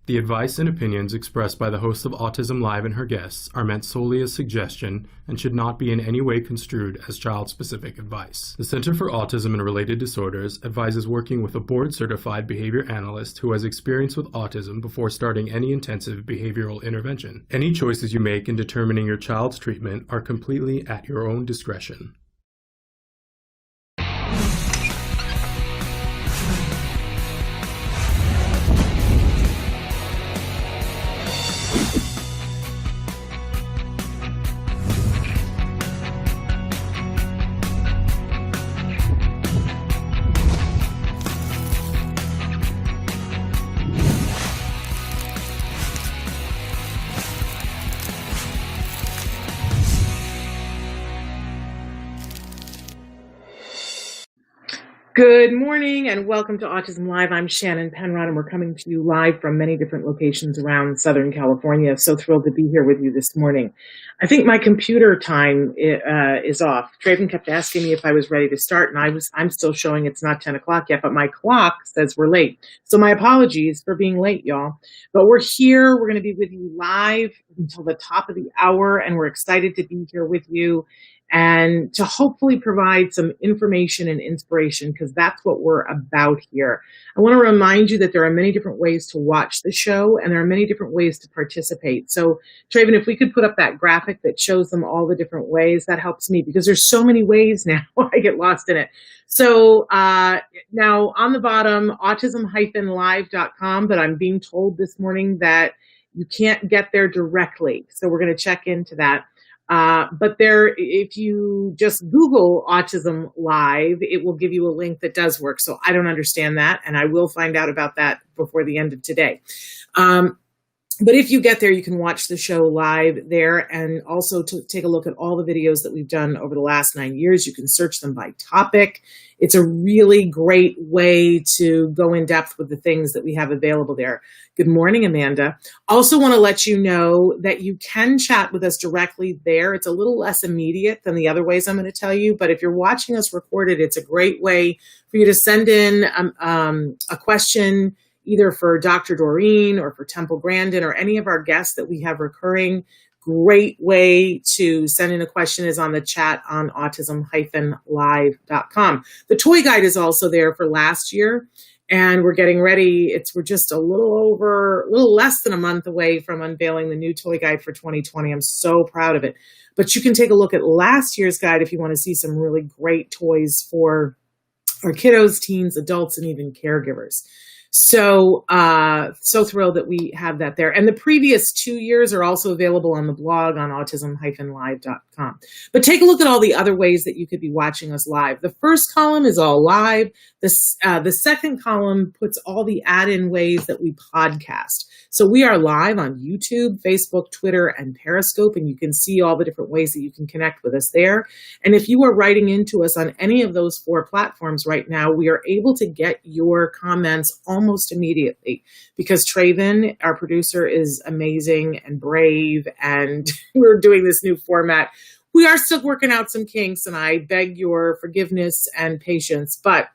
The advice and opinions expressed by the host of Autism Live and her guests are meant solely as suggestion and should not be in any way construed as child-specific advice. The Center for Autism and Related Disorders advises working with a board-certified behavior analyst who has experience with autism before starting any intensive behavioral intervention. Any choices you make in determining your child's treatment are completely at your own discretion. Good morning and welcome to Autism Live. I'm Shannon Penrod and we're coming to you live from many different locations around Southern California. So thrilled to be here with you this morning. I think my computer time is off. Draven kept asking me if I was ready to start and I'm still showing it's not 10 o'clock yet, but my clock says we're late. So my apologies for being late, y'all. But we're here. We're going to be with you live until the top of the hour and we're excited to be here with you and to hopefully provide some information and inspiration because that's what we're about here. I want to remind you that there are many different ways to watch the show and there are many different ways to participate. So Traven, if we could put up that graphic that shows them all the different ways, that helps me because there's so many ways now. I get lost in it. So now on the bottom, autism-live.com, but I'm being told this morning that you can't get there directly. So we're going to check into that. But there, if you just Google Autism Live, it will give you a link that does work. So I don't understand that, and I will find out about that before the end of today. But if you get there, you can watch the show live there and also to take a look at all the videos that we've done over the last 9 years. You can search them by topic. It's a really great way to go in depth with the things that we have available there. Good morning, Amanda. Also want to let you know that you can chat with us directly there. It's a little less immediate than the other ways I'm going to tell you, but if you're watching us recorded, it's a great way for you to send in a question either for Dr. Doreen or for Temple Grandin or any of our guests that we have recurring. Great way to send in a question is on the chat on autism-live.com. The toy guide is also there for last year, and we're getting ready. We're just a little less than a month away from unveiling the new toy guide for 2020. I'm so proud of it. But you can take a look at last year's guide if you want to see some really great toys for our kiddos, teens, adults, and even caregivers. So thrilled that we have that there. And the previous 2 years are also available on the blog on autism-live.com. But take a look at all the other ways that you could be watching us live. The first column is all live. The second column puts all the add-in ways that we podcast. So we are live on YouTube, Facebook, Twitter, and Periscope, and you can see all the different ways that you can connect with us there. And if you are writing into us on any of those 4 platforms right now, we are able to get your comments almost immediately because Traven, our producer, is amazing and brave, and we're doing this new format. We are still working out some kinks, and I beg your forgiveness and patience, but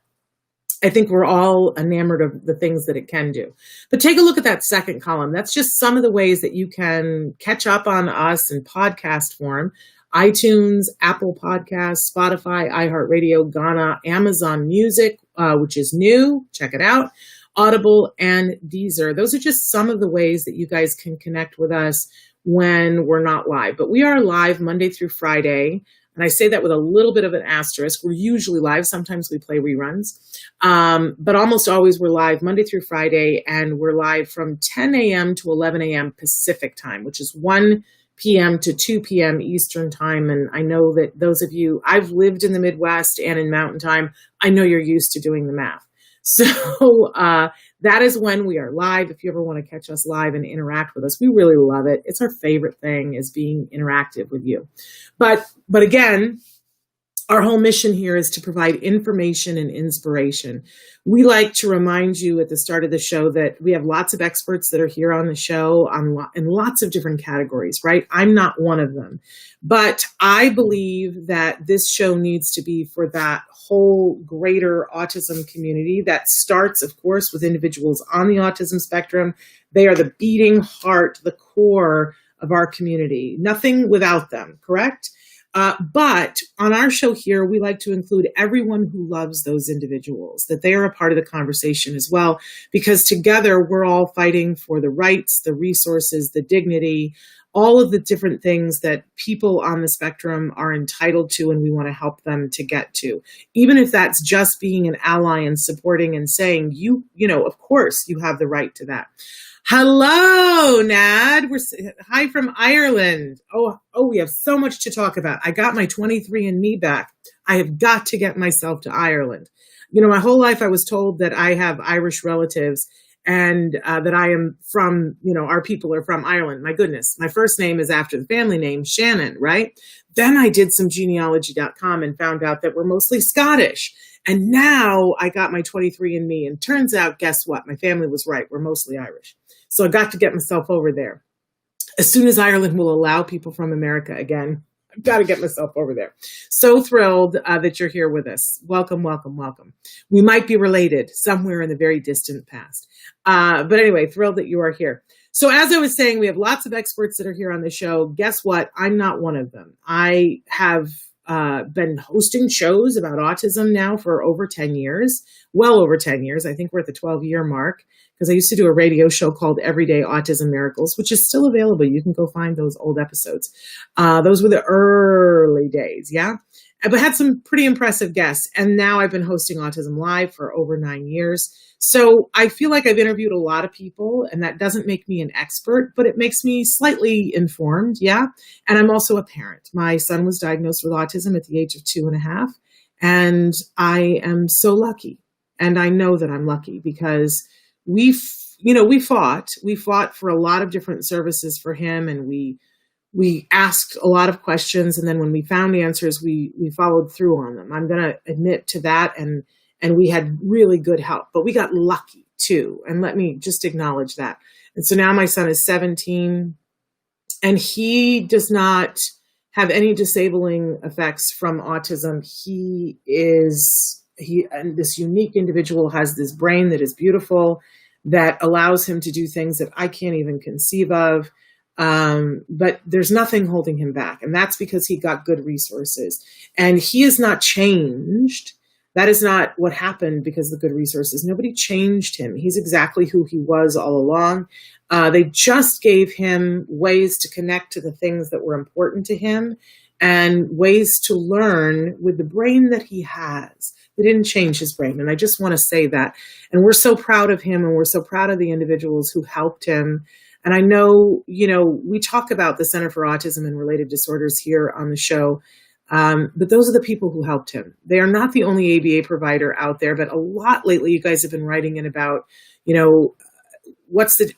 I think we're all enamored of the things that it can do. But take a look at that second column. That's just some of the ways that you can catch up on us in podcast form. iTunes, Apple Podcasts, Spotify, iHeartRadio, Ghana, Amazon Music, which is new. Check it out. Audible and Deezer. Those are just some of the ways that you guys can connect with us when we're not live. But we are live Monday through Friday. And I say that with a little bit of an asterisk. We're usually live. Sometimes we play reruns. But almost always we're live Monday through Friday. And we're live from 10 a.m. to 11 a.m. Pacific time, which is 1 p.m. to 2 p.m. Eastern time. And I know that those of you, I've lived in the Midwest and in Mountain Time. I know you're used to doing the math. So that is when we are live. If you ever want to catch us live and interact with us, we really love it. It's our favorite thing is being interactive with you. But again, Our whole mission here is to provide information and inspiration. We like to remind you at the start of the show that we have lots of experts that are here on the show in lots of different categories, right? I'm not one of them. But I believe that this show needs to be for that whole greater autism community that starts, of course, with individuals on the autism spectrum. They are the beating heart, the core of our community. Nothing without them, correct? But on our show here, we like to include everyone who loves those individuals, that they are a part of the conversation as well, because together we're all fighting for the rights, the resources, the dignity, all of the different things that people on the spectrum are entitled to, and we want to help them to get to. Even if that's just being an ally and supporting and saying, you know, of course you have the right to that. Hello, Nad. Hi from Ireland. Oh, we have so much to talk about. I got my 23andMe back. I have got to get myself to Ireland. You know, my whole life I was told that I have Irish relatives and that I am from, you know, our people are from Ireland. My goodness, my first name is after the family name, Shannon, right? Then I did some genealogy.com and found out that we're mostly Scottish. And now I got my 23andMe, and turns out, guess what? My family was right. We're mostly Irish. So I got to get myself over there. As soon as Ireland will allow people from America again, I've got to get myself over there. So thrilled that you're here with us. Welcome, welcome, welcome. We might be related somewhere in the very distant past. But anyway, thrilled that you are here. So as I was saying, we have lots of experts that are here on the show. Guess what? I'm not one of them. I have been hosting shows about autism now for over 10 years, well over 10 years. I think we're at the 12-year mark, because I used to do a radio show called Everyday Autism Miracles, which is still available. You can go find those old episodes. Those were the early days, yeah? But had some pretty impressive guests. And now I've been hosting Autism Live for over 9 years. So I feel like I've interviewed a lot of people, and that doesn't make me an expert, but it makes me slightly informed, yeah? And I'm also a parent. My son was diagnosed with autism at the age of 2.5, and I am so lucky. And I know that I'm lucky because we fought for a lot of different services for him, and we asked a lot of questions, and then when we found answers, we followed through on them. I'm going to admit to that, and we had really good help, but we got lucky too. And let me just acknowledge that. And so now my son is 17, and he does not have any disabling effects from autism. And this unique individual has this brain that is beautiful, that allows him to do things that I can't even conceive of. But there's nothing holding him back. And that's because he got good resources, and he is not changed. That is not what happened because of the good resources. Nobody changed him. He's exactly who he was all along. They just gave him ways to connect to the things that were important to him and ways to learn with the brain that he has. They didn't change his brain. And I just want to say that. And we're so proud of him, and we're so proud of the individuals who helped him. And I know, we talk about the Center for Autism and Related Disorders here on the show, but those are the people who helped him. They are not the only ABA provider out there, but a lot lately you guys have been writing in about, what's the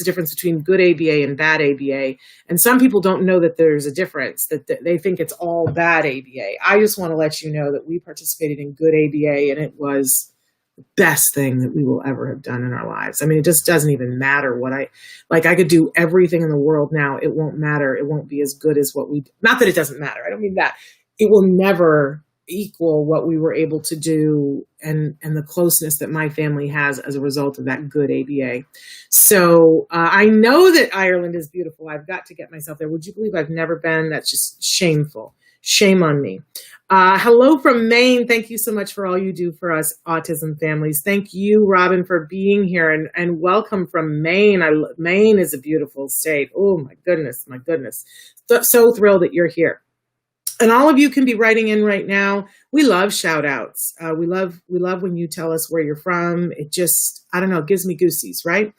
difference between good ABA and bad ABA. And some people don't know that there's a difference, that they think it's all bad ABA. I just want to let you know that we participated in good ABA, and it was the best thing that we will ever have done in our lives. I mean, it just doesn't even matter what I could do everything in the world now. It won't matter. It won't be as good as not that it doesn't matter. I don't mean that. It will never equal what we were able to do and the closeness that my family has as a result of that good ABA. So I know that Ireland is beautiful. I've got to get myself there. Would you believe I've never been? That's just shameful. Shame on me. Hello from Maine. Thank you so much for all you do for us autism families. Thank you, Robin, for being here, and welcome from Maine. Maine is a beautiful state. Oh my goodness. So thrilled that you're here. And all of you can be writing in right now. We love shout outs. We love when you tell us where you're from. It just, I don't know, gives me goosies, right?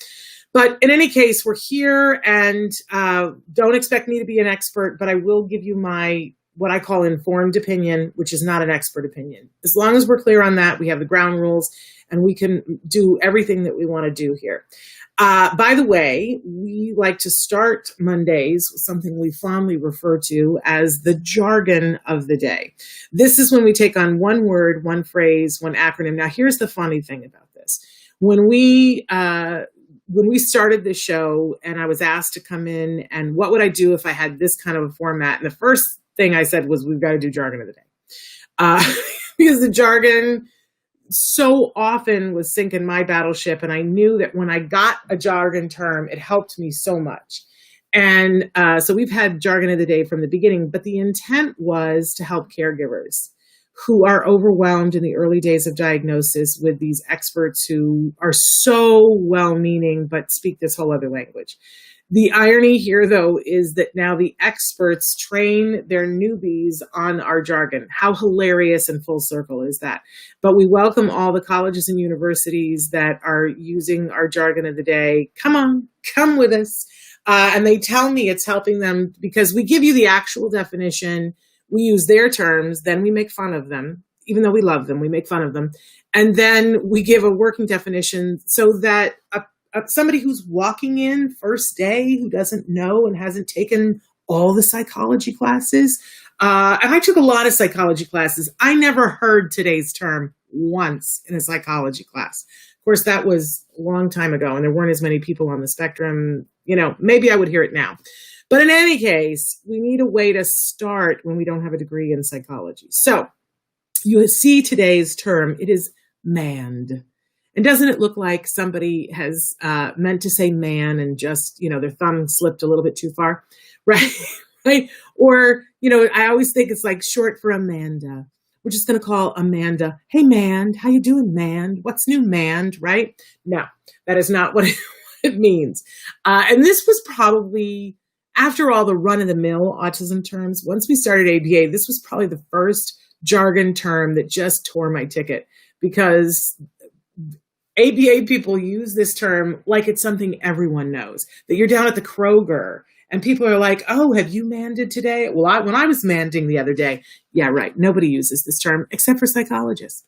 But in any case, we're here, and don't expect me to be an expert, but I will give you my what I call informed opinion, which is not an expert opinion. As long as we're clear on that, we have the ground rules and we can do everything that we want to do here. By the way, we like to start Mondays with something we fondly refer to as the jargon of the day. This is when we take on one word, one phrase, one acronym. Now, here's the funny thing about this. When we started the show and I was asked to come in and what would I do if I had this kind of a format? And the first thing I said was, we've got to do jargon of the day. Because the jargon so often was sinking my battleship. And I knew that when I got a jargon term, it helped me so much. And so we've had jargon of the day from the beginning, but the intent was to help caregivers who are overwhelmed in the early days of diagnosis with these experts who are so well-meaning, but speak this whole other language. The irony here, though, is that now the experts train their newbies on our jargon. How hilarious and full circle is that? But we welcome all the colleges and universities that are using our jargon of the day. Come on, come with us. And they tell me it's helping them because we give you the actual definition. We use their terms, then we make fun of them. Even though we love them, we make fun of them. And then we give a working definition so that somebody who's walking in first day, who doesn't know and hasn't taken all the psychology classes. And I took a lot of psychology classes. I never heard today's term once in a psychology class. Of course, that was a long time ago and there weren't as many people on the spectrum. You know, maybe I would hear it now. But in any case, we need a way to start when we don't have a degree in psychology. So you see today's term, it is manned. And doesn't it look like somebody has meant to say man and just, you know, their thumb slipped a little bit too far, right? Right? Or, you know, I always think it's like short for Amanda. We're just going to call Amanda, hey, Mand, how you doing, Mand? What's new, Mand, right? No, that is not what it means. And this was probably, after all the run-of-the-mill autism terms, once we started ABA, this was probably the first jargon term that just tore my ticket because ABA people use this term like it's something everyone knows, that you're down at the Kroger and people are like, oh, have you manded today? Well, when I was manding the other day, yeah, right. Nobody uses this term except for psychologists.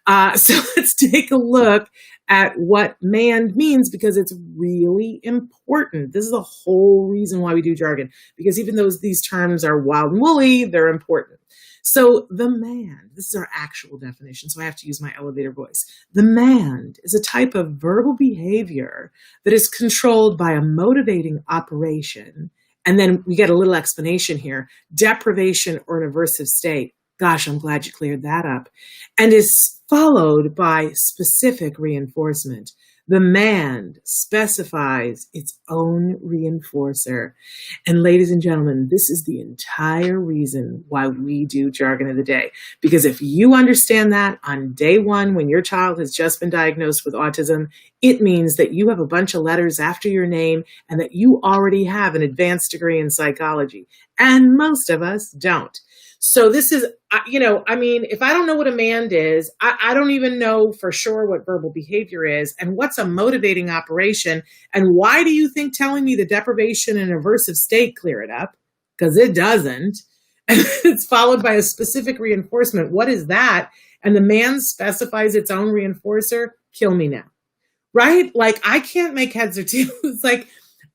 So let's take a look at what manned means because it's really important. This is the whole reason why we do jargon, because even though these terms are wild and woolly, they're important. So the mand, this is our actual definition, so I have to use my elevator voice. The mand is a type of verbal behavior that is controlled by a motivating operation. And then we get a little explanation here, deprivation or an aversive state. Gosh, I'm glad you cleared that up. And is followed by specific reinforcement. The mand specifies its own reinforcer. And ladies and gentlemen, this is the entire reason why we do jargon of the day. Because if you understand that on day one, when your child has just been diagnosed with autism, it means that you have a bunch of letters after your name and that you already have an advanced degree in psychology. And most of us don't. So this is, if I don't know what a mand is, I don't even know for sure what verbal behavior is and what's a motivating operation. And why do you think telling me the deprivation and aversive state clear it up? Because it doesn't. And it's followed by a specific reinforcement. What is that? And the mand specifies its own reinforcer. Kill me now. Right? Like I can't make heads or tails. It's like,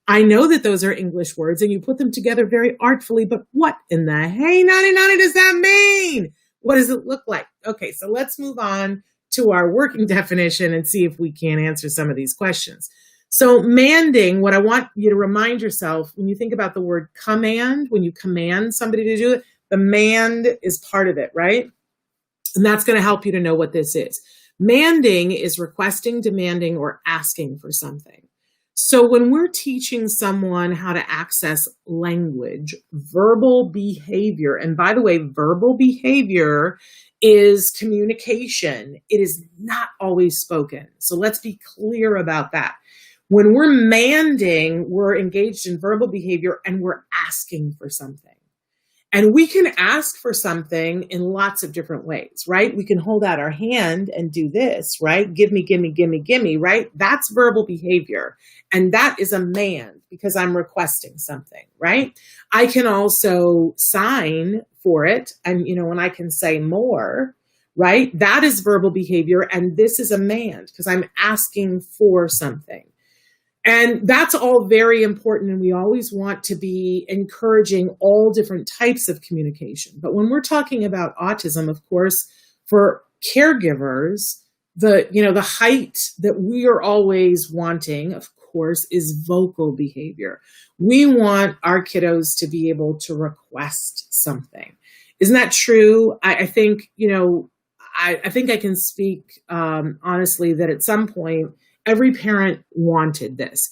I know that those are English words and you put them together very artfully, but what in the hey, nanny does that mean? What does it look like? Okay, so let's move on to our working definition and see if we can answer some of these questions. So manding, what I want you to remind yourself when you think about the word command, when you command somebody to do it, the mand is part of it, right? And that's going to help you to know what this is. Manding is requesting, demanding, or asking for something. So when we're teaching someone how to access language, verbal behavior, and by the way, verbal behavior is communication. It is not always spoken. So let's be clear about that. When we're manding, we're engaged in verbal behavior and we're asking for something. And we can ask for something in lots of different ways, right? We can hold out our hand and do this, right? Give me, give me, give me, give me, right? That's verbal behavior. And that is a mand because I'm requesting something, right? I can also sign for it. And, when I can say more, right, that is verbal behavior. And this is a man because I'm asking for something. And that's all very important. And we always want to be encouraging all different types of communication. But when we're talking about autism, of course, for caregivers, the height that we are always wanting, of course, is vocal behavior. We want our kiddos to be able to request something. Isn't that true? I think, I think I can speak honestly that at some point, every parent wanted this.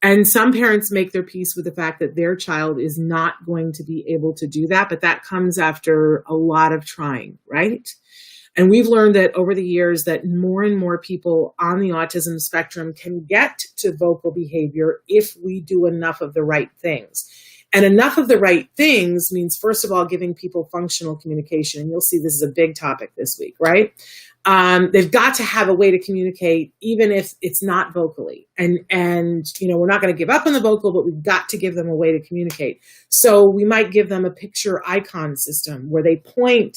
And some parents make their peace with the fact that their child is not going to be able to do that, but that comes after a lot of trying, right? And we've learned that over the years that more and more people on the autism spectrum can get to vocal behavior if we do enough of the right things. And enough of the right things means, first of all, giving people functional communication. And you'll see this is a big topic this week, right? They've got to have a way to communicate, even if it's not vocally. And we're not going to give up on the vocal, but we've got to give them a way to communicate. So we might give them a picture icon system where they point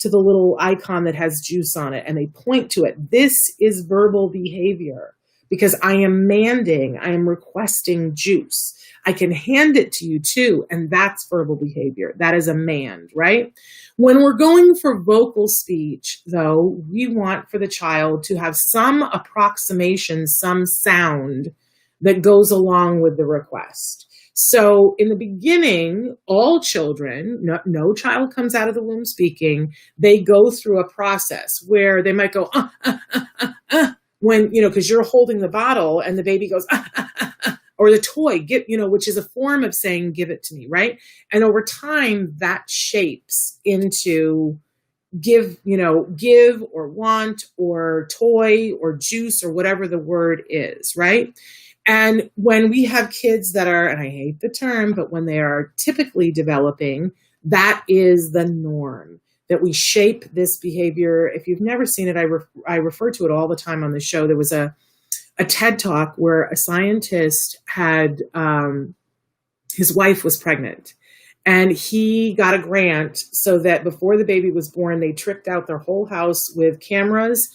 to the little icon that has juice on it and they point to it. This is verbal behavior because I am requesting juice. I can hand it to you too, and that's verbal behavior. That is a mand, right? When we're going for vocal speech, though, we want for the child to have some approximation, some sound that goes along with the request. So in the beginning, all children, no child comes out of the womb speaking. They go through a process where they might go, when, because you're holding the bottle and the baby goes, or the toy, which is a form of saying, give it to me, right? And over time, that shapes into give or want or toy or juice or whatever the word is, right? And when we have kids that are, and I hate the term, but when they are typically developing, that is the norm, that we shape this behavior. If you've never seen it, I refer to it all the time on the show. There was a TED Talk where a scientist had, his wife was pregnant and he got a grant so that before the baby was born, they tricked out their whole house with cameras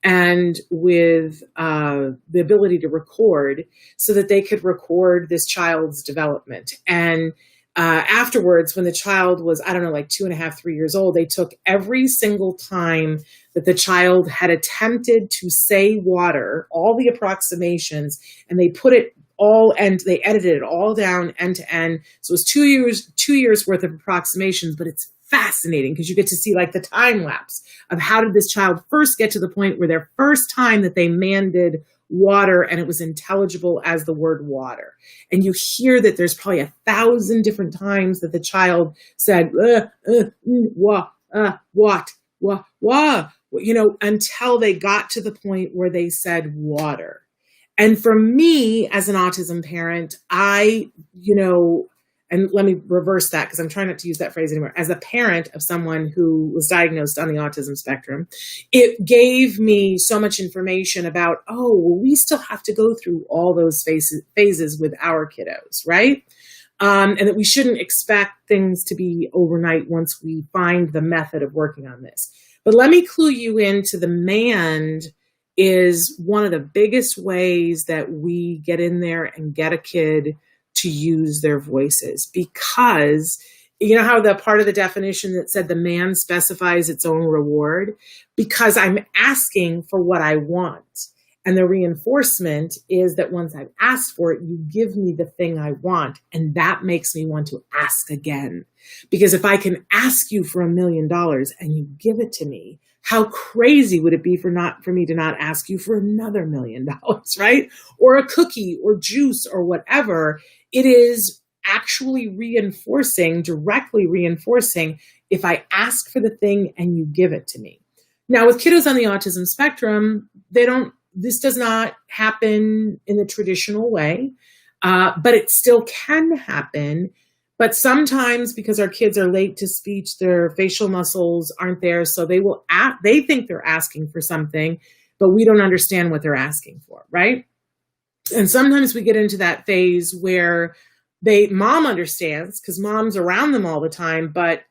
and with the ability to record so that they could record this child's development. And afterwards, when the child was, 2.5, 3 years old, they took every single time that the child had attempted to say water, all the approximations, and they put it all, and they edited it all down end to end. So it was 2 years worth of approximations, but it's fascinating because you get to see like the time lapse of how did this child first get to the point where their first time that they manded water and it was intelligible as the word water. And you hear that there's probably 1,000 different times that the child said, until they got to the point where they said water. And for me as an autism parent, and let me reverse that because I'm trying not to use that phrase anymore. As a parent of someone who was diagnosed on the autism spectrum, it gave me so much information about, we still have to go through all those phases with our kiddos, right? And that we shouldn't expect things to be overnight once we find the method of working on this. But let me clue you into the mand is one of the biggest ways that we get in there and get a kid to use their voices, because you know how the part of the definition that said the man specifies its own reward, because I'm asking for what I want. And the reinforcement is that once I've asked for it, you give me the thing I want. And that makes me want to ask again. Because if I can ask you for $1 million and you give it to me, how crazy would it be for me to not ask you for another $1 million, right? Or a cookie or juice or whatever. It is actually directly reinforcing if I ask for the thing and you give it to me. Now with kiddos on the autism spectrum, this does not happen in the traditional way, but it still can happen. But sometimes because our kids are late to speech, their facial muscles aren't there. So they think they're asking for something, but we don't understand what they're asking for, right? And sometimes we get into that phase where mom understands because mom's around them all the time, but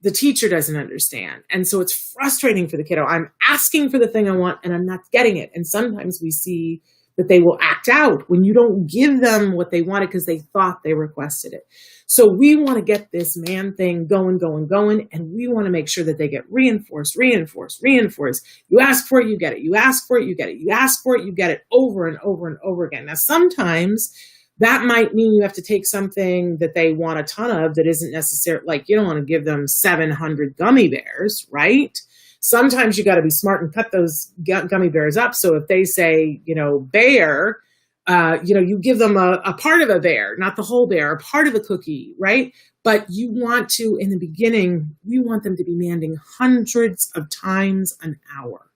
the teacher doesn't understand. And so it's frustrating for the kiddo. I'm asking for the thing I want and I'm not getting it. And sometimes we see that they will act out when you don't give them what they wanted because they thought they requested it. So we want to get this man thing going. And we want to make sure that they get reinforced. You ask for it, you get it. You ask for it, you get it. You ask for it, you get it over and over again. Now, sometimes that might mean you have to take something that they want a ton of that isn't necessary. Like, you don't want to give them 700 gummy bears, right? Sometimes you got to be smart and cut those gummy bears up. So if they say, bear, you give them a part of a bear, not the whole bear, a part of a cookie, right? But you want to, in the beginning, we want them to be demanding hundreds of times an hour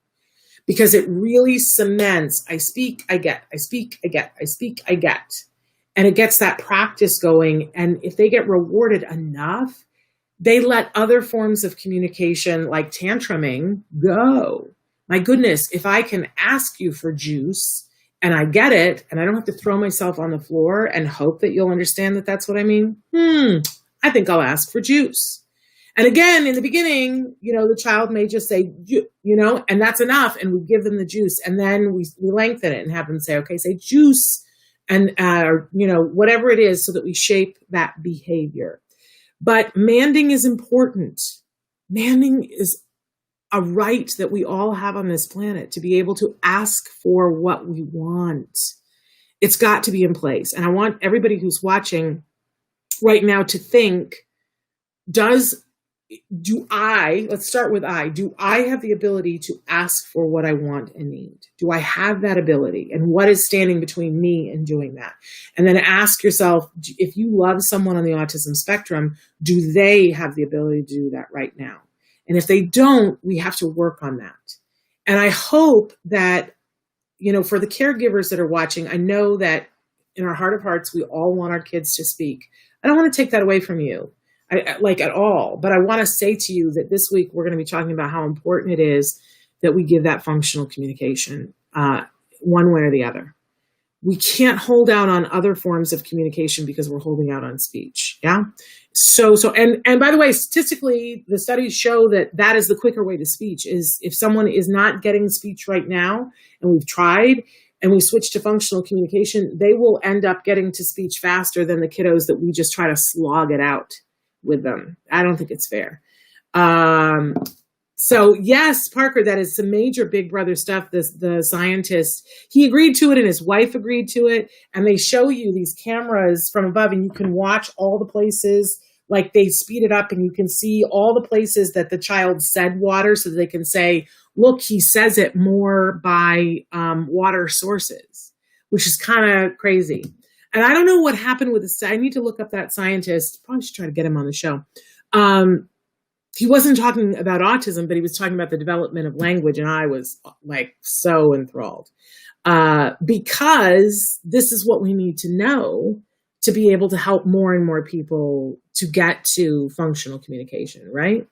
because it really cements, I speak, I get, I speak, I get, I speak, I get. And it gets that practice going. And if they get rewarded enough, they let other forms of communication like tantruming go. My goodness, if I can ask you for juice and I get it and I don't have to throw myself on the floor and hope that you'll understand that that's what I mean, I think I'll ask for juice. And again, in the beginning, the child may just say, and that's enough. And we give them the juice. And then we lengthen it and have them say, okay, say juice. And, whatever it is so that we shape that behavior. But manding is important. Manding is a right that we all have on this planet to be able to ask for what we want. It's got to be in place. And I want everybody who's watching right now to think, let's start with do I have the ability to ask for what I want and need? Do I have that ability? And what is standing between me and doing that? And then ask yourself, if you love someone on the autism spectrum, do they have the ability to do that right now? And if they don't, we have to work on that. And I hope that, for the caregivers that are watching, I know that in our heart of hearts, we all want our kids to speak. I don't want to take that away from you. At all. But I want to say to you that this week we're going to be talking about how important it is that we give that functional communication one way or the other. We can't hold out on other forms of communication because we're holding out on speech. Yeah. And by the way, statistically, the studies show that is the quicker way to speech is if someone is not getting speech right now and we've tried and we switch to functional communication, they will end up getting to speech faster than the kiddos that we just try to slog it out with them. I don't think it's fair. So yes, Parker, that is some major Big Brother stuff. The scientist, he agreed to it and his wife agreed to it. And they show you these cameras from above and you can watch all the places, like they speed it up and you can see all the places that the child said water so that they can say, look, he says it more by water sources, which is kind of crazy. And I don't know what happened with this. I need to look up that scientist. Probably should try to get him on the show. He wasn't talking about autism, but he was talking about the development of language. And I was like so enthralled because this is what we need to know to be able to help more and more people to get to functional communication, right?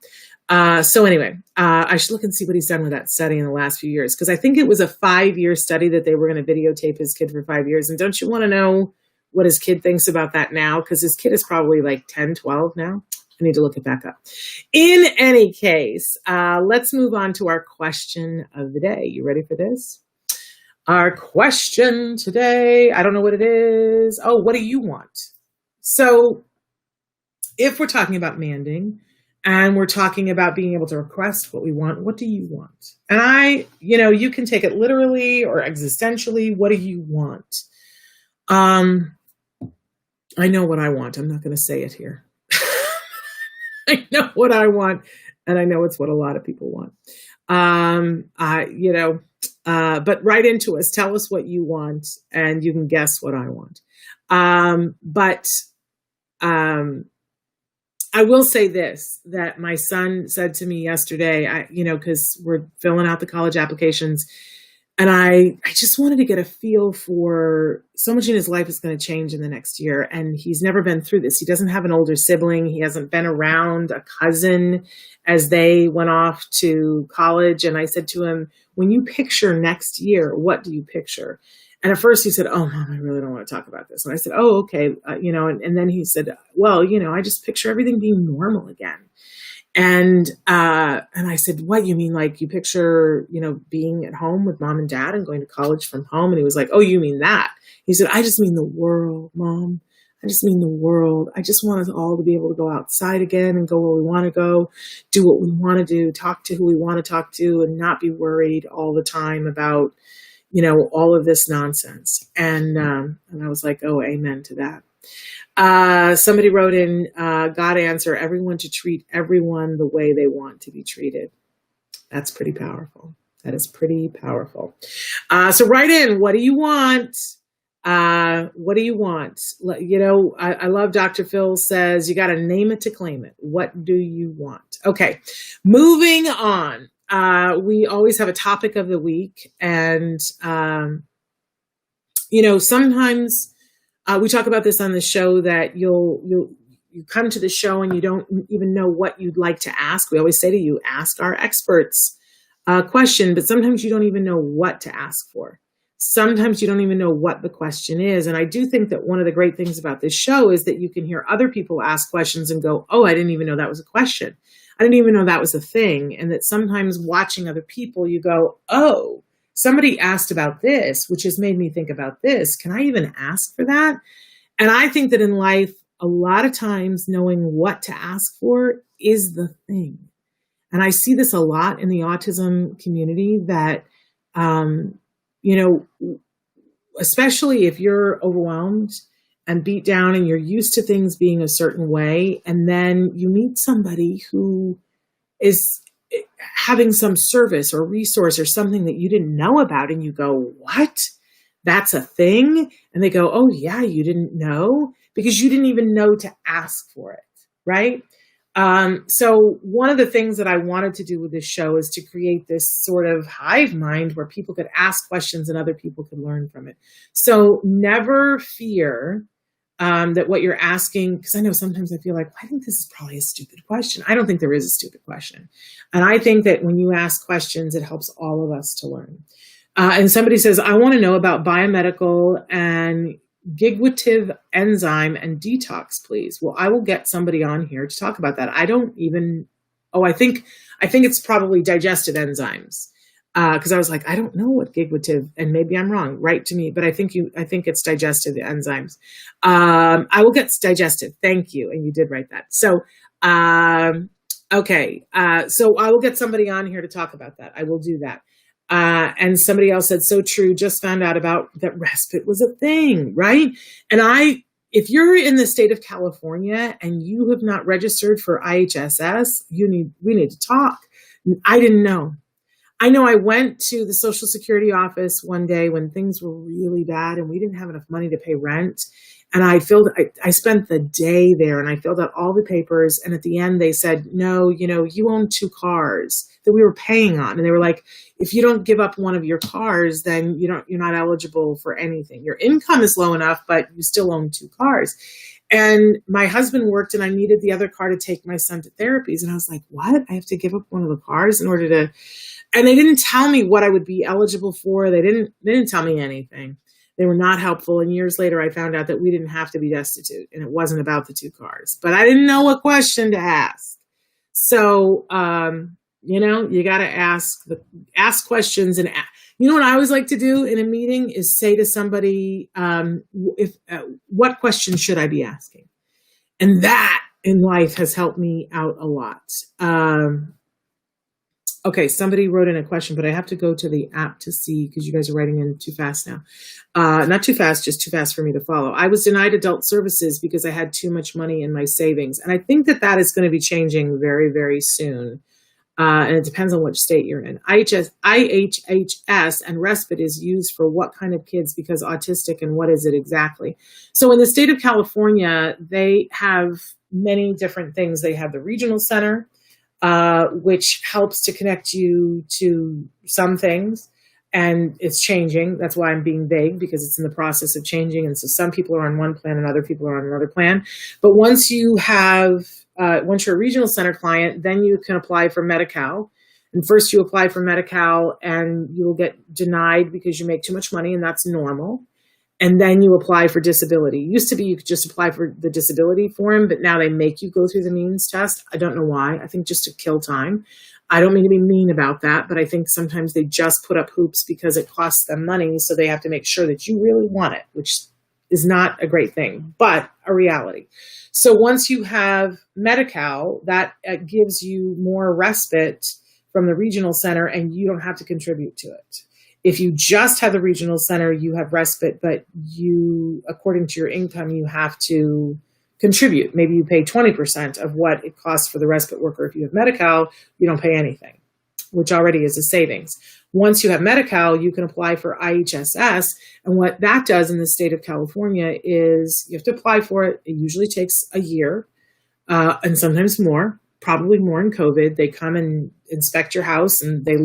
So anyway, I should look and see what he's done with that study in the last few years, because I think it was a 5-year study that they were going to videotape his kid for 5 years. And don't you want to know what his kid thinks about that now? Because his kid is probably like 10, 12 now. I need to look it back up. In any case, let's move on to our question of the day. You ready for this? Our question today, I don't know what it is. Oh, what do you want? So if we're talking about manding and we're talking about being able to request what we want, what do you want? And you can take it literally or existentially. What do you want? I know what I want. I'm not going to say it here. I know what I want, and I know it's what a lot of people want. But write into us. Tell us what you want, and you can guess what I want. I will say this, that my son said to me yesterday, because we're filling out the college applications, and I just wanted to get a feel for so much in his life is going to change in the next year. And he's never been through this. He doesn't have an older sibling. He hasn't been around a cousin as they went off to college. And I said to him, when you picture next year, what do you picture? And at first he said, oh, Mom, I really don't want to talk about this. And I said, oh, okay. And then he said, well, I just picture everything being normal again. And I said, what, you mean like you picture, being at home with mom and dad and going to college from home? And he was like, oh, you mean that? He said, I just mean the world, Mom. I just mean the world. I just want us all to be able to go outside again and go where we want to go, do what we want to do, talk to who we want to talk to, and not be worried all the time about, all of this nonsense. And I was like, oh, amen to that. Somebody wrote in, God answer everyone to treat everyone the way they want to be treated. That's pretty powerful. That is pretty powerful. So write in, what do you want? What do you want? I love Dr. Phil says, you got to name it to claim it. What do you want? Okay. Moving on. We always have a topic of the week, and, sometimes, we talk about this on the show that you come to the show and you don't even know what you'd like to ask. We always say to you, ask our experts a question, but sometimes you don't even know what to ask for. Sometimes you don't even know what the question is. And I do think that one of the great things about this show is that you can hear other people ask questions and go, oh, I didn't even know that was a question. I didn't even know that was a thing. And that sometimes watching other people, you go, oh, somebody asked about this, which has made me think about this. Can I even ask for that? And I think that in life, a lot of times knowing what to ask for is the thing. And I see this a lot in the autism community that, especially if you're overwhelmed and beat down and you're used to things being a certain way, and then you meet somebody who is having some service or resource or something that you didn't know about, and you go, what? That's a thing? And they go, oh yeah, you didn't know? Because you didn't even know to ask for it, right? So one of the things that I wanted to do with this show is to create this sort of hive mind where people could ask questions and other people could learn from it. So never fear that what you're asking, because I know sometimes I feel like, I think this is probably a stupid question. I don't think there is a stupid question. And I think that when you ask questions, it helps all of us to learn. And somebody says, I want to know about biomedical and giguative enzyme and detox, please. Well, I will get somebody on here to talk about that. I think it's probably digestive enzymes. Because I was like, I don't know what giguative, and maybe I'm wrong. Write to me, but I think it's digestive enzymes. I will get digestive. Thank you, and you did write that. So, okay. So I will get somebody on here to talk about that. I will do that. And somebody else said, so true. Just found out about that respite was a thing, right? And if you're in the state of California and you have not registered for IHSS, we need to talk. I didn't know. I know I went to the Social Security office one day when things were really bad and we didn't have enough money to pay rent. And I spent the day there and I filled out all the papers. And at the end, they said, no, you own 2 cars that we were paying on. And they were like, if you don't give up one of your cars, then you're not eligible for anything. Your income is low enough, but you still own 2 cars. And my husband worked and I needed the other car to take my son to therapies. And I was like, what? I have to give up one of the cars in order to, and they didn't tell me what I would be eligible for. They didn't tell me anything. They were not helpful. And years later, I found out that we didn't have to be destitute and it wasn't about the 2 cars, but I didn't know what question to ask. So, you got to ask questions. And what I always like to do in a meeting is say to somebody, what question should I be asking? And that in life has helped me out a lot. Okay, somebody wrote in a question, but I have to go to the app to see because you guys are writing in too fast now. Not too fast, just too fast for me to follow. I was denied adult services because I had too much money in my savings. And I think that is going to be changing very, very soon. And it depends on which state you're in. IHHS and respite is used for what kind of kids because autistic, and what is it exactly? So in the state of California, they have many different things. They have the regional center, which helps to connect you to some things, and it's changing. That's why I'm being vague, because it's in the process of changing. And so some people are on one plan and other people are on another plan. But once you're a regional center client, then you can apply for Medi-Cal. And first you apply for Medi-Cal and you will get denied because you make too much money, and that's normal. and then you apply for disability. It used to be you could just apply for the disability form, but now they make you go through the means test. I don't know why. I think just to kill time. I don't mean to be mean about that, but I think sometimes they just put up hoops because it costs them money, so they have to make sure that you really want it, which is not a great thing, but a reality. So once you have Medi-Cal, that gives you more respite from the regional center, and you don't have to contribute to it. If you just have the regional center, you have respite, but you, according to your income, you have to contribute. Maybe you pay 20% of what it costs for the respite worker. If you have Medi-Cal, you don't pay anything, which already is a savings. Once you have Medi-Cal, you can apply for IHSS. And what that does in the state of California is you have to apply for it. It usually takes a year and sometimes more, probably more in COVID. They come and inspect your house, and they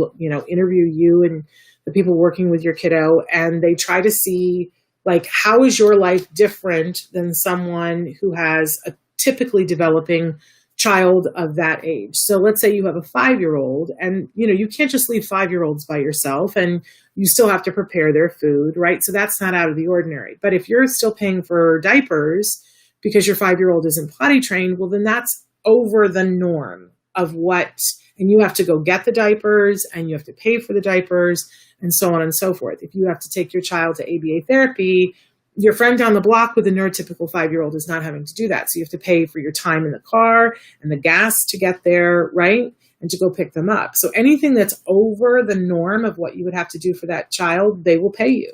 interview you and the people working with your kiddo, and they try to see, like, how is your life different than someone who has a typically developing child of that age. So let's say you have a 5-year-old, and you can't just leave 5-year-olds by yourself, and you still have to prepare their food, right? So that's not out of the ordinary. But if you're still paying for diapers because your 5-year-old isn't potty trained, well, then that's over the norm of what, and you have to go get the diapers, and you have to pay for the diapers, and so on and so forth. If you have to take your child to ABA therapy, your friend down the block with a neurotypical 5-year-old is not having to do that. So you have to pay for your time in the car and the gas to get there, right? And to go pick them up. So anything that's over the norm of what you would have to do for that child, they will pay you.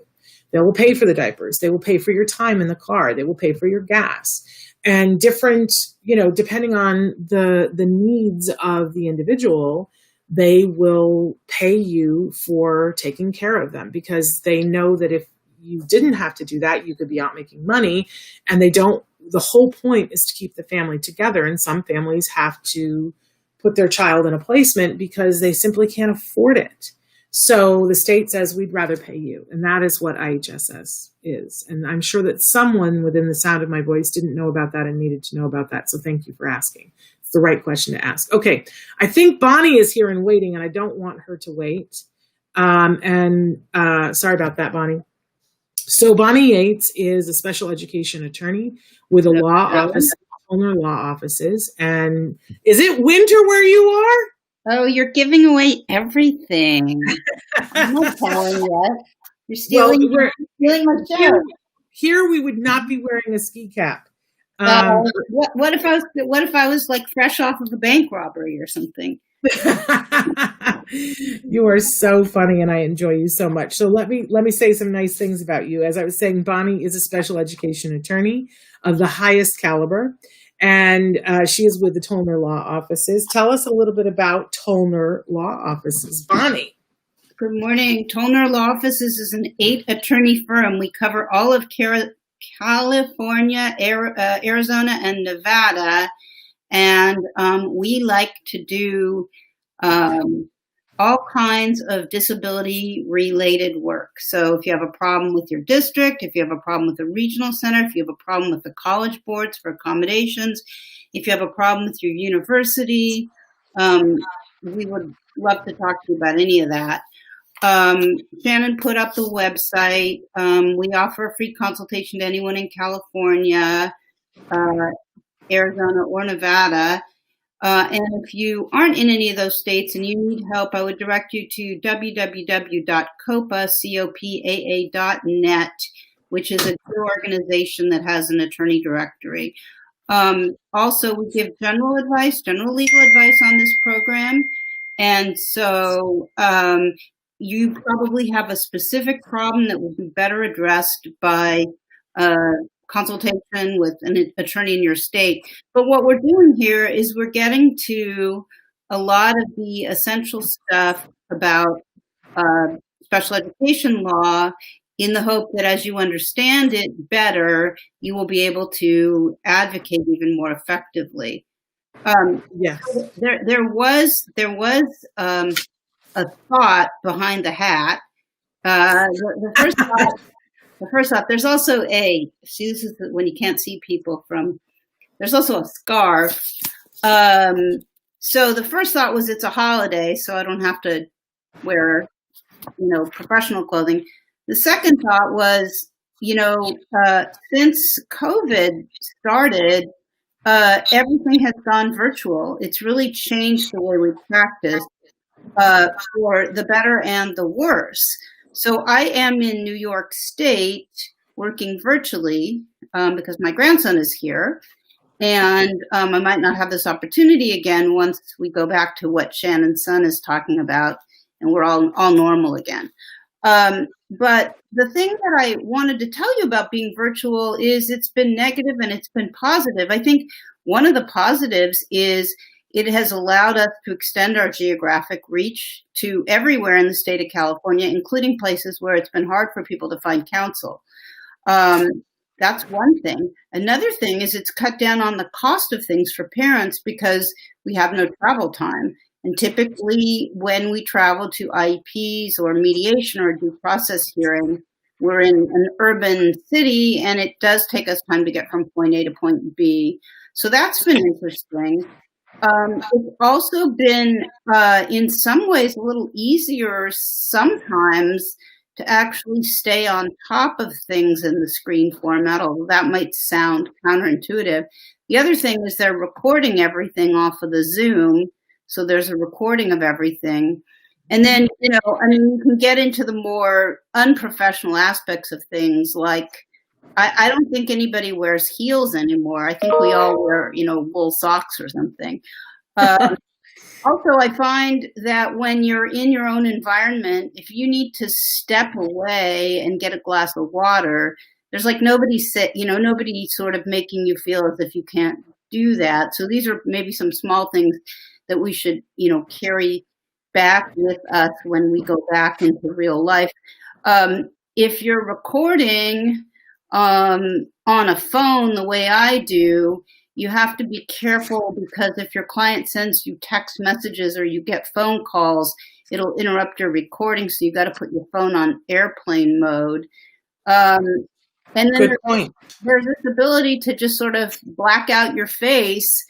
They will pay for the diapers. They will pay for your time in the car. They will pay for your gas. And different, depending on the needs of the individual, they will pay you for taking care of them, because they know that if you didn't have to do that, you could be out making money. And the whole point is to keep the family together. And some families have to put their child in a placement because they simply can't afford it. So the state says, we'd rather pay you. And that is what IHSS is. And I'm sure that someone within the sound of my voice didn't know about that and needed to know about that. So thank you for asking. It's the right question to ask. Okay. I think Bonnie is here and waiting, and I don't want her to wait. Sorry about that, Bonnie. So Bonnie Yates is a special education attorney with a law office, owner law offices. And is it winter where you are? Oh, you're giving away everything. I'm not telling you. You're stealing my show. Here we would not be wearing a ski cap. What if I was like fresh off of a bank robbery or something? You are so funny, and I enjoy you so much. So let me say some nice things about you. As I was saying, Bonnie is a special education attorney of the highest caliber, and she is with the Tollner Law Offices. Tell us a little bit about Tollner Law Offices, Bonnie. Good morning. Tollner Law Offices is an 8-attorney firm. We cover all of California, Arizona, and Nevada. And we like to do all kinds of disability-related work. So if you have a problem with your district, if you have a problem with the regional center, if you have a problem with the college boards for accommodations, if you have a problem with your university, we would love to talk to you about any of that. Shannon put up the website. We offer a free consultation to anyone in California, Arizona, or Nevada. And if you aren't in any of those states and you need help, I would direct you to www.copaa.net, which is a good organization that has an attorney directory. Also, we give general legal advice on this program. And so you probably have a specific problem that will be better addressed by consultation with an attorney in your state. But what we're doing here is we're getting to a lot of the essential stuff about special education law in the hope that as you understand it better, you will be able to advocate even more effectively. Yes. There was a thought behind the hat. The first thought, there's also this is when you can't see people from, there's also a scarf. So the first thought was it's a holiday, so I don't have to wear, professional clothing. The second thought was, since COVID started, everything has gone virtual. It's really changed the way we practice for the better and the worse. So I am in New York State working virtually because my grandson is here. And I might not have this opportunity again once we go back to what Shannon's son is talking about and we're all normal again. But the thing that I wanted to tell you about being virtual is it's been negative and it's been positive. I think one of the positives is it has allowed us to extend our geographic reach to everywhere in the state of California, including places where it's been hard for people to find counsel. That's one thing. Another thing is it's cut down on the cost of things for parents because we have no travel time. And typically when we travel to IEPs or mediation or due process hearing, we're in an urban city and it does take us time to get from point A to point B. So that's been interesting. It's also been, in some ways, a little easier sometimes to actually stay on top of things in the screen format, although that might sound counterintuitive. The other thing is they're recording everything off of the Zoom, so there's a recording of everything. And then, you can get into the more unprofessional aspects of things, like I don't think anybody wears heels anymore. I think we all wear, wool socks or something. Also, I find that when you're in your own environment, if you need to step away and get a glass of water, there's like nobody sort of making you feel as if you can't do that. So these are maybe some small things that we should, carry back with us when we go back into real life. If you're recording on a phone the way I do, you have to be careful because if your client sends you text messages or you get phone calls, it'll interrupt your recording. So you got to put your phone on airplane mode. And then there's this ability to just sort of black out your face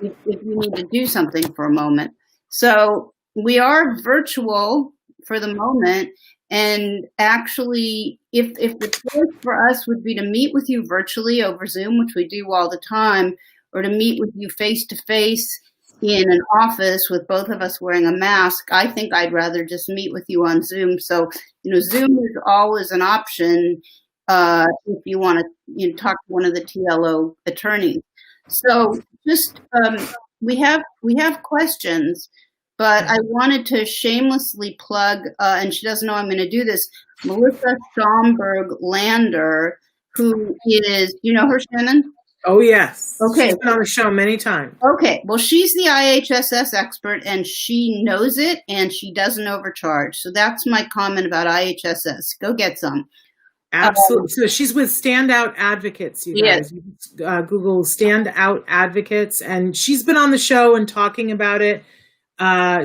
if you need to do something for a moment. So we are virtual for the moment. And actually, if the choice for us would be to meet with you virtually over Zoom, which we do all the time, or to meet with you face-to-face in an office with both of us wearing a mask, I think I'd rather just meet with you on Zoom. So, Zoom is always an option if you want to talk to one of the TLO attorneys. So just we have questions. But I wanted to shamelessly plug, and she doesn't know I'm going to do this, Melissa Schomburg-Lander, who is, you know her, Shannon? Oh, yes. Okay. She's been on the show many times. Okay. Well, she's the IHSS expert, and she knows it, and she doesn't overcharge. So that's my comment about IHSS. Go get some. Absolutely. So she's with Standout Advocates, you guys. Yes. Google Standout Advocates, and she's been on the show and talking about it.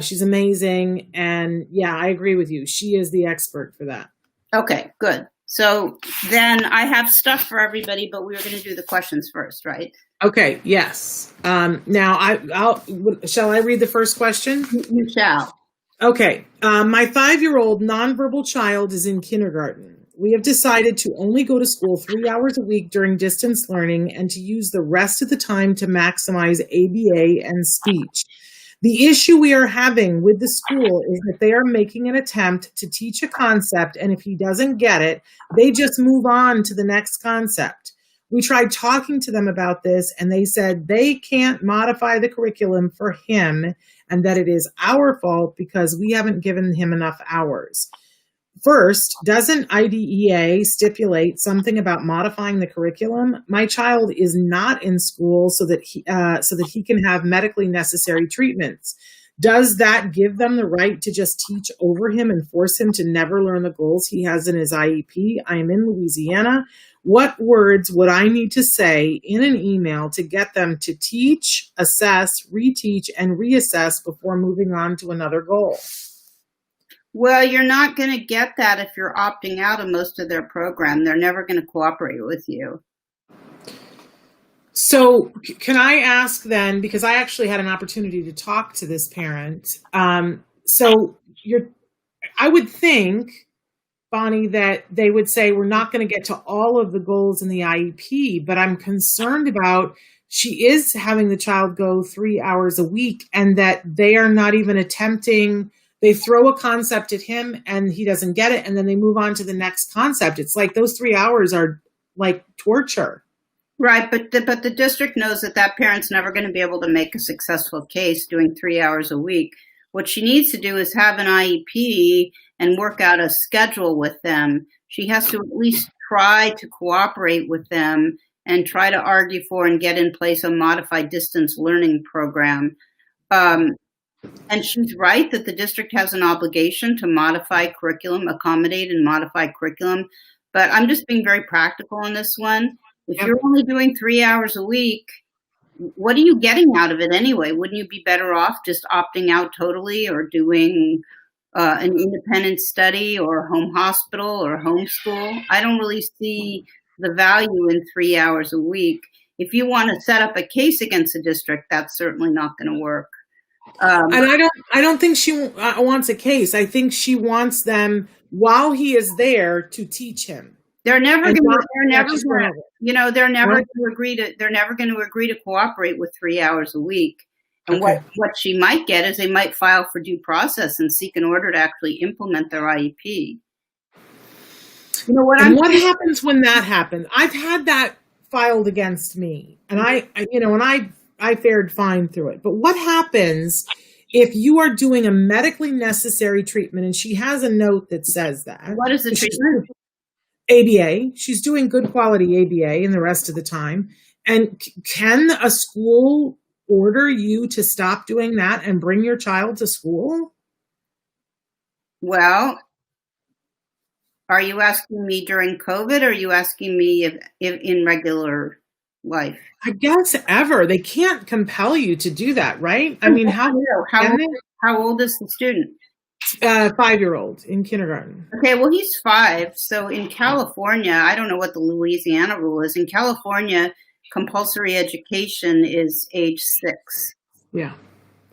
She's amazing. And yeah, I agree with you. She is the expert for that. Okay, good. So then I have stuff for everybody, but we were going to do the questions first, right? Okay. Yes. Now shall I read the first question? You shall. Okay. My 5-year-old nonverbal child is in kindergarten. We have decided to only go to school 3 hours a week during distance learning and to use the rest of the time to maximize ABA and speech. The issue we are having with the school is that they are making an attempt to teach a concept, and if he doesn't get it, they just move on to the next concept. We tried talking to them about this, and they said they can't modify the curriculum for him and that it is our fault because we haven't given him enough hours. First, doesn't IDEA stipulate something about modifying the curriculum? My child is not in school so that he can have medically necessary treatments. Does that give them the right to just teach over him and force him to never learn the goals he has in his IEP? I am in Louisiana. What words would I need to say in an email to get them to teach, assess, reteach, and reassess before moving on to another goal? Well, you're not going to get that if you're opting out of most of their program. They're never going to cooperate with you. So can I ask then, because I actually had an opportunity to talk to this parent. I would think Bonnie, that they would say we're not going to get to all of the goals in the IEP, but I'm concerned about she is having the child go 3 hours a week and that they are not even attempting. They throw a concept at him and he doesn't get it. And then they move on to the next concept. It's like those 3 hours are like torture. Right. But the district knows that parent's never going to be able to make a successful case doing 3 hours a week. What she needs to do is have an IEP and work out a schedule with them. She has to at least try to cooperate with them and try to argue for and get in place a modified distance learning program. And she's right that the district has an obligation to modify curriculum, accommodate and modify curriculum. But I'm just being very practical on this one. If you're only doing 3 hours a week, what are you getting out of it anyway? Wouldn't you be better off just opting out totally or doing an independent study or home hospital or homeschool? I don't really see the value in 3 hours a week. If you want to set up a case against the district, that's certainly not going to work. And I don't think she wants a case. I think she wants them while he is there to teach him. They're never going to agree to cooperate with 3 hours a week. And what she might get is they might file for due process and seek an order to actually implement their IEP. What happens when that happens? I've had that filed against me, and I fared fine through it. But what happens if you are doing a medically necessary treatment, and she has a note that says that? What is the treatment? ABA. She's doing good quality ABA in the rest of the time. And can a school order you to stop doing that and bring your child to school? Well, are you asking me during COVID, or are you asking me if in regular life? I guess ever. They can't compel you to do that, right? I mean, how old is the student? 5-year-old in kindergarten. Okay, well, he's 5. So in California, I don't know what the Louisiana rule is. In California, compulsory education is age 6. Yeah.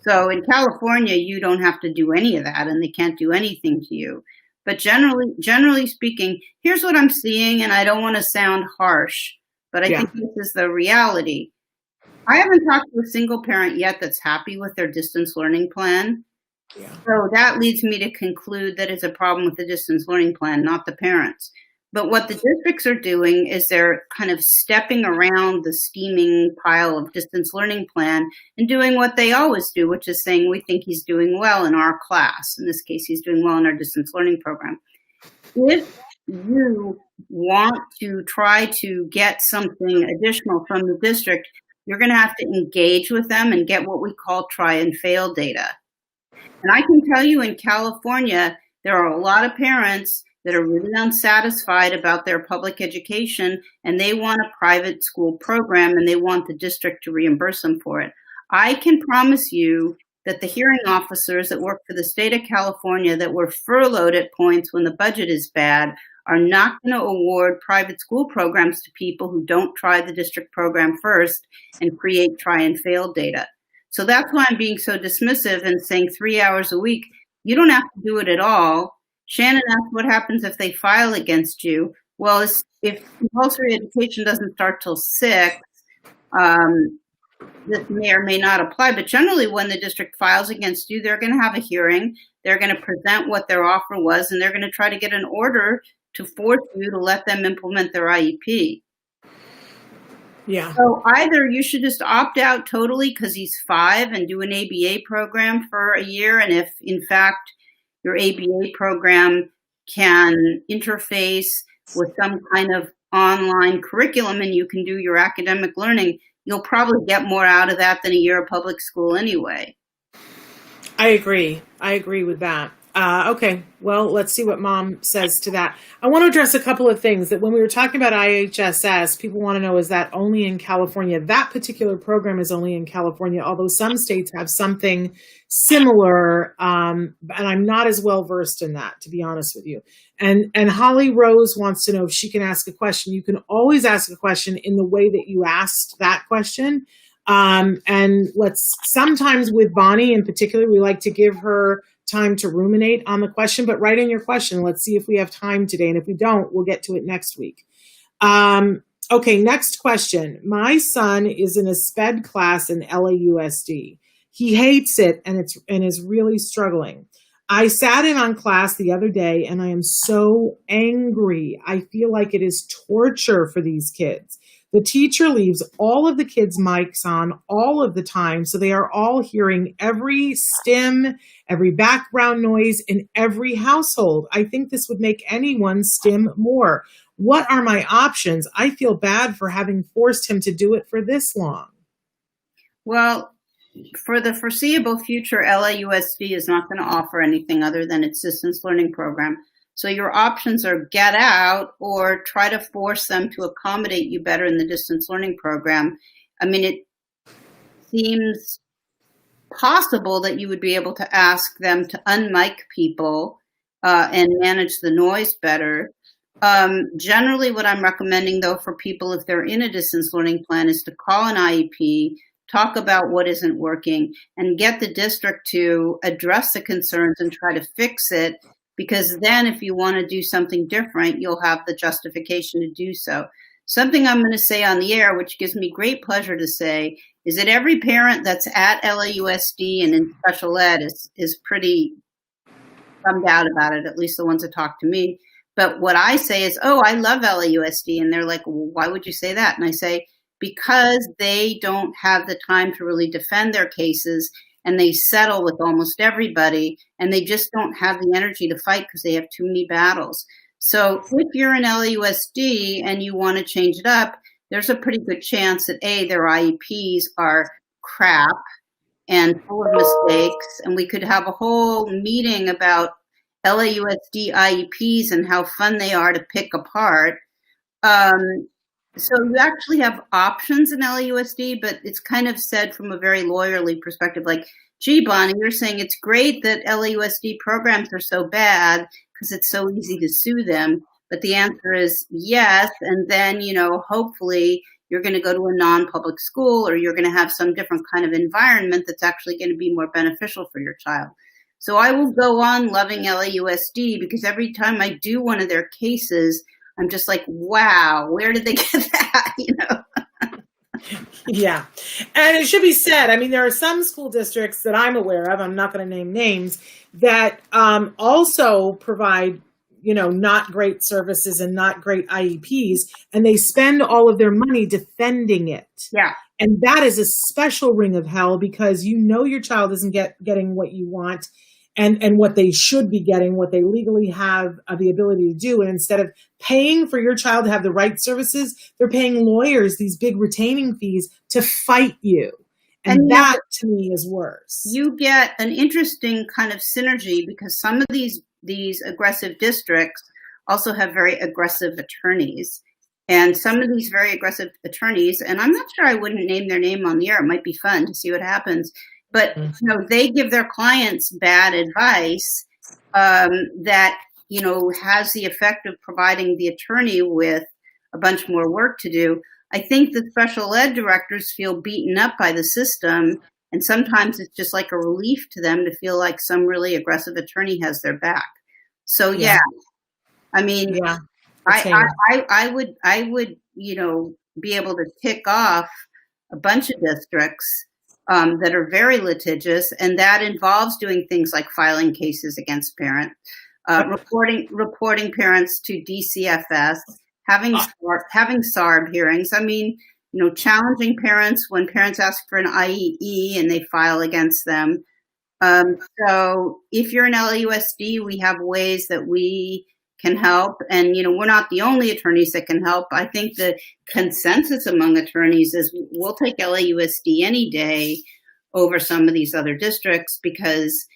So in California, you don't have to do any of that, and they can't do anything to you. But generally speaking, here's what I'm seeing, and I don't want to sound harsh, but I think this is the reality. I haven't talked to a single parent yet that's happy with their distance learning plan. Yeah. So that leads me to conclude that it's a problem with the distance learning plan, not the parents. But what the districts are doing is they're kind of stepping around the steaming pile of distance learning plan and doing what they always do, which is saying, we think he's doing well in our class. In this case, he's doing well in our distance learning program. If you want to try to get something additional from the district, you're going to have to engage with them and get what we call try and fail data. And I can tell you in California, there are a lot of parents that are really unsatisfied about their public education, and they want a private school program, and they want the district to reimburse them for it. I can promise you that the hearing officers that work for the state of California that were furloughed at points when the budget is bad are not going to award private school programs to people who don't try the district program first and create try and fail data. So that's why I'm being so dismissive and saying 3 hours a week. You don't have to do it at all. Shannon asked what happens if they file against you. Well, if compulsory education doesn't start till 6, this may or may not apply. But generally, when the district files against you, they're going to have a hearing. They're going to present what their offer was, and they're going to try to get an order to force you to let them implement their IEP. Yeah. So either you should just opt out totally because he's 5 and do an ABA program for a year. And if, in fact, your ABA program can interface with some kind of online curriculum and you can do your academic learning, you'll probably get more out of that than a year of public school anyway. I agree. I agree with that. Okay, well, let's see what Mom says to that. I want to address a couple of things that when we were talking about IHSS, people want to know, is that only in California? That particular program is only in California, although some states have something similar, and I'm not as well versed in that, to be honest with you. And Holly Rose wants to know if she can ask a question. You can always ask a question in the way that you asked that question. And sometimes with Bonnie in particular, we like to give her time to ruminate on the question, but write in your question. Let's see if we have time today. And if we don't, we'll get to it next week. Okay, next question. My son is in a SPED class in LAUSD. He hates it and is really struggling. I sat in on class the other day and I am so angry. I feel like it is torture for these kids. The teacher leaves all of the kids' mics on all of the time, so they are all hearing every stim, every background noise in every household. I think this would make anyone stim more. What are my options? I feel bad for having forced him to do it for this long. Well, for the foreseeable future, LAUSD is not going to offer anything other than its distance learning program. So your options are get out or try to force them to accommodate you better in the distance learning program. I mean, it seems possible that you would be able to ask them to unmic people and manage the noise better. Generally, what I'm recommending, though, for people if they're in a distance learning plan is to call an IEP, talk about what isn't working, and get the district to address the concerns and try to fix it. Because then if you want to do something different, you'll have the justification to do so. Something I'm going to say on the air, which gives me great pleasure to say, is that every parent that's at LAUSD and in special ed is pretty bummed out about it, at least the ones that talk to me. But what I say is, oh, I love LAUSD. And they're like, well, why would you say that? And I say, because they don't have the time to really defend their cases and they settle with almost everybody and they just don't have the energy to fight because they have too many battles. So if you're in LAUSD and you want to change it up, there's a pretty good chance that A, their IEPs are crap and full of mistakes. And we could have a whole meeting about LAUSD IEPs and how fun they are to pick apart. So you actually have options in LAUSD, but it's kind of said from a very lawyerly perspective, like, gee, Bonnie, you're saying it's great that LAUSD programs are so bad because it's so easy to sue them. But the answer is yes. And then, hopefully you're going to go to a non-public school or you're going to have some different kind of environment that's actually going to be more beneficial for your child. So I will go on loving LAUSD because every time I do one of their cases, I'm just like, wow, where did they get that? Yeah. And it should be said, I mean, there are some school districts that I'm aware of, I'm not going to name names, that also provide, not great services and not great IEPs, and they spend all of their money defending it. Yeah. And that is a special ring of hell because your child isn't getting what you want. And what they should be getting, what they legally have the ability to do. And instead of paying for your child to have the right services, they're paying lawyers these big retaining fees to fight you. And that to me is worse. You get an interesting kind of synergy because some of these aggressive districts also have very aggressive attorneys. And some of these very aggressive attorneys, and I'm not sure I wouldn't name their name on the air. It might be fun to see what happens. But they give their clients bad advice that has the effect of providing the attorney with a bunch more work to do. I think the special ed directors feel beaten up by the system, and sometimes it's just like a relief to them to feel like some really aggressive attorney has their back. So yeah. I mean, I would be able to tick off a bunch of districts that are very litigious, and that involves doing things like filing cases against parents, reporting parents to DCFS, having SARB hearings. I mean, challenging parents when parents ask for an IEE and they file against them. So if you're in LAUSD, we have ways that we can help. And, we're not the only attorneys that can help. I think the consensus among attorneys is we'll take LAUSD any day over some of these other districts because,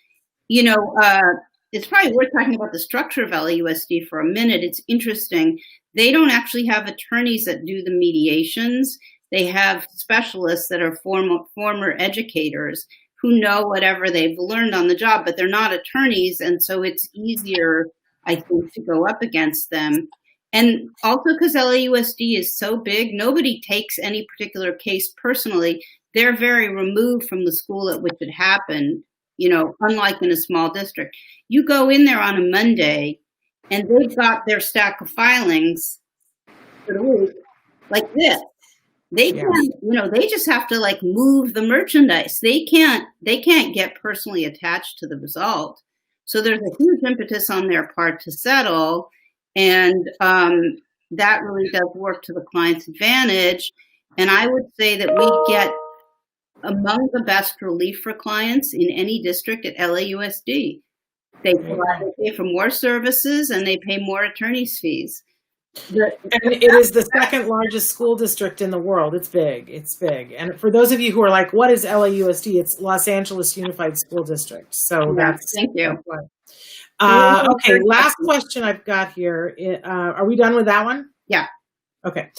it's probably worth talking about the structure of LAUSD for a minute. It's interesting. They don't actually have attorneys that do the mediations. They have specialists that are former educators who know whatever they've learned on the job, but they're not attorneys. And so it's easier, I think, to go up against them. And also because LAUSD is so big, nobody takes any particular case personally. They're very removed from the school at which it happened. unlike in a small district. You go in there on a Monday and they've got their stack of filings for the week like this. They can't, they just have to like move the merchandise. They can't get personally attached to the result. So there's a huge impetus on their part to settle. And that really does work to the client's advantage. And I would say that we get among the best relief for clients in any district at LAUSD. They pay for more services and they pay more attorney's fees. And it is the second largest school district in the world. It's big. It's big. And for those of you who are like, what is LAUSD? It's Los Angeles Unified School District. So thank you. Okay, last question I've got here. Are we done with that one? Yeah. Okay.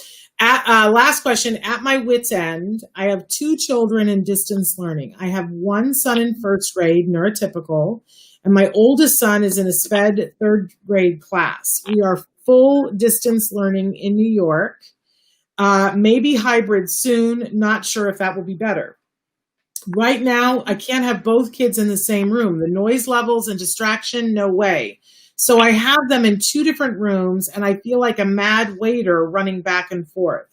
Last question. At my wit's end, I have 2 children in distance learning. I have one son in first grade, neurotypical, and my oldest son is in a SPED third grade class. We are full distance learning in New York, maybe hybrid soon. Not sure if that will be better. Right now, I can't have both kids in the same room. The noise levels and distraction, no way. So I have them in 2 different rooms, and I feel like a mad waiter running back and forth.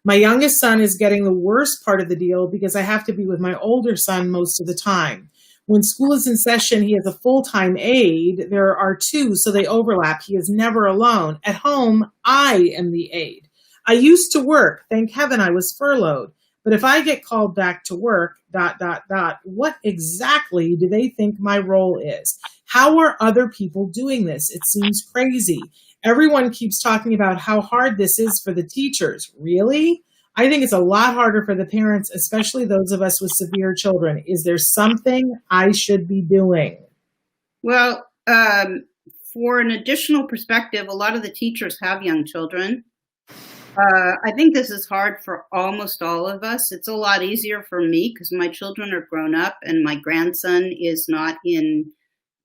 My youngest son is getting the worst part of the deal because I have to be with my older son most of the time. When school is in session, he has a full-time aide. There are 2, so they overlap. He is never alone. At home, I am the aide. I used to work. Thank heaven I was furloughed. But if I get called back to work, ... what exactly do they think my role is? How are other people doing this? It seems crazy. Everyone keeps talking about how hard this is for the teachers. Really? I think it's a lot harder for the parents, especially those of us with severe children. Is there something I should be doing? Well, for an additional perspective, a lot of the teachers have young children. I think this is hard for almost all of us. It's a lot easier for me because my children are grown up and my grandson is not in,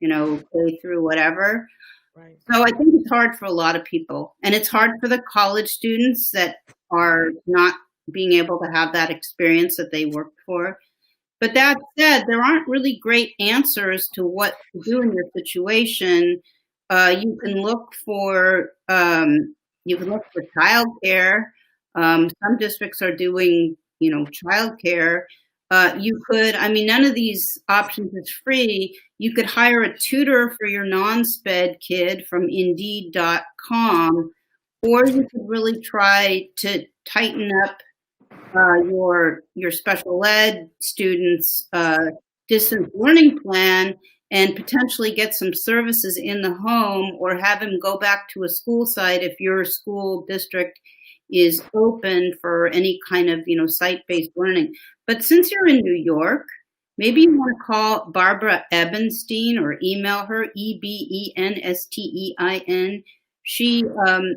play through whatever. Right. So I think it's hard for a lot of people. And it's hard for the college students that are not being able to have that experience that they worked for. But that said, there aren't really great answers to what to do in your situation. You can look for childcare. Some districts are doing, childcare. None of these options is free. You could hire a tutor for your non-SPED kid from Indeed.com, or you could really try to tighten up your special ed students' distance learning plan and potentially get some services in the home or have him go back to a school site if your school district is open for any kind of, site-based learning. But since you're in New York, maybe you want to call Barbara Ebenstein or email her, Ebenstein. She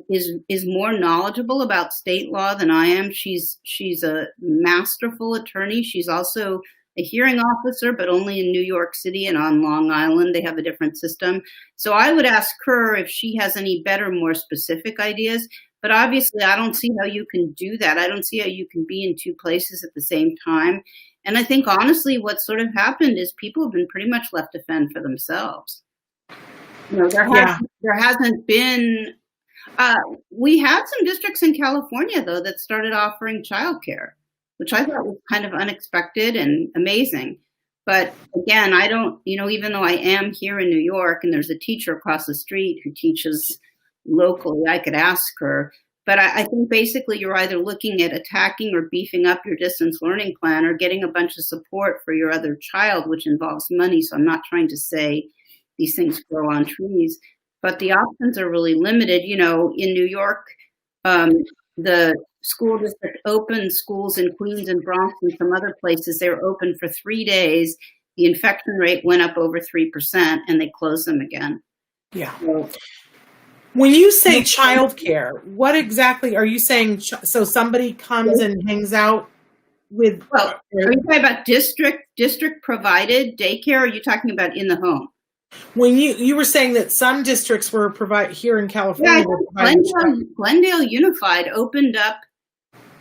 is more knowledgeable about state law than I am. She's a masterful attorney. She's also a hearing officer, but only in New York City and on Long Island. They have a different system. So I would ask her if she has any better, more specific ideas. But obviously, I don't see how you can do that. I don't see how you can be in 2 places at the same time. And I think, honestly, what sort of happened is people have been pretty much left to fend for themselves. There hasn't been, we had some districts in California, though, that started offering childcare, which I thought was kind of unexpected and amazing. But again, I don't, even though I am here in New York and there's a teacher across the street who teaches locally, I could ask her. But I think basically you're either looking at attacking or beefing up your distance learning plan or getting a bunch of support for your other child, which involves money. So I'm not trying to say these things grow on trees, but the options are really limited. In New York, the school district opened schools in Queens and Bronx and some other places. They were open for 3 days. The infection rate went up over 3% and they closed them again. Yeah. When you say childcare, what exactly are you saying? So somebody comes and hangs out with? Well, are you talking about district provided daycare? Or are you talking about in the home? When you were saying that some districts were here in California. Yeah, Glendale Unified opened up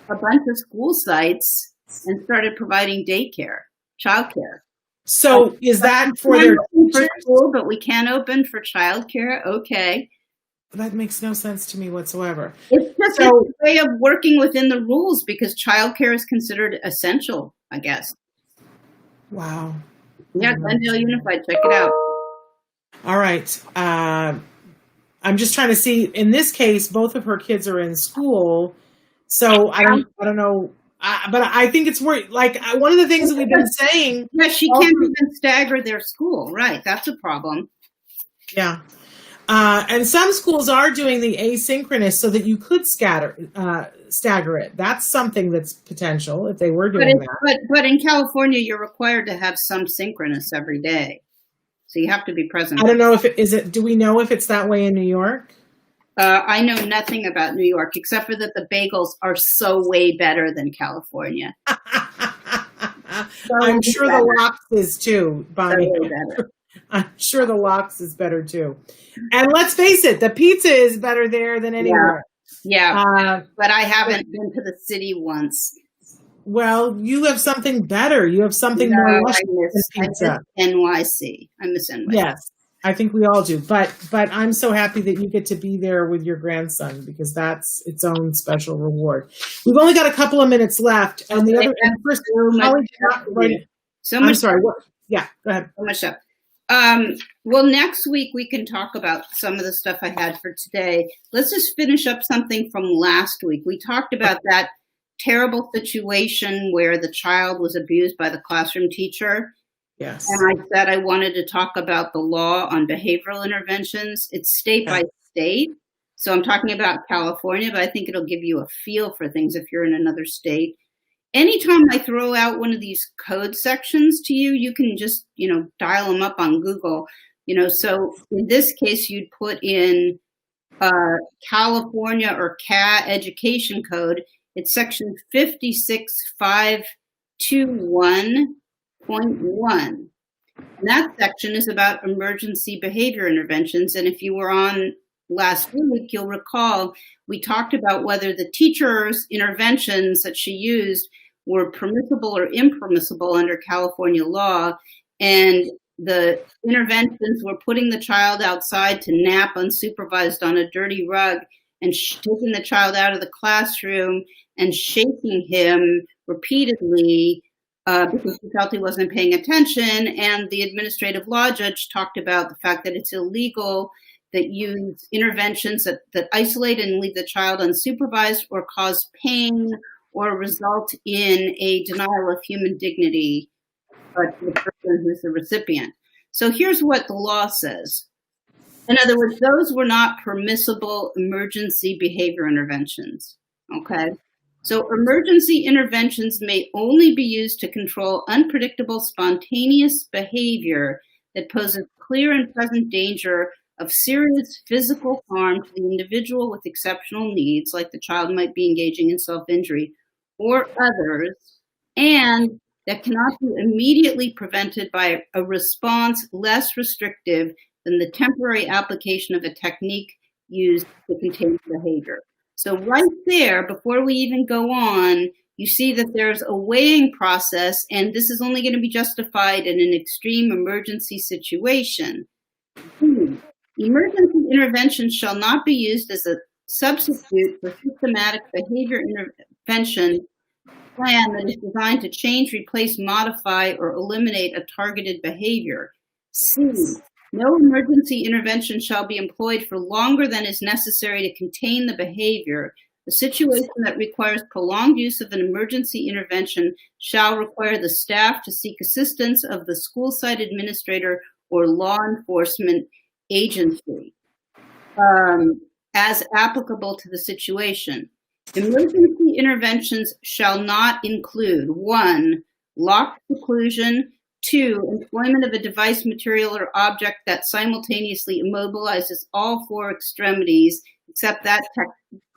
a bunch of school sites and started providing daycare, childcare. So is that for We their can't open for teachers? school, but we can open for childcare. Okay. That makes no sense to me whatsoever. It's just So- a way of working within the rules because childcare is considered essential, I guess. Wow. Yeah, Glendale Unified, check it out. All right. I'm just trying to see. In this case, both of her kids are in school, so I don't know. But I think it's worth. Like one of the things that we've been saying. Yeah, she can't even stagger their school. Right, that's a problem. Yeah. And some schools are doing the asynchronous so that you could stagger it. That's something that's potential if they were doing that. But in California, you're required to have some synchronous every day, so you have to be present. I don't know if it is. Do we know if it's that way in New York? I know nothing about New York except for that the bagels are so way better than California. I'm sure the Lox is too, Bonnie. I'm sure the Lox is better too. And let's face it, the pizza is better there than anywhere. Yeah, but I haven't been to the city once. Well, you have something better. You have something more luscious than pizza. I miss NYC. Yes, I think we all do. But I'm so happy that you get to be there with your grandson because that's its own special reward. We've only got a couple of minutes left, and the other. And first, I'm sorry. What? Yeah, go ahead. So much stuff. Well, next week we can talk about some of the stuff I had for today. Let's just finish up something from last week. We talked about that terrible situation where the child was abused by the classroom teacher. Yes. And I said I wanted to talk about the law on behavioral interventions. It's state by state. So I'm talking about California, but I think it'll give you a feel for things if you're in another state. Anytime I throw out one of these code sections to you, you can just, dial them up on Google. So in this case, you'd put in California or CA education code. It's section 56521.1. And that section is about emergency behavior interventions. And if you were on last week, you'll recall we talked about whether the teacher's interventions that she used were permissible or impermissible under California law. And the interventions were putting the child outside to nap unsupervised on a dirty rug and taking the child out of the classroom and shaking him repeatedly because he felt he wasn't paying attention. And the administrative law judge talked about the fact that it's illegal that use interventions that isolate and leave the child unsupervised or cause pain or result in a denial of human dignity to the person who's the recipient. So here's what the law says. In other words, those were not permissible emergency behavior interventions, okay? So emergency interventions may only be used to control unpredictable, spontaneous behavior that poses clear and present danger of serious physical harm to the individual with exceptional needs, like the child might be engaging in self-injury, or others, and that cannot be immediately prevented by a response less restrictive than the temporary application of a technique used to contain behavior. So right there, before we even go on, you see that there's a weighing process, and this is only going to be justified in an extreme emergency situation. Emergency intervention shall not be used as a substitute for systematic behavior intervention plan that is designed to change, replace, modify, or eliminate a targeted behavior. C, no emergency intervention shall be employed for longer than is necessary to contain the behavior. A situation that requires prolonged use of an emergency intervention shall require the staff to seek assistance of the school site administrator or law enforcement agency as applicable to the situation. Emergency interventions shall not include 1, locked seclusion, 2, employment of a device, material, or object that simultaneously immobilizes all 4 extremities, except that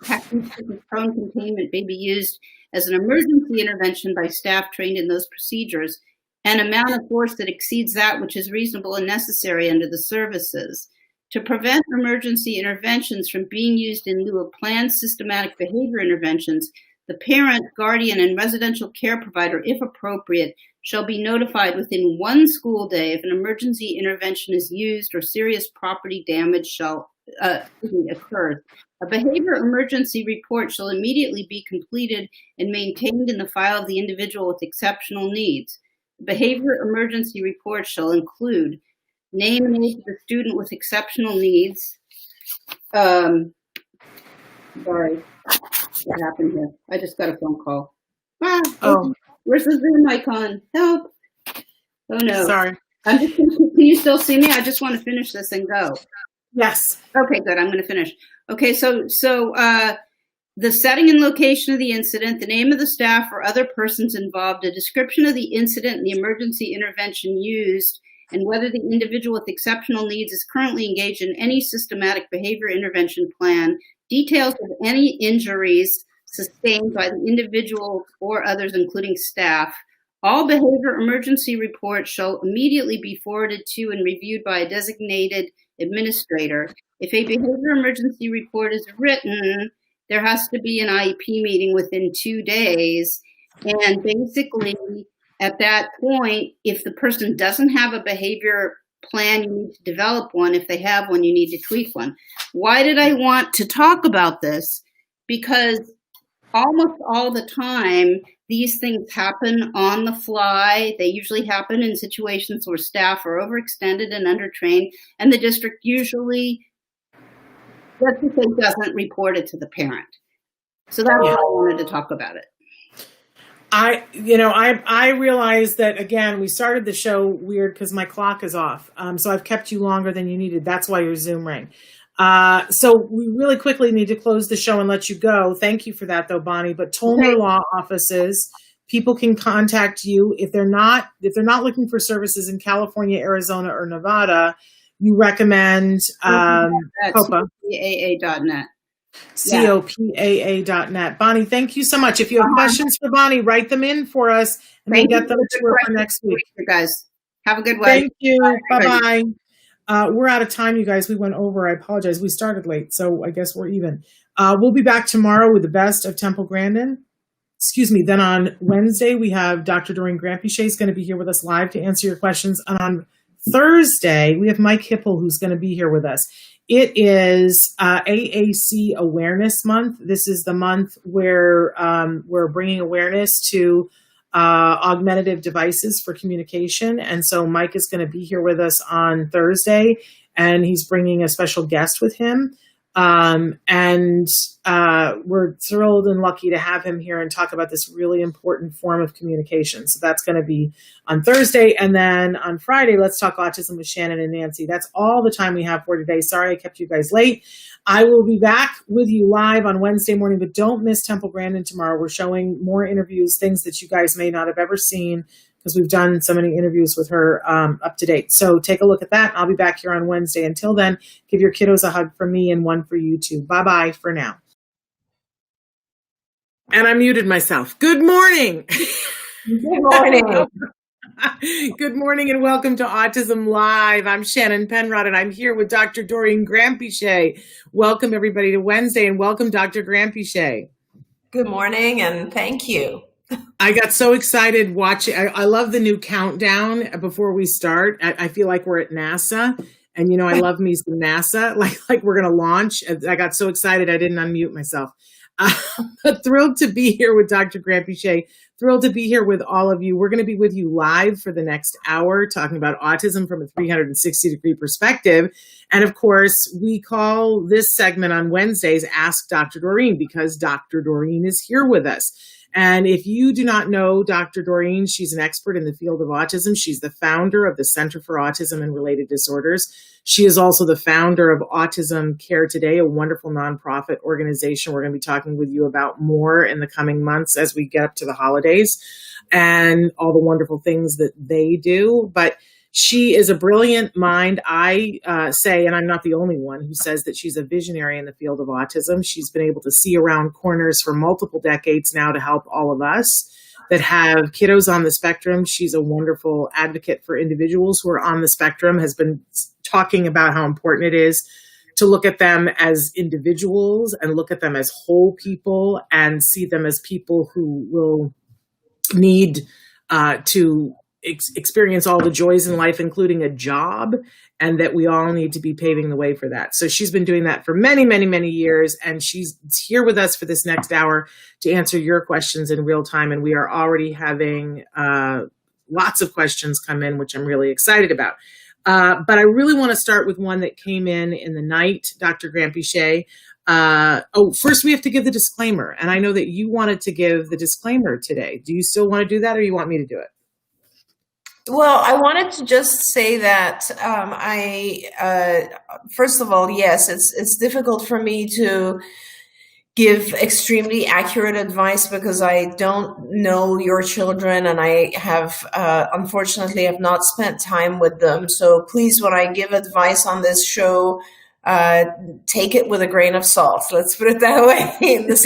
technique of prone containment may be used as an emergency intervention by staff trained in those procedures, an amount of force that exceeds that which is reasonable and necessary under the services. To prevent emergency interventions from being used in lieu of planned systematic behavior interventions, The parent, guardian, and residential care provider, if appropriate, shall be notified within 1 school day if an emergency intervention is used or serious property damage occurs. A behavior emergency report shall immediately be completed and maintained in the file of the individual with exceptional needs. The behavior emergency report shall include name and age of the student with exceptional needs. Sorry, what happened here? I just got a phone call. Where's the Zoom icon? Help! Oh no. Sorry. Can you still see me? I just want to finish this and go. Yes. Okay, good. I'm going to finish. Okay, so the setting and location of the incident, the name of the staff or other persons involved, a description of the incident and the emergency intervention used, and whether the individual with exceptional needs is currently engaged in any systematic behavior intervention plan, details of any injuries sustained by the individual or others, including staff. All behavior emergency reports shall immediately be forwarded to and reviewed by a designated administrator. If a behavior emergency report is written, there has to be an IEP meeting within 2 days. And basically, at that point, if the person doesn't have a behavior plan, you need to develop one. If they have one, you need to tweak one. Why did I want to talk about this? Because almost all the time, these things happen on the fly. They usually happen in situations where staff are overextended and undertrained, and the district usually, let's just say, doesn't report it to the parent. So that's why I wanted to talk about it. I realized that, again, we started the show weird because my clock is off. So I've kept you longer than you needed. That's why your Zoom rang. So we really quickly need to close the show and let you go. Thank you for that, though, Bonnie. But Tolmer Law Offices, people can contact you if they're not looking for services in California, Arizona, or Nevada. You recommend COPA. COPAA.net. COPAA.net. Bonnie, thank you so much. If you have questions for Bonnie, write them in for us and we'll get them to her for next week. You guys, have a good one. Thank you. Bye-bye. We're out of time, you guys. We went over. I apologize. We started late, so I guess we're even. We'll be back tomorrow with the best of Temple Grandin. Excuse me. Then on Wednesday, we have Dr. Doreen Grampiche is going to be here with us live to answer your questions. And on Thursday, we have Mike Hipple, who's going to be here with us. It is AAC Awareness Month. This is the month where we're bringing awareness to augmentative devices for communication. And so Mike is going to be here with us on Thursday, and he's bringing a special guest with him. We're thrilled and lucky to have him here and talk about this really important form of communication. So that's going to be on Thursday. And then on Friday, let's talk autism with Shannon and Nancy. That's all the time we have for today. Sorry I kept you guys late. I will be back with you live on Wednesday morning, but don't miss Temple Grandin tomorrow. We're showing more interviews, things that you guys may not have ever seen, because we've done so many interviews with her up to date. So take a look at that. I'll be back here on Wednesday. Until then, give your kiddos a hug from me and one for you too. Bye-bye for now. And I muted myself. Good morning. Good morning. Good morning and welcome to Autism Live. I'm Shannon Penrod and I'm here with Dr. Doreen Grampiche. Welcome everybody to Wednesday and welcome Dr. Grampiche. Good morning and thank you. I got so excited watching. I love the new countdown before we start. I feel like we're at NASA, and you know I love me some NASA. Like we're gonna launch. I got so excited I didn't unmute myself. But thrilled to be here with Dr. Grampiche. Thrilled to be here with all of you. We're going to be with you live for the next hour, talking about autism from a 360-degree perspective. And of course, we call this segment on Wednesdays Ask Dr. Doreen, because Dr. Doreen is here with us. And if you do not know Dr. Doreen, she's an expert in the field of autism. She's the founder of the Center for Autism and Related Disorders. She is also the founder of Autism Care Today, a wonderful nonprofit organization we're going to be talking with you about more in the coming months as we get up to the holidays and all the wonderful things that they do. But she is a brilliant mind. I say, and I'm not the only one who says that she's a visionary in the field of autism. She's been able to see around corners for multiple decades now to help all of us that have kiddos on the spectrum. She's a wonderful advocate for individuals who are on the spectrum, has been talking about how important it is to look at them as individuals and look at them as whole people and see them as people who will need to experience all the joys in life, including a job, and that we all need to be paving the way for that. So she's been doing that for many, many, many years, and she's here with us for this next hour to answer your questions in real time. And we are already having lots of questions come in, which I'm really excited about. But I really want to start with one that came in the night, Dr. Granpeesheh. First we have to give the disclaimer. And I know that you wanted to give the disclaimer today. Do you still want to do that, or you want me to do it? Well, I wanted to just say that first of all, yes, it's difficult for me to give extremely accurate advice because I don't know your children, and I have unfortunately have not spent time with them. So please, when I give advice on this show, take it with a grain of salt. Let's put it that way. It's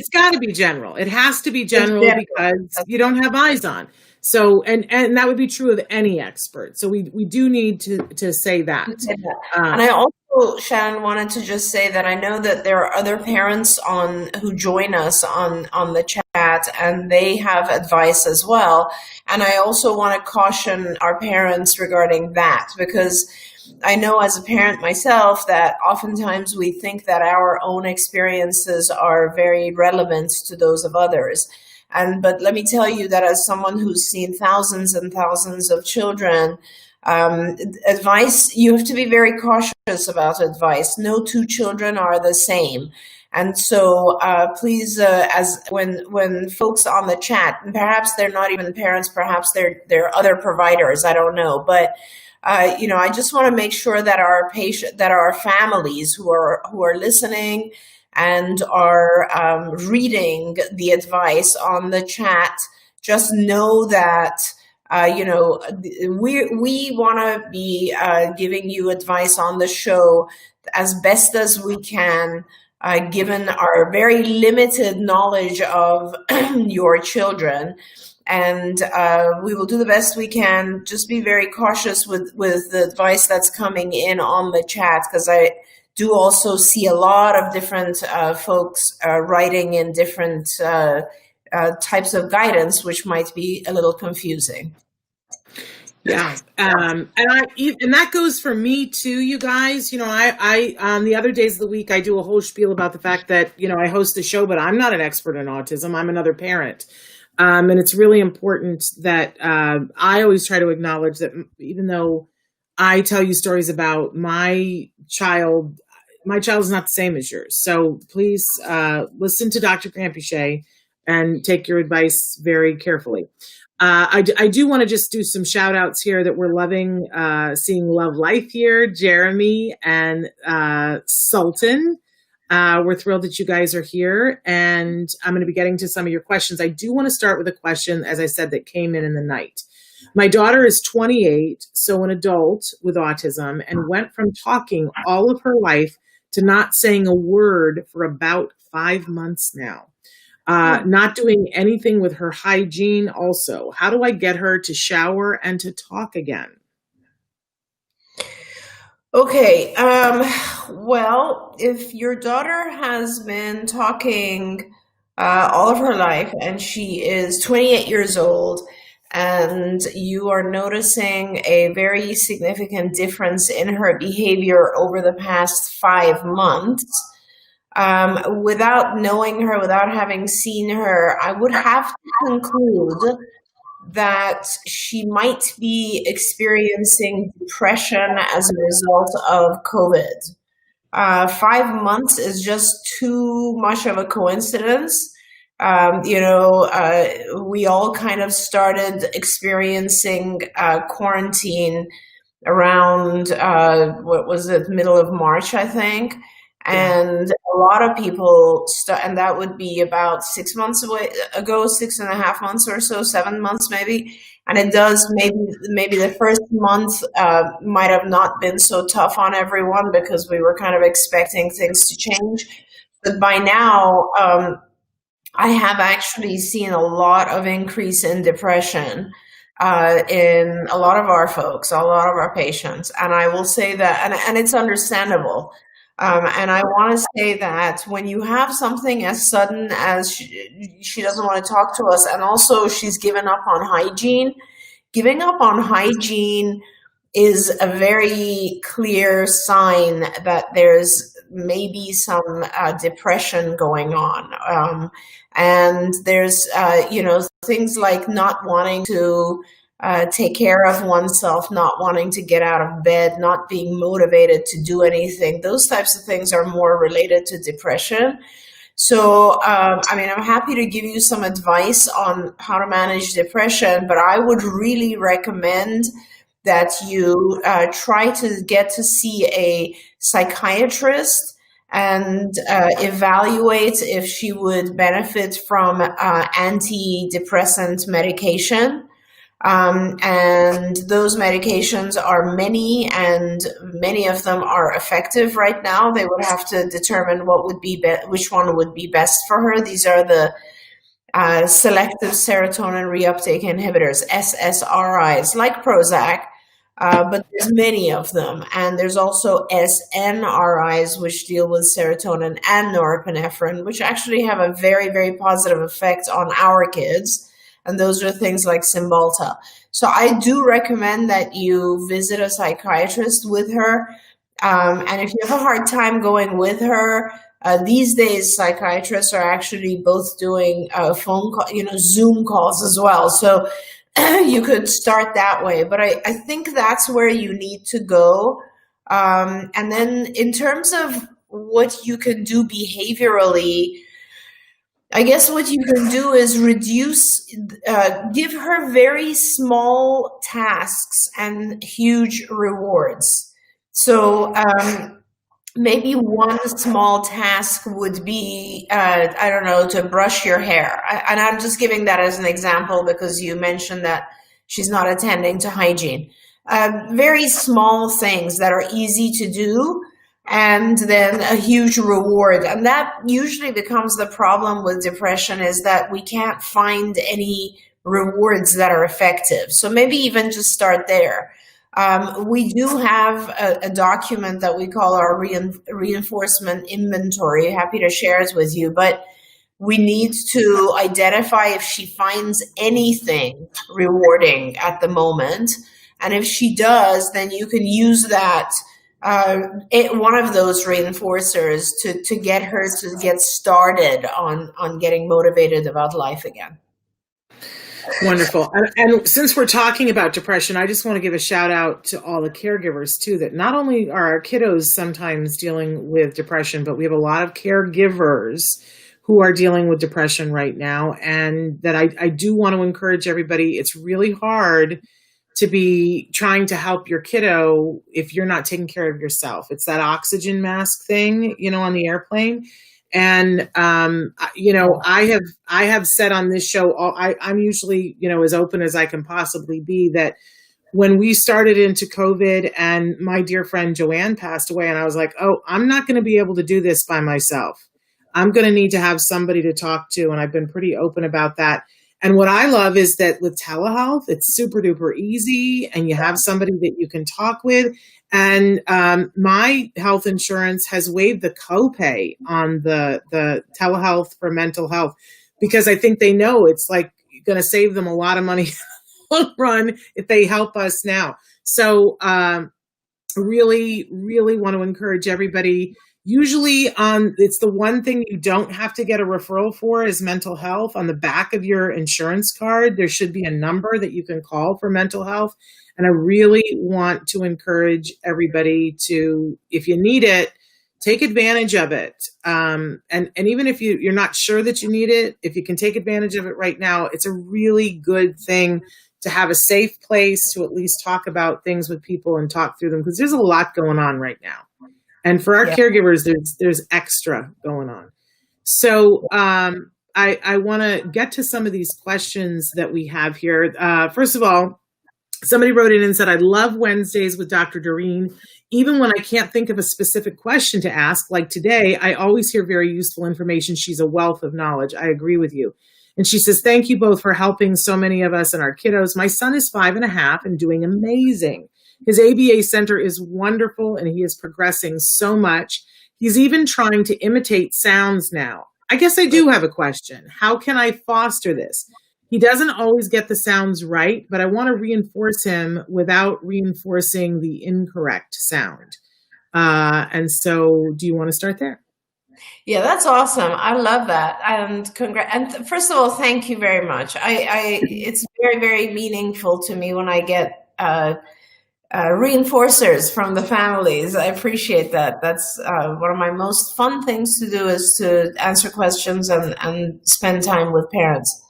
got to be general. It has to be general because you don't have eyes on. So, and that would be true of any expert. So we do need to say that. And I also, Shannon, wanted to just say that I know that there are other parents who join us on the chat, and they have advice as well. And I also want to caution our parents regarding that, because I know as a parent myself that oftentimes we think that our own experiences are very relevant to those of others. But let me tell you that as someone who's seen thousands and thousands of children, advice, you have to be very cautious about advice. No two children are the same. And so please, when folks on the chat, and perhaps they're not even parents, perhaps they're other providers, I don't know. But I just want to make sure that our families who are listening and are reading the advice on the chat, just know that we want to be giving you advice on the show as best as we can, given our very limited knowledge of your children. And we will do the best we can. Just be very cautious with the advice that's coming in on the chat, because I do also see a lot of different folks writing in different types of guidance, which might be a little confusing. Yeah, and that goes for me too, you guys. I on the other days of the week, I do a whole spiel about the fact that I host a show, but I'm not an expert in autism. I'm another parent, and it's really important that I always try to acknowledge that even though I tell you stories about my child is not the same as yours. So please listen to Dr. Granpeesheh and take your advice very carefully. I do want to just do some shout outs here that we're loving seeing Love Life here, Jeremy and Sultan. We're thrilled that you guys are here, and I'm going to be getting to some of your questions. I do want to start with a question, as I said, that came in the night. My daughter is 28, so an adult with autism, and went from talking all of her life to not saying a word for about 5 months now. Not doing anything with her hygiene also. How do I get her to shower and to talk again? Okay. Well, if your daughter has been talking all of her life and she is 28 years old, and you are noticing a very significant difference in her behavior over the past 5 months, without knowing her, without having seen her, I would have to conclude that she might be experiencing depression as a result of COVID. 5 months is just too much of a coincidence. We all kind of started experiencing quarantine around, middle of March, I think. And a lot of people and that would be about 6 months ago, 6.5 months or so, 7 months maybe. And it does, maybe the first month might have not been so tough on everyone because we were kind of expecting things to change. But by now, I have actually seen a lot of increase in depression in a lot of our folks, a lot of our patients. And I will say that, and it's understandable. And I want to say that when you have something as sudden as she doesn't want to talk to us, and also she's given up on hygiene, giving up on hygiene is a very clear sign that there's maybe some depression going on. And there's, things like not wanting to take care of oneself, not wanting to get out of bed, not being motivated to do anything. Those types of things are more related to depression. So, I'm happy to give you some advice on how to manage depression, but I would really recommend that you try to get to see a psychiatrist and evaluate if she would benefit from antidepressant medication. And those medications are many, and many of them are effective right now. They would have to determine what would be which one would be best for her. These are the selective serotonin reuptake inhibitors, SSRIs, like Prozac, but there's many of them. And there's also SNRIs, which deal with serotonin and norepinephrine, which actually have a very, very positive effect on our kids. And those are things like Cymbalta. So I do recommend that you visit a psychiatrist with her. And if you have a hard time going with her, these days psychiatrists are actually both doing phone call, Zoom calls as well. So you could start that way. But I think that's where you need to go. And then in terms of what you can do behaviorally, I guess what you can do is give her very small tasks and huge rewards. So maybe one small task would be, to brush your hair. And I'm just giving that as an example because you mentioned that she's not attending to hygiene. Very small things that are easy to do, and then a huge reward. And that usually becomes the problem with depression, is that we can't find any rewards that are effective. So maybe even just start there. We do have a document that we call our reinforcement inventory. Happy to share it with you, but we need to identify if she finds anything rewarding at the moment. And if she does, then you can use that one of those reinforcers to get her to get started on getting motivated about life again. Wonderful. And since we're talking about depression, I just want to give a shout out to all the caregivers too, that not only are our kiddos sometimes dealing with depression, but we have a lot of caregivers who are dealing with depression right now. And that I do want to encourage everybody. It's really hard to be trying to help your kiddo if you're not taking care of yourself. It's that oxygen mask thing, on the airplane. And, I have said on this show, I'm usually, as open as I can possibly be, that when we started into COVID and my dear friend Joanne passed away, and I was like, oh, I'm not going to be able to do this by myself. I'm going to need to have somebody to talk to. And I've been pretty open about that. And what I love is that with telehealth, it's super duper easy and you have somebody that you can talk with. And my health insurance has waived the copay on the telehealth for mental health, because I think they know it's like going to save them a lot of money long run if they help us now. So really, really want to encourage everybody. Usually it's the one thing you don't have to get a referral for is mental health. On the back of your insurance card, there should be a number that you can call for mental health. And I really want to encourage everybody to, if you need it, take advantage of it. And even if you're not sure that you need it, if you can take advantage of it right now, it's a really good thing to have a safe place to at least talk about things with people and talk through them, because there's a lot going on right now. And for our caregivers, there's extra going on. So I want to get to some of these questions that we have here. First of all, somebody wrote in and said, I love Wednesdays with Dr. Doreen. Even when I can't think of a specific question to ask, like today, I always hear very useful information. She's a wealth of knowledge. I agree with you. And she says, thank you both for helping so many of us and our kiddos. My son is 5.5 and doing amazing. His ABA center is wonderful and he is progressing so much. He's even trying to imitate sounds now. I guess I do have a question. How can I foster this? He doesn't always get the sounds right, but I want to reinforce him without reinforcing the incorrect sound. And so, do you want to start there? Yeah, that's awesome. I love that. And first of all, thank you very much. It's very, very meaningful to me when I get reinforcers from the families. I appreciate that. That's one of my most fun things to do, is to answer questions and spend time with parents.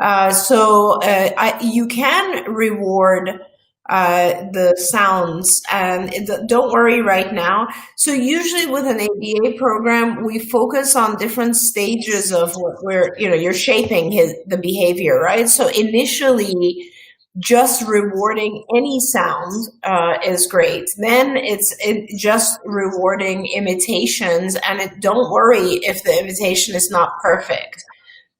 You can reward the sounds, and don't worry right now. So usually with an ABA program, we focus on different stages of where you're shaping the behavior, right? So initially, just rewarding any sound is great. Then it's just rewarding imitations, and don't worry if the imitation is not perfect.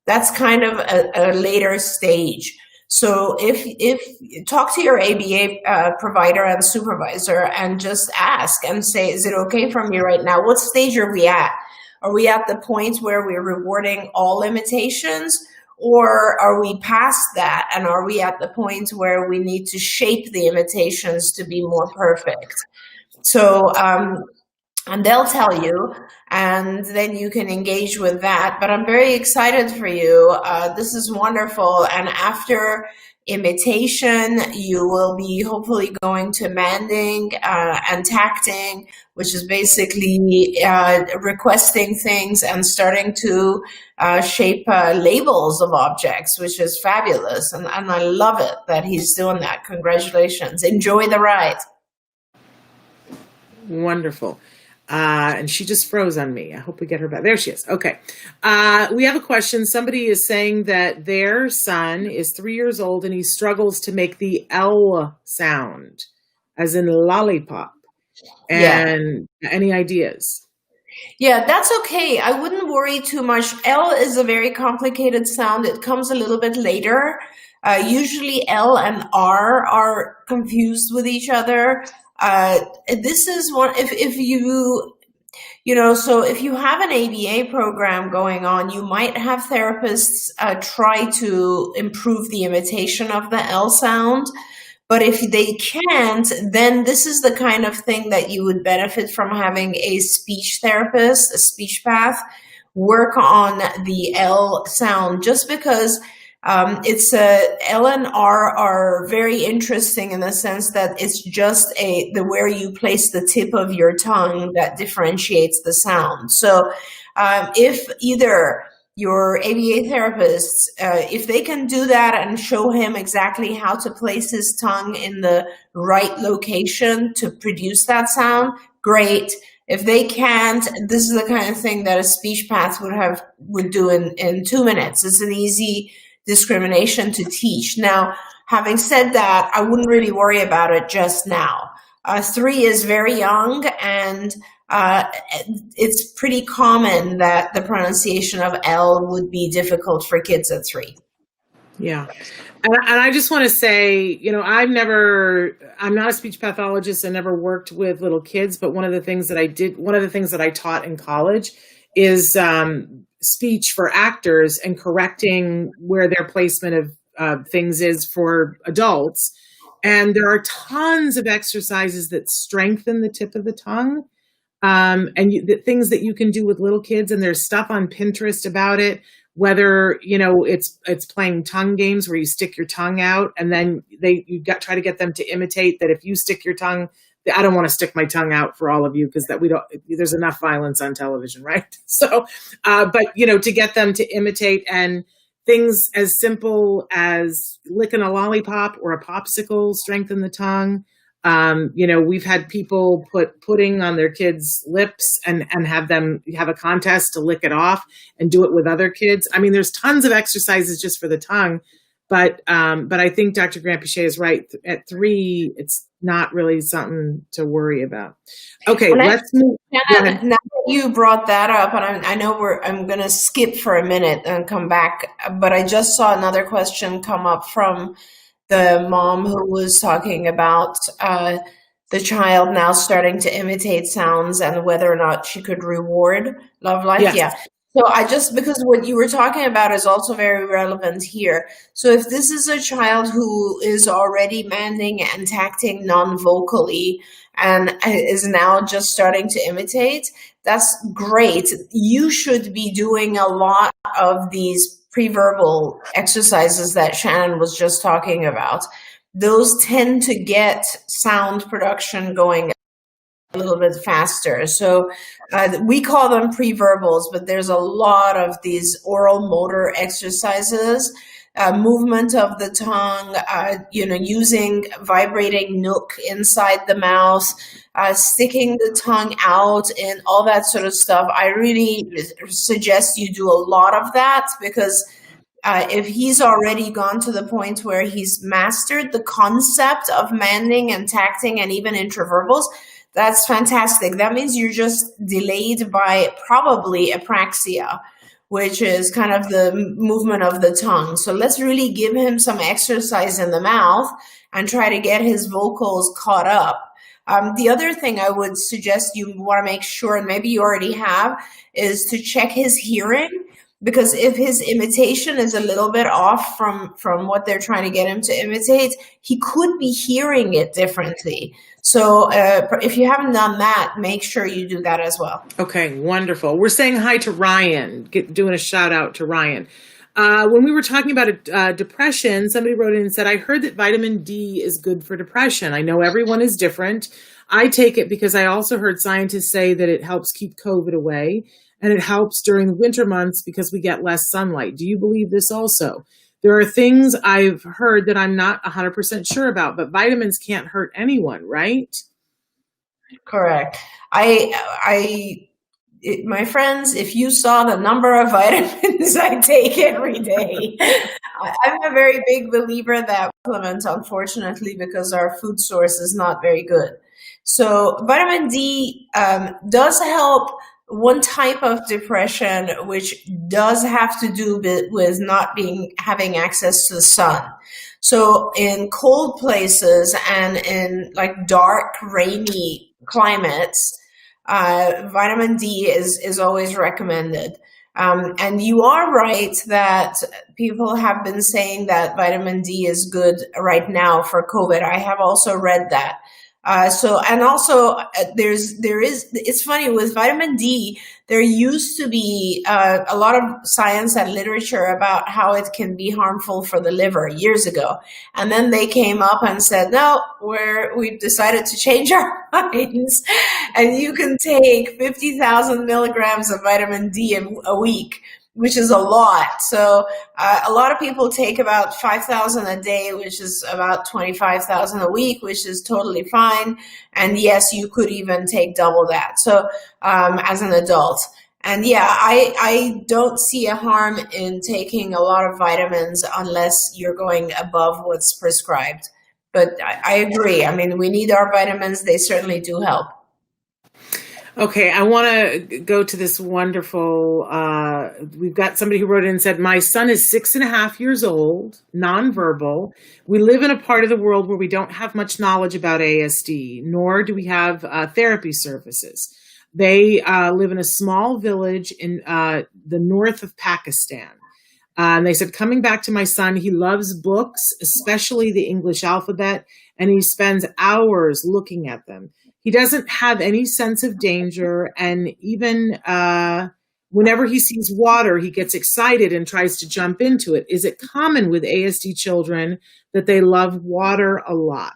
That's kind of a later stage. So if talk to your ABA provider and supervisor and just ask and say, is it okay for me right now? What stage are we at? Are we at the point where we're rewarding all imitations, or are we past that? And are we at the point where we need to shape the imitations to be more perfect? So, and they'll tell you, and then you can engage with that. But I'm very excited for you. This is wonderful. And after imitation, you will be hopefully going to manding and tacting, which is basically requesting things and starting to shape labels of objects, which is fabulous. And I love it that he's doing that. Congratulations. Enjoy the ride. Wonderful. And she just froze on me. I hope we get her back. There she is. Okay. We have a question. Somebody is saying that their son is 3 years old and he struggles to make the L sound, as in lollipop. And any ideas? Yeah, that's okay. I wouldn't worry too much. L is a very complicated sound. It comes a little bit later. Usually L and R are confused with each other. This is one, if you have an ABA program going on, you might have therapists try to improve the imitation of the L sound. But if they can't, then this is the kind of thing that you would benefit from having a speech therapist, a speech path, work on the L sound, just because it's L and R are very interesting in the sense that it's just where you place the tip of your tongue that differentiates the sound. So if either your ABA therapists, if they can do that and show him exactly how to place his tongue in the right location to produce that sound, great. If they can't, this is the kind of thing that a speech path would do in 2 minutes. It's an easy discrimination to teach. Now, having said that, I wouldn't really worry about it just now. 3 is very young, and it's pretty common that the pronunciation of L would be difficult for kids at 3. Yeah. And I just want to say, I'm not a speech pathologist. I never worked with little kids, but one of the things that I taught in college is speech for actors and correcting where their placement of things is for adults. And there are tons of exercises that strengthen the tip of the tongue, and the things that you can do with little kids. And there's stuff on Pinterest about it, whether, it's playing tongue games where you stick your tongue out and then try to get them to imitate that. If you stick your tongue, I don't want to stick my tongue out for all of you because there's enough violence on television, right? So, but to get them to imitate, and things as simple as licking a lollipop or a popsicle strengthen the tongue. We've had people put pudding on their kids' lips and have them have a contest to lick it off and do it with other kids. I mean, there's tons of exercises just for the tongue, but I think Dr. Grant-Pichet is right. At 3, it's not really something to worry about. Okay, let's move. Now that you brought that up, and I know I'm going to skip for a minute and come back, but I just saw another question come up from the mom who was talking about the child now starting to imitate sounds and whether or not she could reward love life. Yes. Yeah. So because what you were talking about is also very relevant here. So if this is a child who is already manding and tacting non-vocally and is now just starting to imitate, that's great. You should be doing a lot of these pre-verbal exercises that Shannon was just talking about. Those tend to get sound production going a little bit faster. So we call them pre-verbals, but there's a lot of these oral motor exercises, movement of the tongue, using vibrating nook inside the mouth, sticking the tongue out and all that sort of stuff. I really suggest you do a lot of that because if he's already gone to the point where he's mastered the concept of manding and tacting and even intraverbals, that's fantastic. That means you're just delayed by probably apraxia, which is kind of the movement of the tongue. So let's really give him some exercise in the mouth and try to get his vocals caught up. The other thing I would suggest you want to make sure, and maybe you already have, is to check his hearing. Because if his imitation is a little bit off from what they're trying to get him to imitate, he could be hearing it differently. So if you haven't done that, make sure you do that as well. Okay, wonderful. We're saying hi to Ryan, doing a shout out to Ryan. When we were talking about depression, somebody wrote in and said, I heard that vitamin D is good for depression. I know everyone is different. I take it because I also heard scientists say that it helps keep COVID away. And it helps during the winter months because we get less sunlight. Do you believe this also? There are things I've heard that I'm not 100% sure about, but vitamins can't hurt anyone, right? Correct. My friends, if you saw the number of vitamins I take every day, I'm a very big believer that supplements, unfortunately, because our food source is not very good. So vitamin D does help one type of depression, which does have to do with not having access to the sun. So in cold places and in like dark, rainy climates, vitamin D is always recommended. And you are right that people have been saying that vitamin D is good right now for COVID. I have also read that. It's funny with vitamin D, there used to be a lot of science and literature about how it can be harmful for the liver years ago. And then they came up and said, no, we've decided to change our minds and you can take 50,000 milligrams of vitamin D a week, which is a lot. So a lot of people take about 5,000 a day, which is about 25,000 a week, which is totally fine. And yes, you could even take double that. So as an adult. And yeah, I don't see a harm in taking a lot of vitamins unless you're going above what's prescribed. But I agree. I mean, we need our vitamins. They certainly do help. Okay, I want to go to this wonderful, we've got somebody who wrote in and said, my son is 6.5 years old, nonverbal. We live in a part of the world where we don't have much knowledge about ASD, nor do we have therapy services. They live in a small village in the north of Pakistan. And they said, coming back to my son, he loves books, especially the English alphabet, and he spends hours looking at them. He doesn't have any sense of danger, and even whenever he sees water, he gets excited and tries to jump into it. Is it common with ASD children that they love water a lot?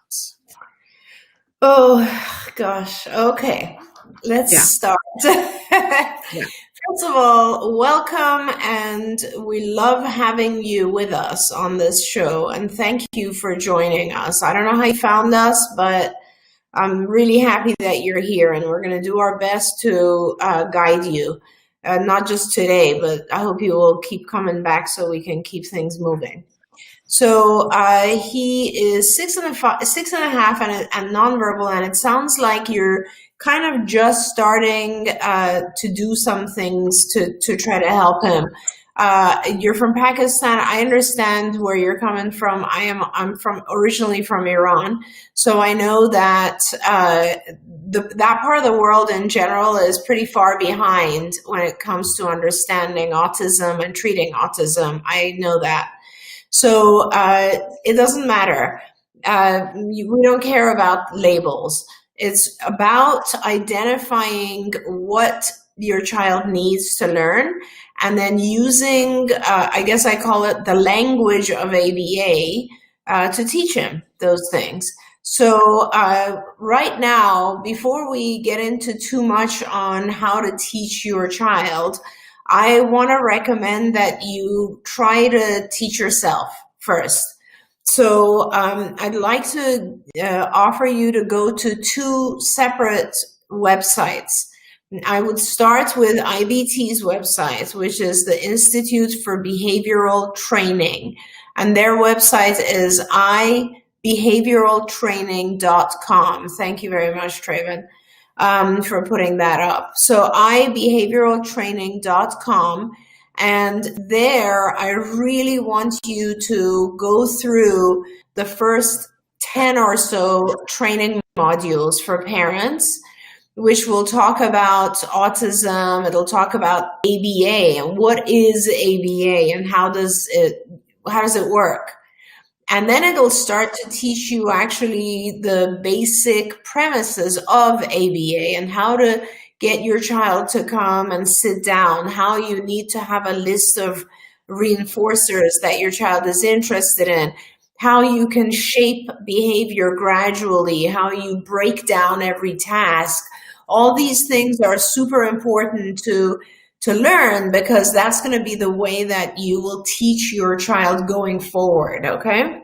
Oh, gosh. Okay. Let's start. First of all, welcome, and we love having you with us on this show, and thank you for joining us. I don't know how you found us, but I'm really happy that you're here, and we're going to do our best to guide you, not just today, but I hope you will keep coming back so we can keep things moving. So he is 6.5 and nonverbal, and it sounds like you're kind of just starting to do some things to try to help him. You're from Pakistan. I understand where you're coming from. I'm originally from Iran, so I know that that part of the world in general is pretty far behind when it comes to understanding autism and treating autism. I know that. So it doesn't matter. We don't care about labels. It's about identifying what your child needs to learn and then using, I guess I call it the language of ABA to teach him those things. So right now, before we get into too much on how to teach your child, I want to recommend that you try to teach yourself first. So I'd like to offer you to go to two separate websites. I would start with IBT's website, which is the Institute for Behavioral Training. And their website is ibehavioraltraining.com. Thank you very much, Traven, for putting that up. So ibehavioraltraining.com. And there, I really want you to go through the first 10 or so training modules for parents, which will talk about autism. It'll talk about ABA and what is ABA and how does it work. And then it'll start to teach you actually the basic premises of ABA and how to get your child to come and sit down, how you need to have a list of reinforcers that your child is interested in, how you can shape behavior gradually, how you break down every task. All these things are super important to learn because that's going to be the way that you will teach your child going forward, okay?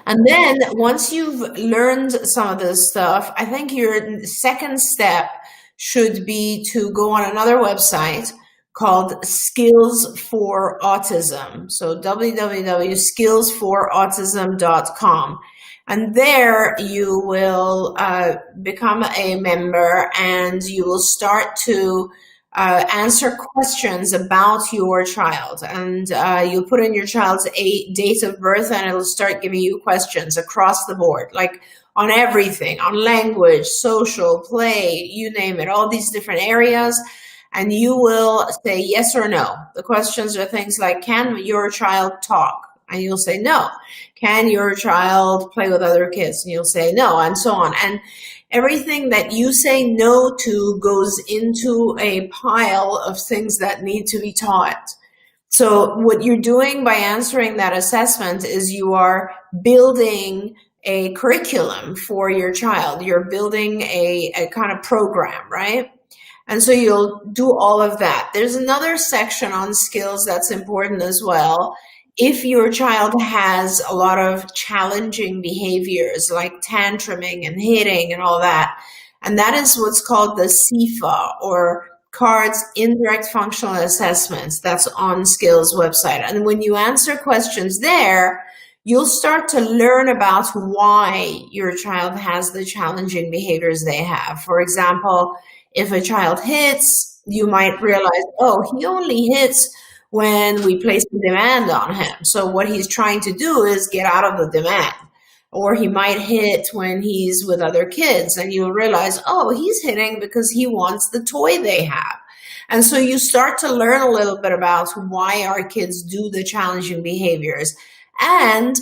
And then once you've learned some of this stuff, I think your second step should be to go on another website called Skills for Autism. So www.skillsforautism.com. And there you will become a member and you will start to answer questions about your child. And you'll put in your child's date of birth and it'll start giving you questions across the board, like on everything, on language, social, play, you name it, all these different areas. And you will say yes or no. The questions are things like, can your child talk? And you'll say no. Can your child play with other kids? And you'll say no, and so on. And everything that you say no to goes into a pile of things that need to be taught. So what you're doing by answering that assessment is you are building a curriculum for your child. You're building a kind of program, right? And so you'll do all of that. There's another section on skills that's important as well. If your child has a lot of challenging behaviors like tantruming and hitting and all that, and that is what's called the CIFA, or CARDS Indirect Functional Assessments. That's on Skills website. And when you answer questions there, you'll start to learn about why your child has the challenging behaviors they have. For example, if a child hits, you might realize, oh, he only hits when we place a demand on him. So what he's trying to do is get out of the demand. Or he might hit when he's with other kids and you'll realize, oh, he's hitting because he wants the toy they have. And so you start to learn a little bit about why our kids do the challenging behaviors. And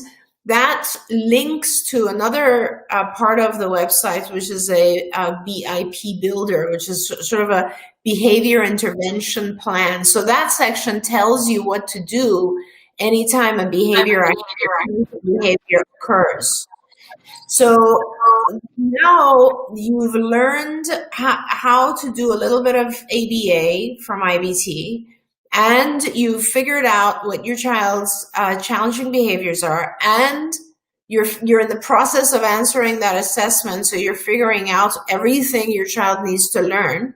that links to another part of the website, which is a BIP builder, which is sort of a behavior intervention plan. So that section tells you what to do anytime a behavior occurs. So now you've learned how to do a little bit of ABA from IBT, and you've figured out what your child's challenging behaviors are, and you're in the process of answering that assessment, so you're figuring out everything your child needs to learn.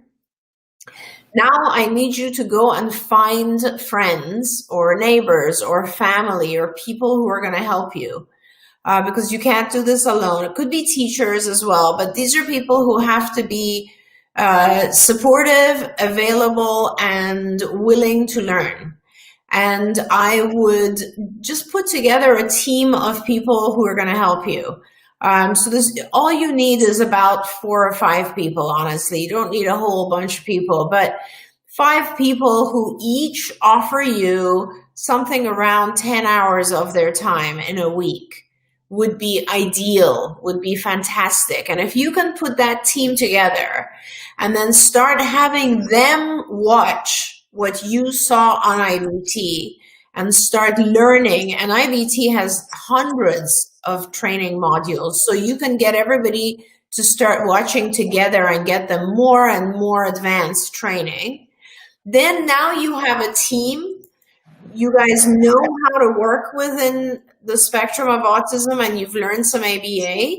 Now I need you to go and find friends or neighbors or family or people who are going to help you. Because you can't do this alone. It could be teachers as well, but these are people who have to be supportive, available, and willing to learn. and I would just put together a team of people who are going to help you. So this, all you need is about 4 or 5 people, honestly. You don't need a whole bunch of people, but 5 people who each offer you something around 10 hours of their time in a week would be ideal, would be fantastic. And if you can put that team together and then start having them watch what you saw on IBT and start learning, and IBT has hundreds of training modules, so you can get everybody to start watching together and get them more and more advanced training. Then now you have a team. You guys know how to work within the spectrum of autism, and you've learned some ABA,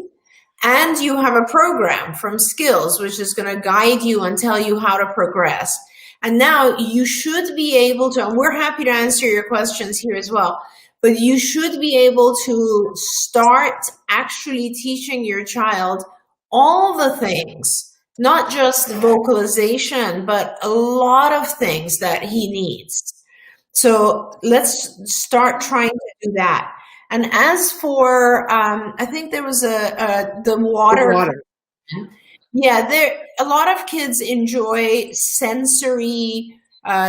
and you have a program from Skills, which is going to guide you and tell you how to progress. And now you should be able to, and we're happy to answer your questions here as well, but you should be able to start actually teaching your child all the things, not just vocalization, but a lot of things that he needs. So let's start trying to do that. And as for, I think there was the water. Yeah, a lot of kids enjoy sensory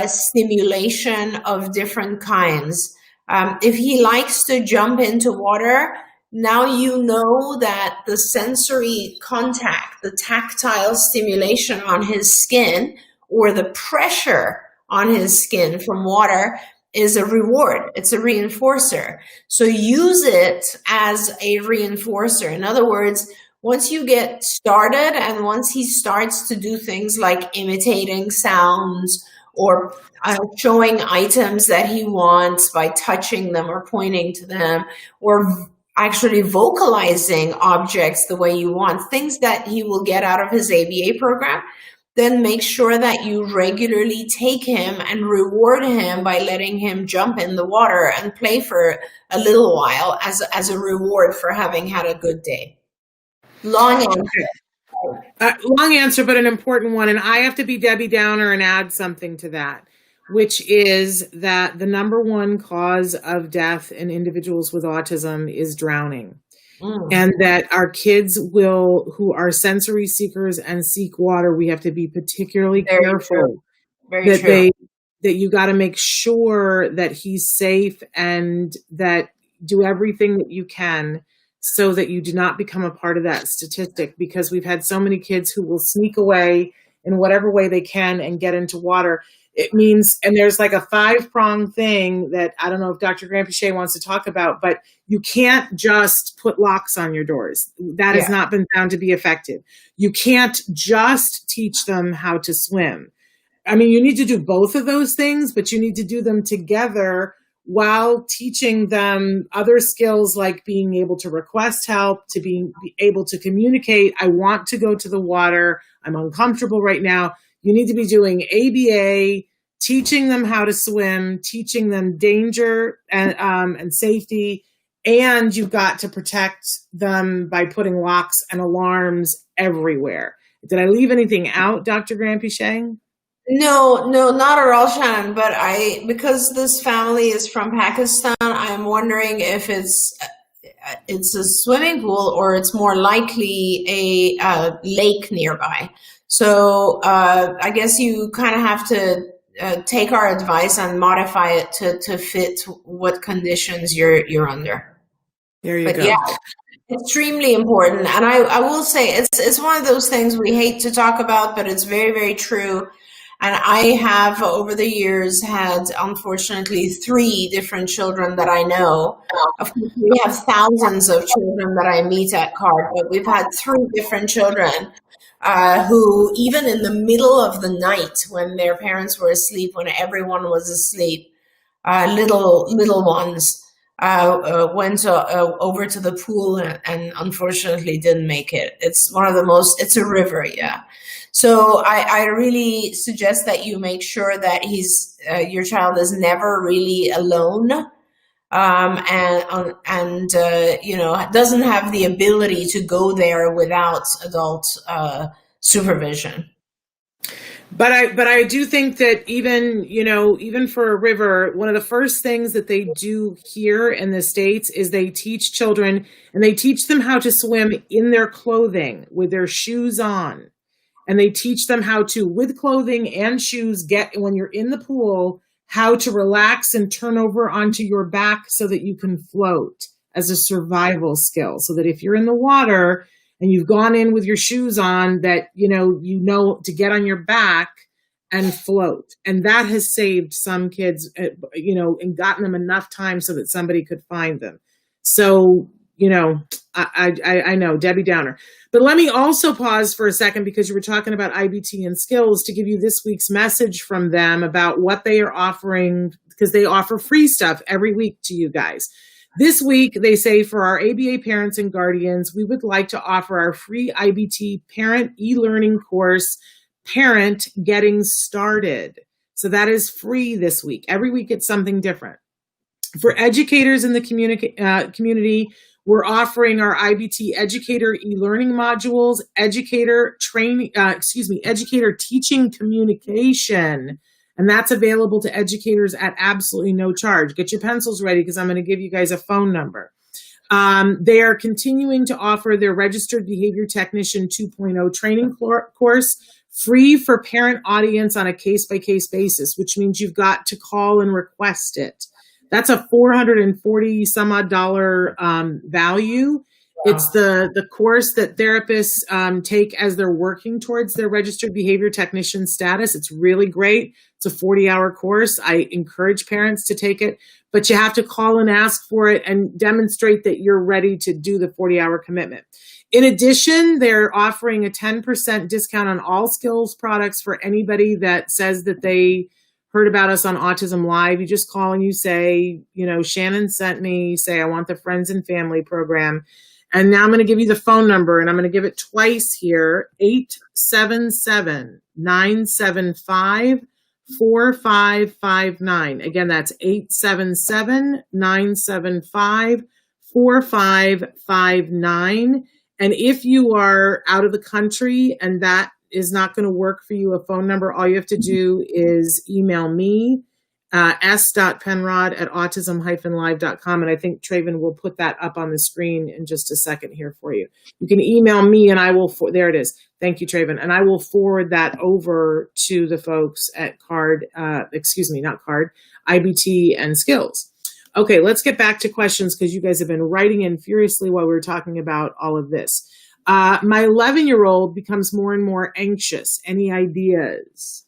stimulation of different kinds. If he likes to jump into water, now you know that the sensory contact, the tactile stimulation on his skin, or the pressure on his skin from water is a reward. It's a reinforcer. So use it as a reinforcer. In other words, once you get started and once he starts to do things like imitating sounds or showing items that he wants by touching them or pointing to them, or actually vocalizing objects the way you want, things that he will get out of his ABA program, then make sure that you regularly take him and reward him by letting him jump in the water and play for a little while as a reward for having had a good day. Long answer. Long answer, but an important one. And I have to be Debbie Downer and add something to that, which is that the number one cause of death in individuals with autism is drowning. And that our kids who are sensory seekers and seek water, we have to be particularly careful that you got to make sure that he's safe and that do everything that you can so that you do not become a part of that statistic, because we've had so many kids who will sneak away in whatever way they can and get into water. It means, and there's like a 5-pronged thing that I don't know if Dr. Grandpichet wants to talk about, but you can't just put locks on your doors. That has not been found to be effective. You can't just teach them how to swim. I mean, you need to do both of those things, but you need to do them together while teaching them other skills like being able to request help, to be able to communicate. I want to go to the water. I'm uncomfortable right now. You need to be doing ABA, teaching them how to swim, teaching them danger and safety, and you've got to protect them by putting locks and alarms everywhere. Did I leave anything out, Dr. Grandpichet? No, not at all, Shannon. But because this family is from Pakistan, I'm wondering if it's a swimming pool or it's more likely a lake nearby. So I guess you kind of have to take our advice and modify it to fit what conditions you're under. There you go. Yeah, extremely important. And I will say it's one of those things we hate to talk about, but it's very, very true. And I have over the years had, unfortunately, 3 different children that I know. Of course, we have thousands of children that I meet at CARD, but we've had 3 different children who, even in the middle of the night when their parents were asleep, when everyone was asleep, little ones went over to the pool and unfortunately didn't make it. It's one of the most, it's a river, yeah. So I really suggest that you make sure that your child is never really alone, and doesn't have the ability to go there without adult supervision. But I do think that even for a river, one of the first things that they do here in the States is they teach children, and they teach them how to swim in their clothing with their shoes on. And they teach them how to, with clothing and shoes, when you're in the pool, how to relax and turn over onto your back so that you can float as a survival skill. So that if you're in the water and you've gone in with your shoes on, that you know to get on your back and float. And that has saved some kids, and gotten them enough time so that somebody could find them. So, I know, Debbie Downer. But let me also pause for a second, because you were talking about IBT and skills, to give you this week's message from them about what they are offering, because they offer free stuff every week to you guys. This week, they say, for our ABA parents and guardians, we would like to offer our free IBT parent e-learning course, Parent Getting Started. So that is free this week. Every week, it's something different. For educators in the community, we're offering our IBT educator e-learning modules, educator teaching communication. And that's available to educators at absolutely no charge. Get your pencils ready, because I'm going to give you guys a phone number. They are continuing to offer their Registered Behavior Technician 2.0 training course, free for parent audience on a case-by-case basis, which means you've got to call and request it. That's a $440 some odd value. It's the course that therapists take as they're working towards their registered behavior technician status. It's really great. It's a 40-hour course. I encourage parents to take it, but you have to call and ask for it and demonstrate that you're ready to do the 40-hour commitment. In addition, they're offering a 10% discount on all skills products for anybody that says that they heard about us on Autism Live. You just call and you say, Shannon sent me, say, I want the Friends and Family program. And now I'm going to give you the phone number, and I'm going to give it twice here, 877-975-4559. Again, that's 877-975-4559. And if you are out of the country and that is not going to work for you, a phone number, all you have to do is email me, s.penrod@autism-live.com. And I think Traven will put that up on the screen in just a second here for you. You can email me and I will, there it is. Thank you, Traven. And I will forward that over to the folks at IBT and Skills. Okay, let's get back to questions, because you guys have been writing in furiously while we were talking about all of this. My 11-year-old becomes more and more anxious. Any ideas?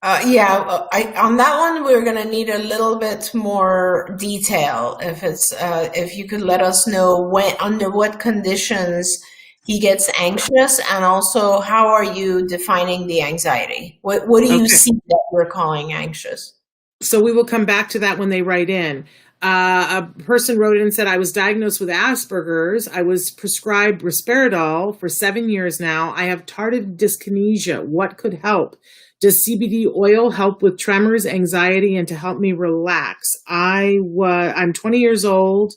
On that one, we're going to need a little bit more detail. If you could let us know under what conditions he gets anxious, and also how are you defining the anxiety? What do you see that we're calling anxious? So we will come back to that when they write in. A person wrote in and said, I was diagnosed with Asperger's. I was prescribed risperidol for 7 years now. I have tardive dyskinesia. What could help? Does CBD oil help with tremors, anxiety, and to help me relax? I'm 20 years old,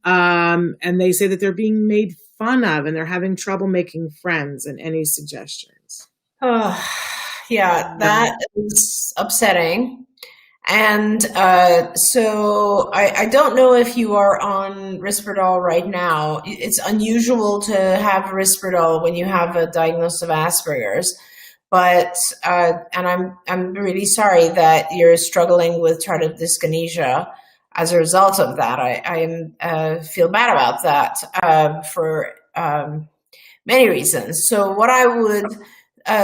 and they say that they're being made fun of and they're having trouble making friends. And any suggestions? Oh, yeah, that is upsetting. And so I don't know if you are on Risperidol right now. It's unusual to have Risperidol when you have a diagnosis of Asperger's. But and I'm really sorry that you're struggling with tardive dyskinesia as a result of that. I feel bad about that for many reasons. So what I would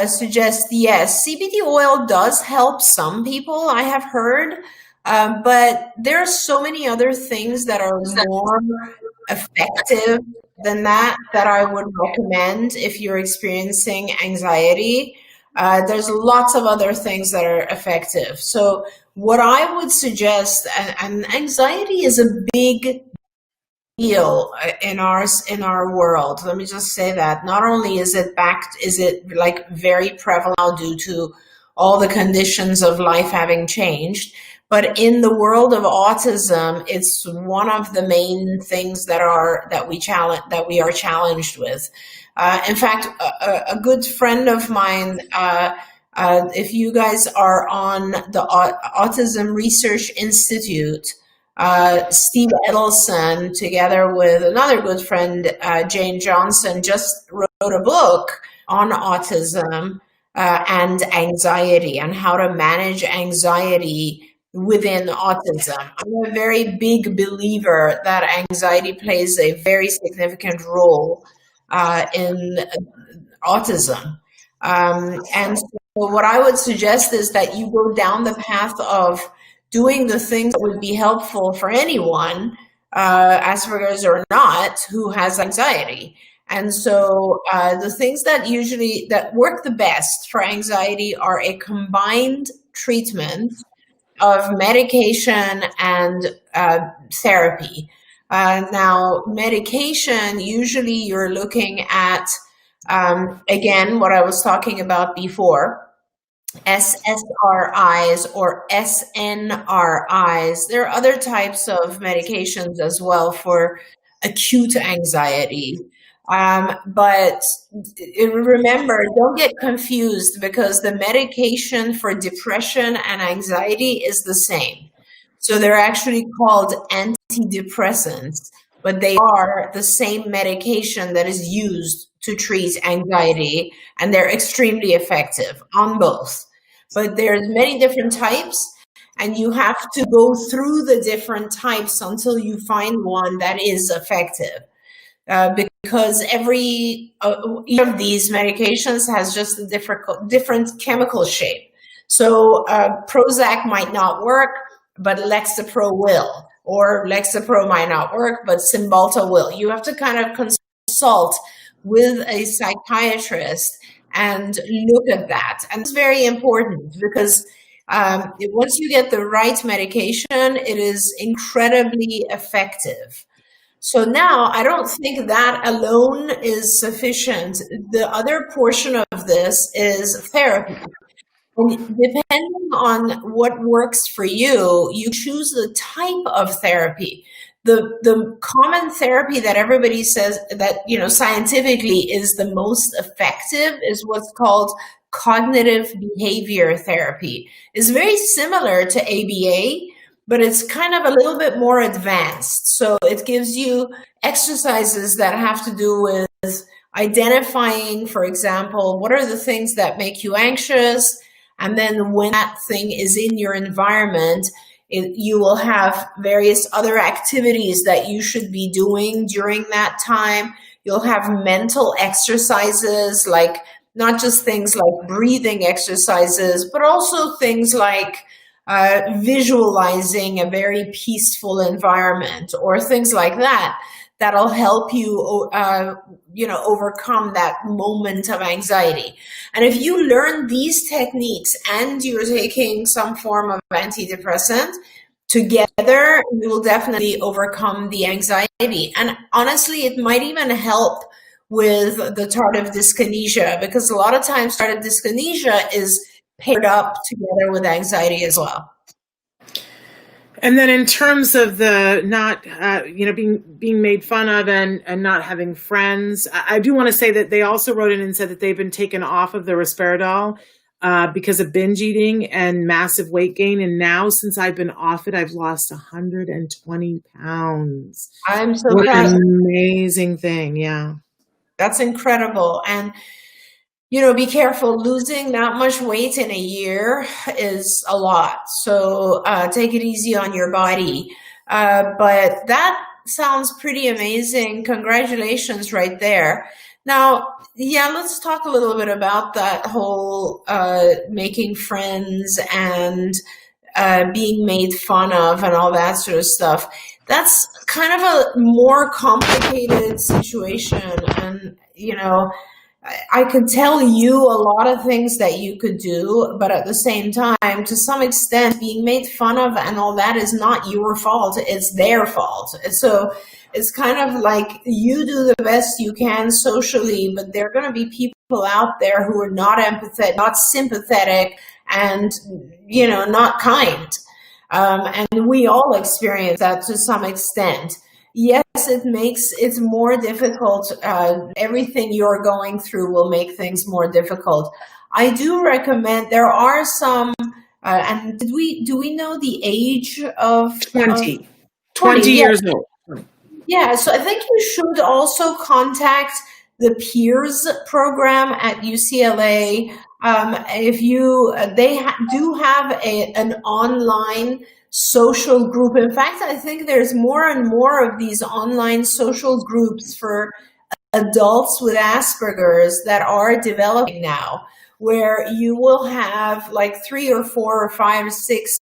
suggest, yes, CBD oil does help some people, I have heard, but there are so many other things that are more effective than that I would recommend if you're experiencing anxiety. There's lots of other things that are effective. So what I would suggest, and anxiety is a big deal in our world. Let me just say that not only is it like very prevalent due to all the conditions of life having changed, But in the world of autism, it's one of the main things that we are challenged with. In fact, a good friend of mine, if you guys are on the Autism Research Institute, Steve Edelson, together with another good friend, Jane Johnson, just wrote a book on autism and anxiety and how to manage anxiety within autism. I'm a very big believer that anxiety plays a very significant role in autism. And so what I would suggest is that you go down the path of doing the things that would be helpful for anyone, Asperger's or not, who has anxiety. And so the things that work the best for anxiety are a combined treatment of medication and therapy. Now, medication, usually you're looking at, again, what I was talking about before, SSRIs or SNRIs. There are other types of medications as well for acute anxiety. But remember, don't get confused, because the medication for depression and anxiety is the same. So they're actually called antidepressants, but they are the same medication that is used to treat anxiety, and they're extremely effective on both. But there's many different types, and you have to go through the different types until you find one that is effective. Because each of these medications has just a different chemical shape. So Prozac might not work, but Lexapro will, or Lexapro might not work, but Cymbalta will. You have to kind of consult with a psychiatrist and look at that. And it's very important, because once you get the right medication, it is incredibly effective. So now I don't think that alone is sufficient. The other portion of this is therapy. And depending on what works for you, you choose the type of therapy. The common therapy that everybody says that, scientifically is the most effective is what's called cognitive behavior therapy. It's very similar to ABA, but it's kind of a little bit more advanced. So it gives you exercises that have to do with identifying, for example, what are the things that make you anxious? And then when that thing is in your environment, you will have various other activities that you should be doing during that time. You'll have mental exercises, like not just things like breathing exercises, but also things like visualizing a very peaceful environment or things like that, that'll help you, overcome that moment of anxiety. And if you learn these techniques and you're taking some form of antidepressant together, you will definitely overcome the anxiety. And honestly, it might even help with the tardive dyskinesia, because a lot of times tardive dyskinesia is paired up together with anxiety as well. And then in terms of the not, being made fun of and not having friends, I do want to say that they also wrote in and said that they've been taken off of the risperidol because of binge eating and massive weight gain. And now, since I've been off it, I've lost 120 pounds. I'm so What proud. an amazing thing. Yeah. That's incredible. And be careful. Losing that much weight in a year is a lot. So take it easy on your body. But that sounds pretty amazing. Congratulations right there. Now, let's talk a little bit about that whole making friends and being made fun of and all that sort of stuff. That's kind of a more complicated situation. And, I could tell you a lot of things that you could do, but at the same time, to some extent, being made fun of and all that is not your fault. It's their fault. So it's kind of like you do the best you can socially, but there are going to be people out there who are not empathetic, not sympathetic, and, not kind. And we all experience that to some extent. Yes, it's more difficult. Everything you're going through will make things more difficult. I do recommend, there are some, and do we know the age of 20. 20? Yeah. Years old. Yeah, so I think you should also contact the Peers program at UCLA. If you, do have an online social group. In fact, I think there's more and more of these online social groups for adults with Asperger's that are developing now, where you will have like 3 or 4 or 5 or 6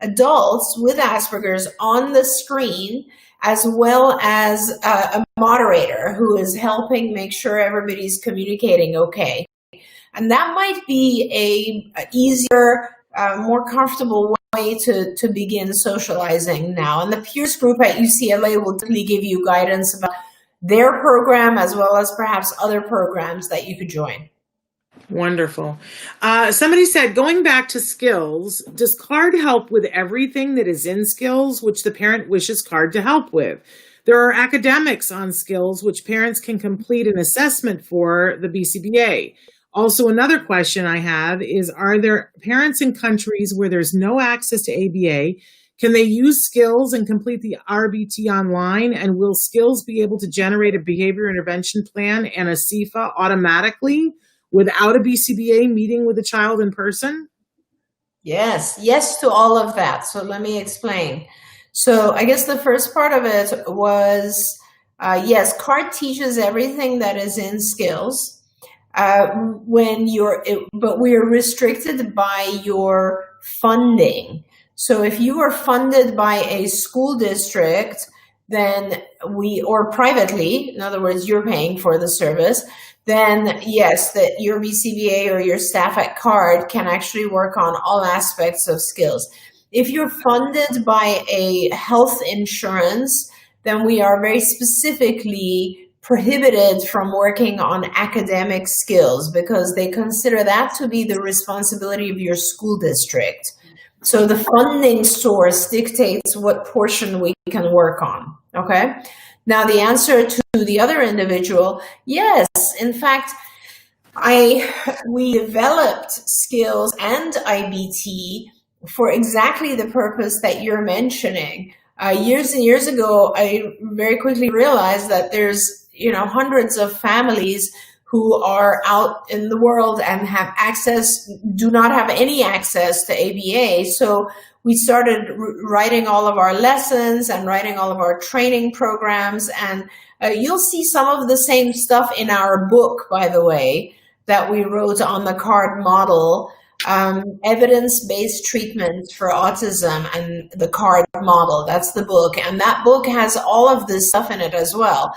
adults with Asperger's on the screen, as well as a moderator who is helping make sure everybody's communicating okay. And that might be a easier, more comfortable way to begin socializing now. And the Peers group at UCLA will definitely give you guidance about their program, as well as perhaps other programs that you could join. Wonderful. Somebody said, going back to skills, does CARD help with everything that is in skills, which the parent wishes CARD to help with? There are academics on skills, which parents can complete an assessment for the BCBA. Also, another question I have is, are there parents in countries where there's no access to ABA? Can they use skills and complete the RBT online? And will skills be able to generate a behavior intervention plan and a CIFA automatically without a BCBA meeting with the child in person? Yes to all of that. So let me explain. So I guess the first part of it was, yes, CARD teaches everything that is in skills. But we are restricted by your funding. So if you are funded by a school district, then or privately, in other words, you're paying for the service, then yes, that your BCBA or your staff at CARD can actually work on all aspects of skills. If you're funded by a health insurance, then we are very specifically prohibited from working on academic skills, because they consider that to be the responsibility of your school district. So the funding source dictates what portion we can work on, okay? Now, the answer to the other individual, yes, in fact, we developed skills and IBT for exactly the purpose that you're mentioning. Years and years ago, I very quickly realized that there's hundreds of families who are out in the world and do not have any access to ABA. So we started writing all of our lessons and writing all of our training programs. And you'll see some of the same stuff in our book, by the way, that we wrote on the CARD model, Evidence-Based Treatment for Autism, and the CARD model. That's the book. And that book has all of this stuff in it as well.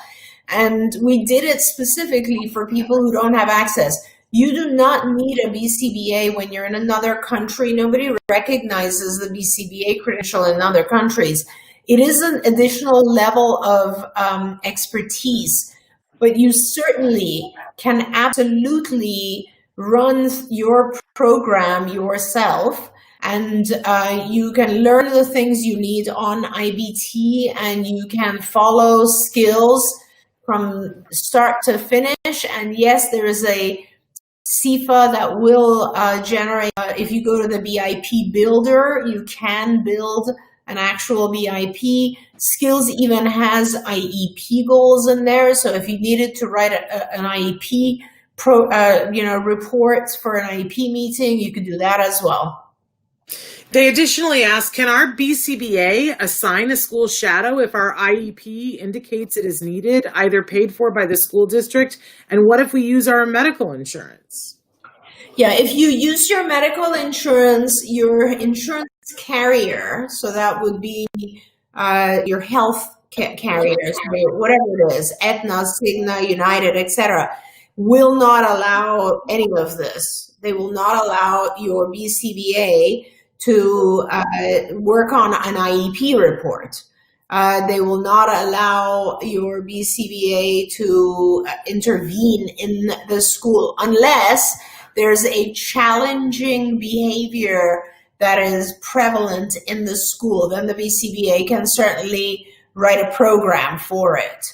And we did it specifically for people who don't have access. You do not need a BCBA when you're in another country. Nobody recognizes the BCBA credential in other countries. It is an additional level of expertise, but you certainly can absolutely run your program yourself, and you can learn the things you need on IBT, and you can follow skills from start to finish. And yes, there is a CIFA that will generate, if you go to the BIP builder, you can build an actual BIP. Skills even has IEP goals in there. So if you needed to write an IEP reports for an IEP meeting, you could do that as well. They additionally ask, can our BCBA assign a school shadow if our IEP indicates it is needed, either paid for by the school district? And what if we use our medical insurance? Yeah, if you use your medical insurance, your insurance carrier, so that would be your health carriers, whatever it is, Aetna, Cigna, United, etc., will not allow any of this. They will not allow your BCBA to work on an IEP report. They will not allow your BCBA to intervene in the school unless there's a challenging behavior that is prevalent in the school, then the BCBA can certainly write a program for it.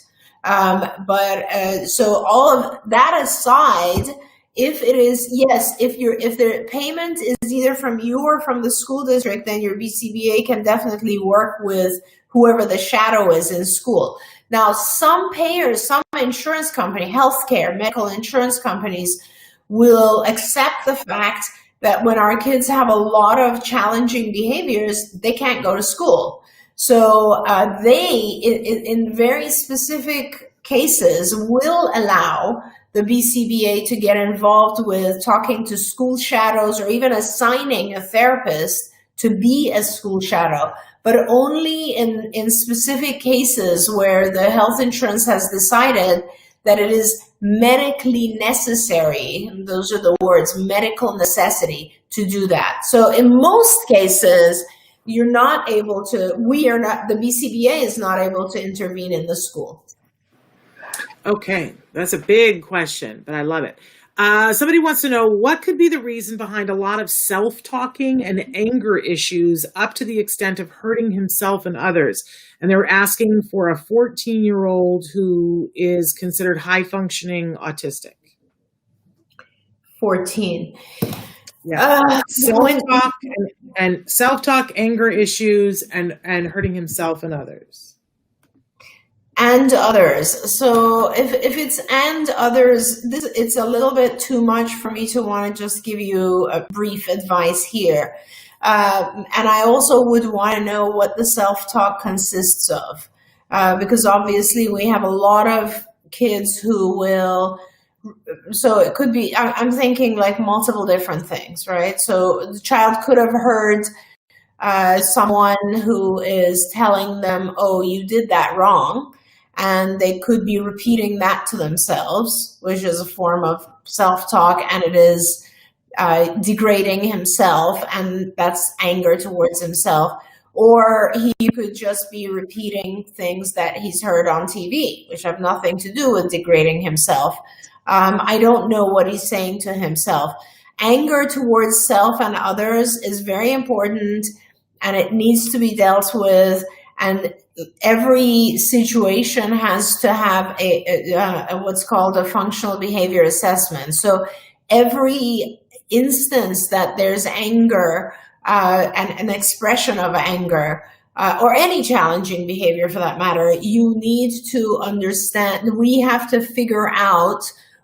So all of that aside, if it is, yes, if the payment is either from you or from the school district, then your BCBA can definitely work with whoever the shadow is in school. Now, some payers, some insurance company, healthcare, medical insurance companies will accept the fact that when our kids have a lot of challenging behaviors, they can't go to school. So they, in very specific cases, will allow the BCBA to get involved with talking to school shadows or even assigning a therapist to be a school shadow, but only in specific cases where the health insurance has decided that it is medically necessary. Those are the words, medical necessity, to do that. So in most cases, you're not able to, the BCBA is not able to intervene in the school. Okay, that's a big question, but I love it. Somebody wants to know what could be the reason behind a lot of self-talking and anger issues up to the extent of hurting himself and others. And they're asking for a 14-year-old who is considered high-functioning autistic. 14. Yeah. Self-talk and self-talk, anger issues, and hurting himself and others. And others. So if it's and others, it's a little bit too much for me to want to just give you a brief advice here. And I also would want to know what the self-talk consists of, because obviously we have a lot of kids who will, so it could be, I'm thinking like multiple different things, right? So the child could have heard someone who is telling them, oh, you did that wrong. And they could be repeating that to themselves, which is a form of self-talk, and it is degrading himself, and that's anger towards himself. Or he could just be repeating things that he's heard on TV, which have nothing to do with degrading himself. I don't know what he's saying to himself. Anger towards self and others is very important, and it needs to be dealt with. And every situation has to have a what's called a functional behavior assessment. So every instance that there's anger and an expression of anger or any challenging behavior for that matter, you need to understand, we have to figure out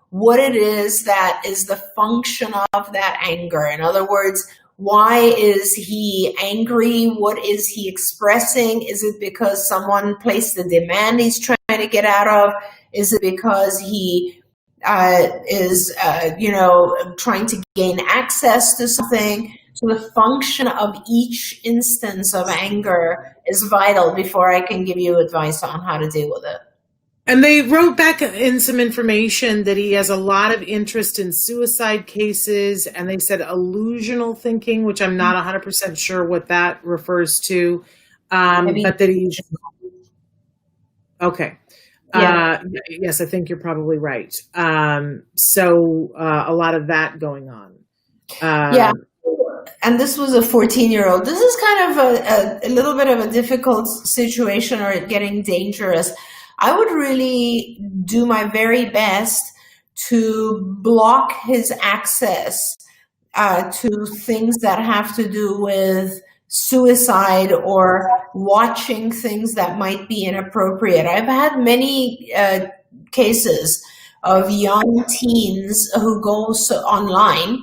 what it is that is the function of that anger. In other words, why is he angry? What is he expressing? Is it because someone placed the demand he's trying to get out of? Is it because he is trying to gain access to something? So the function of each instance of anger is vital before I can give you advice on how to deal with it. And they wrote back in some information that he has a lot of interest in suicide cases, and they said illusional thinking, which I'm not 100% sure what that refers to, but that he's... Okay. Yeah. Yes, I think you're probably right. So a lot of that going on. Yeah. And this was a 14-year-old. This is kind of a little bit of a difficult situation, or getting dangerous. I would really do my very best to block his access to things that have to do with suicide or watching things that might be inappropriate. I've had many cases of young teens who go online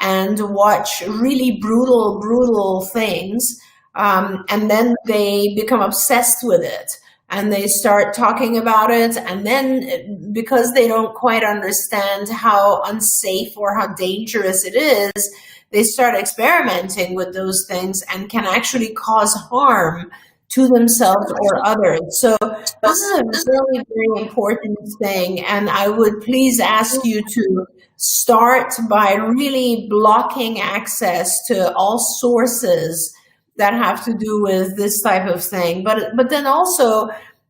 and watch really brutal things, and then they become obsessed with it. And they start talking about it, and then because they don't quite understand how unsafe or how dangerous it is, they start experimenting with those things and can actually cause harm to themselves or others. So this is a really very important thing, and I would please ask you to start by really blocking access to all sources that have to do with this type of thing. But then also,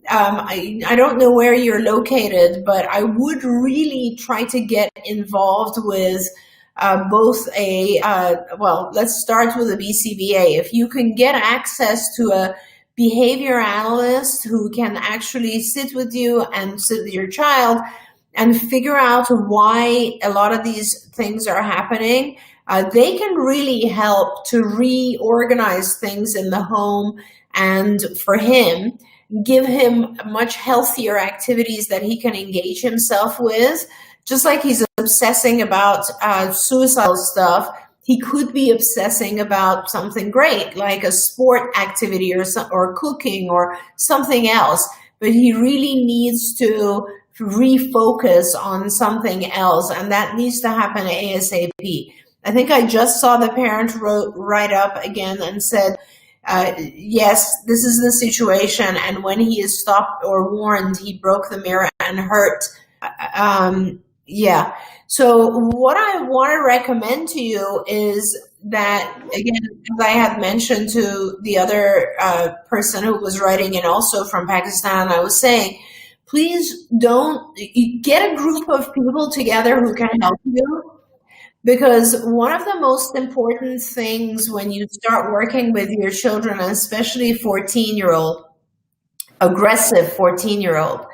I don't know where you're located, but I would really try to get involved with both well, let's start with the BCBA. If you can get access to a behavior analyst who can actually sit with you and sit with your child and figure out why a lot of these things are happening, they can really help to reorganize things in the home, and for him, give him much healthier activities that he can engage himself with. Just like he's obsessing about suicidal stuff, he could be obsessing about something great, like a sport activity or cooking or something else. But he really needs to refocus on something else, and that needs to happen ASAP. I think I just saw the parent write up again and said, yes, this is the situation, and when he is stopped or warned, he broke the mirror and hurt. Yeah. So what I want to recommend to you is that, again, as I had mentioned to the other person who was writing in also from Pakistan, I was saying, please don't get a group of people together who can help you. Because one of the most important things when you start working with your children, especially 14-year-old, aggressive 14-year-old,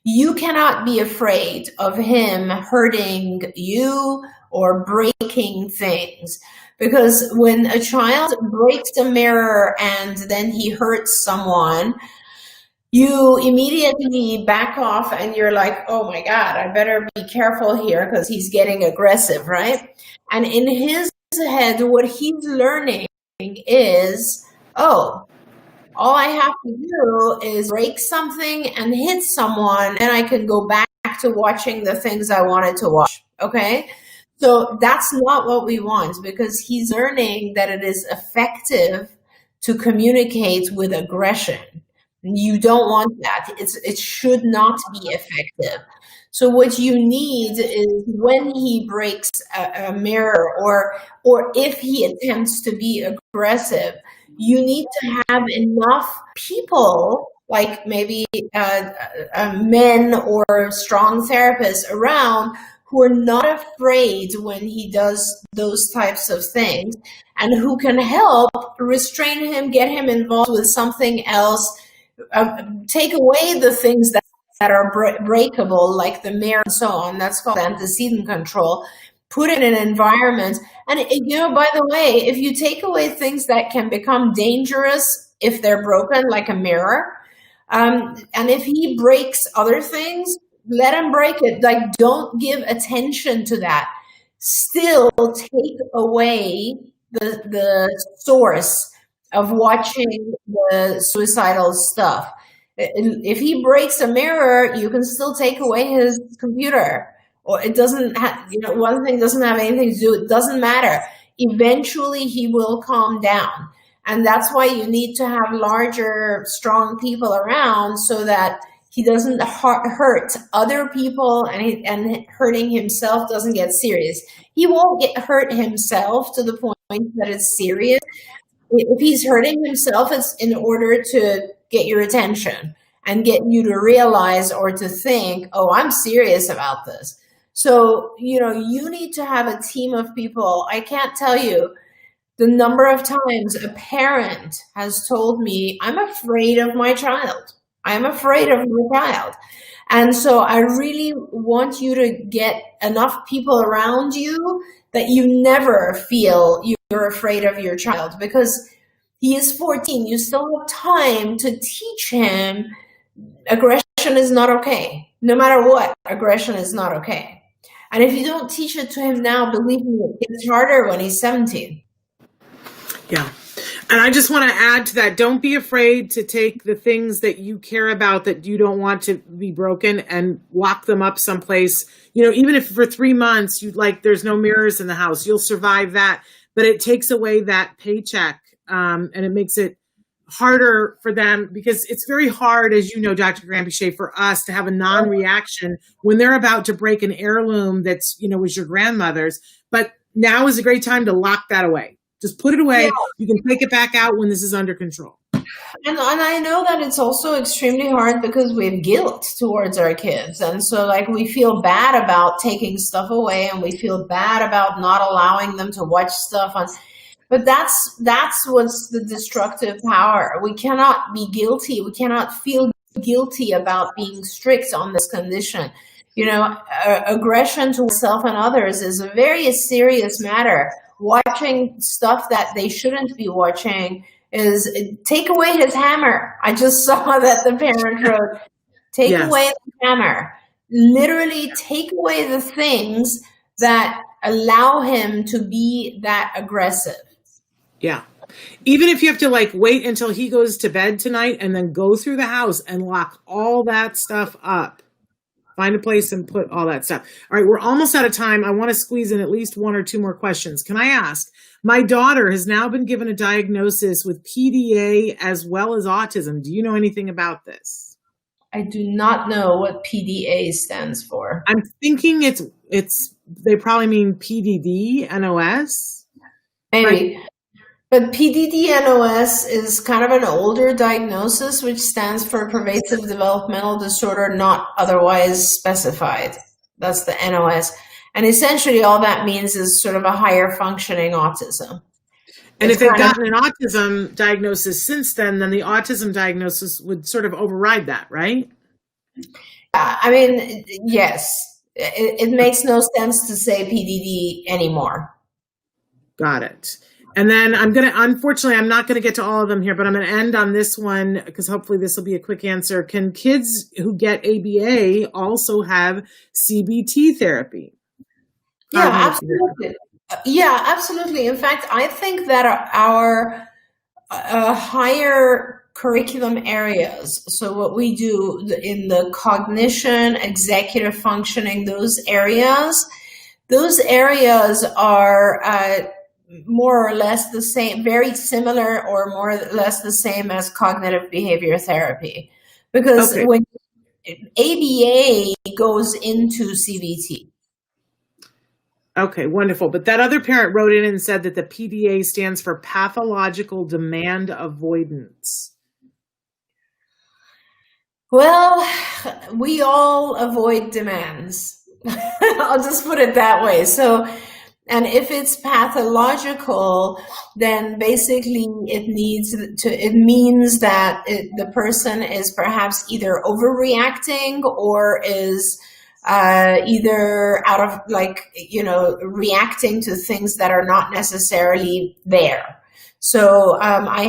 you cannot be afraid of him hurting you or breaking things. Because when a child breaks a mirror and then he hurts someone, you immediately back off and you're like, oh my God, I better be careful here because he's getting aggressive, right? And in his head, what he's learning is, oh, all I have to do is break something and hit someone, and I can go back to watching the things I wanted to watch, okay? So that's not what we want, because he's learning that it is effective to communicate with aggression. You don't want that. It should not be effective. So what you need is when he breaks a mirror or if he attempts to be aggressive, you need to have enough people, like maybe men or strong therapists around, who are not afraid when he does those types of things and who can help restrain him, get him involved with something else, take away the things that are breakable, like the mirror and so on. That's called antecedent control. Put it in an environment. And, by the way, if you take away things that can become dangerous if they're broken, like a mirror, and if he breaks other things, let him break it. Like, don't give attention to that. Still take away the source of watching the suicidal stuff. If he breaks a mirror, you can still take away his computer. Or it doesn't have, one thing doesn't have anything to do, it doesn't matter. Eventually he will calm down. And that's why you need to have larger, strong people around so that he doesn't hurt other people and hurting himself doesn't get serious. He won't get hurt himself to the point that it's serious. If he's hurting himself, it's in order to get your attention and get you to realize or to think, oh, I'm serious about this. So, you need to have a team of people. I can't tell you the number of times a parent has told me, I'm afraid of my child. I'm afraid of my child. And so I really want you to get enough people around you that you never feel you're afraid of your child, because he is 14. You still have time to teach him aggression is not okay. No matter what, aggression is not okay. And if you don't teach it to him now, believe me, it's harder when he's 17. Yeah. And I just want to add to that, don't be afraid to take the things that you care about that you don't want to be broken and lock them up someplace. Even if for 3 months there's no mirrors in the house, you'll survive that. But it takes away that paycheck, and it makes it harder for them, because it's very hard, as you know, Dr. Granpeesheh, for us to have a non-reaction when they're about to break an heirloom that's, was your grandmother's. But now is a great time to lock that away. Just put it away. Yeah. You can take it back out when this is under control. And I know that it's also extremely hard because we have guilt towards our kids. And so, like, we feel bad about taking stuff away and we feel bad about not allowing them to watch stuff on. But that's what's the destructive power. We cannot be guilty. We cannot feel guilty about being strict on this condition. You know, aggression towards self and others is a very serious matter. Watching stuff that they shouldn't be watching is take away his hammer. I just saw that the parent wrote, take Yes. away the hammer. Literally take away the things that allow him to be that aggressive. Yeah. Even if you have to like wait until he goes to bed tonight and then go through the house and lock all that stuff up. Find a place and put all that stuff. All right, we're almost out of time. I want to squeeze in at least one or two more questions. Can I ask? My daughter has now been given a diagnosis with PDA as well as autism. Do you know anything about this? I do not know what PDA stands for. I'm thinking it's they probably mean PDD, NOS. Maybe. Right. But PDD-NOS is kind of an older diagnosis, which stands for pervasive developmental disorder not otherwise specified. That's the NOS. And essentially all that means is sort of a higher functioning autism. And if they've gotten an autism diagnosis since then the autism diagnosis would sort of override that, right? I mean, yes. It makes no sense to say PDD anymore. Got it. And then unfortunately, I'm not going to get to all of them here, but I'm going to end on this one because hopefully this will be a quick answer. Can kids who get ABA also have CBT therapy? Yeah, absolutely. Yeah, absolutely. In fact, I think that our higher curriculum areas, so what we do in the cognition, executive functioning, those areas are more or less the same, very similar or more or less the same as cognitive behavior therapy. Because when ABA goes into CBT. Okay, wonderful. But that other parent wrote in and said that the PDA stands for pathological demand avoidance. Well, we all avoid demands. I'll just put it that way. So, and if it's pathological, then basically it means that the person is perhaps either overreacting or is either out of reacting to things that are not necessarily there. So I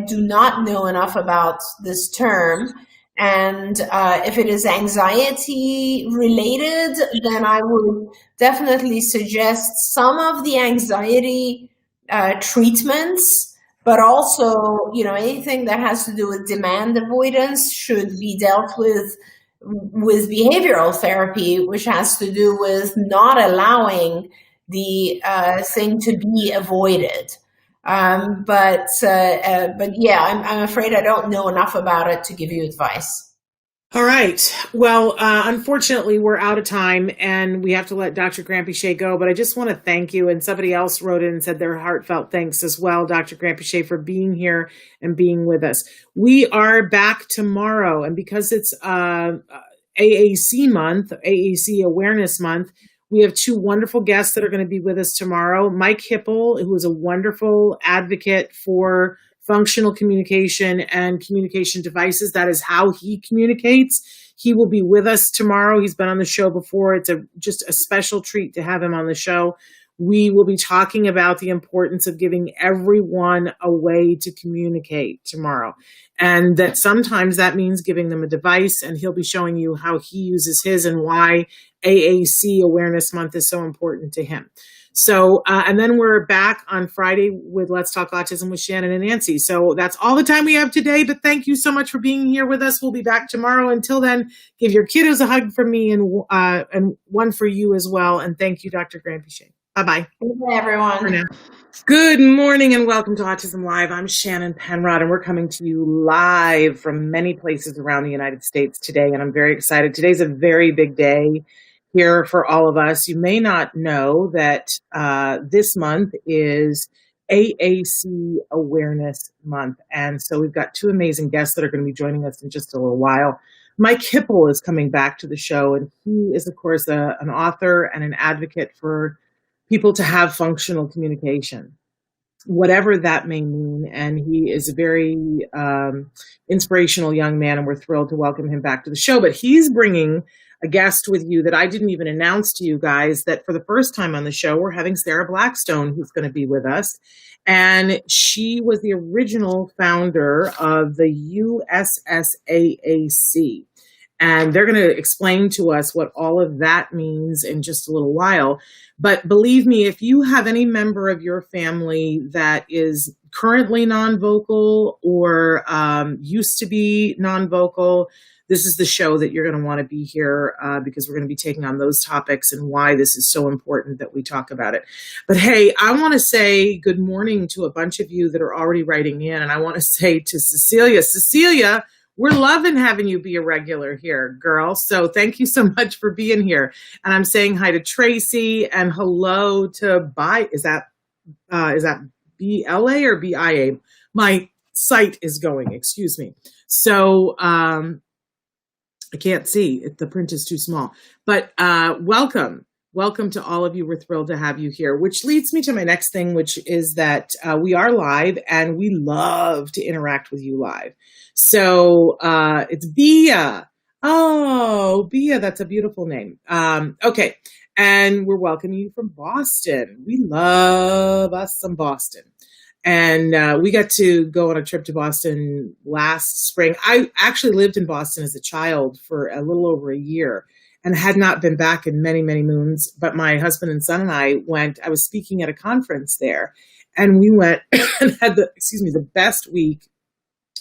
do not know enough about this term. And if it is anxiety related, then I would definitely suggest some of the anxiety treatments, but also, anything that has to do with demand avoidance should be dealt with behavioral therapy, which has to do with not allowing the thing to be avoided. But yeah, I'm afraid I don't know enough about it to give you advice. All right. Well, unfortunately, we're out of time and we have to let Dr. Granpeesheh go, but I just want to thank you. And somebody else wrote in and said their heartfelt thanks as well, Dr. Granpeesheh, for being here and being with us. We are back tomorrow. And because it's AAC month, AAC Awareness Month, we have two wonderful guests that are going to be with us tomorrow. Mike Hipple, who is a wonderful advocate for functional communication and communication devices. That is how he communicates. He will be with us tomorrow. He's been on the show before. It's just a special treat to have him on the show. We will be talking about the importance of giving everyone a way to communicate tomorrow. And that sometimes that means giving them a device, and he'll be showing you how he uses his and why AAC Awareness Month is so important to him. So, and then we're back on Friday with Let's Talk Autism with Shannon and Nancy. So that's all the time we have today, but thank you so much for being here with us. We'll be back tomorrow. Until then, give your kiddos a hug from me and one for you as well. And thank you, Dr. Granpeesheh. Bye-bye. Bye, everyone. For now. Good morning and welcome to Autism Live. I'm Shannon Penrod and we're coming to you live from many places around the United States today. And I'm very excited. Today's a very big day here for all of us. You may not know that this month is AAC Awareness Month. And so we've got two amazing guests that are going to be joining us in just a little while. Mike Hipple is coming back to the show, and he is, of course, an author and an advocate for people to have functional communication, whatever that may mean. And he is a very inspirational young man, and we're thrilled to welcome him back to the show. But he's bringing a guest with you that I didn't even announce to you guys, that for the first time on the show, we're having Sarah Blackstone, who's going to be with us. And she was the original founder of the USSAAC. And they're going to explain to us what all of that means in just a little while. But believe me, if you have any member of your family that is currently non-vocal or used to be non-vocal, this is the show that you're going to want to be here because we're going to be taking on those topics and why this is so important that we talk about it. But hey, I want to say good morning to a bunch of you that are already writing in. And I want to say to Cecilia, we're loving having you be a regular here, girl. So thank you so much for being here. And I'm saying hi to Tracy and hello to is that BLA or BIA? My site is going, excuse me. So, I can't see. The print is too small. But welcome. Welcome to all of you. We're thrilled to have you here, which leads me to my next thing, which is that we are live and we love to interact with you live. So it's Bia. Oh, Bia, that's a beautiful name. Okay. And we're welcoming you from Boston. We love us some Boston. And we got to go on a trip to Boston last spring. I actually lived in Boston as a child for a little over a year and had not been back in many, many moons. But my husband and son and I went. I was speaking at a conference there, and we went and had the best week.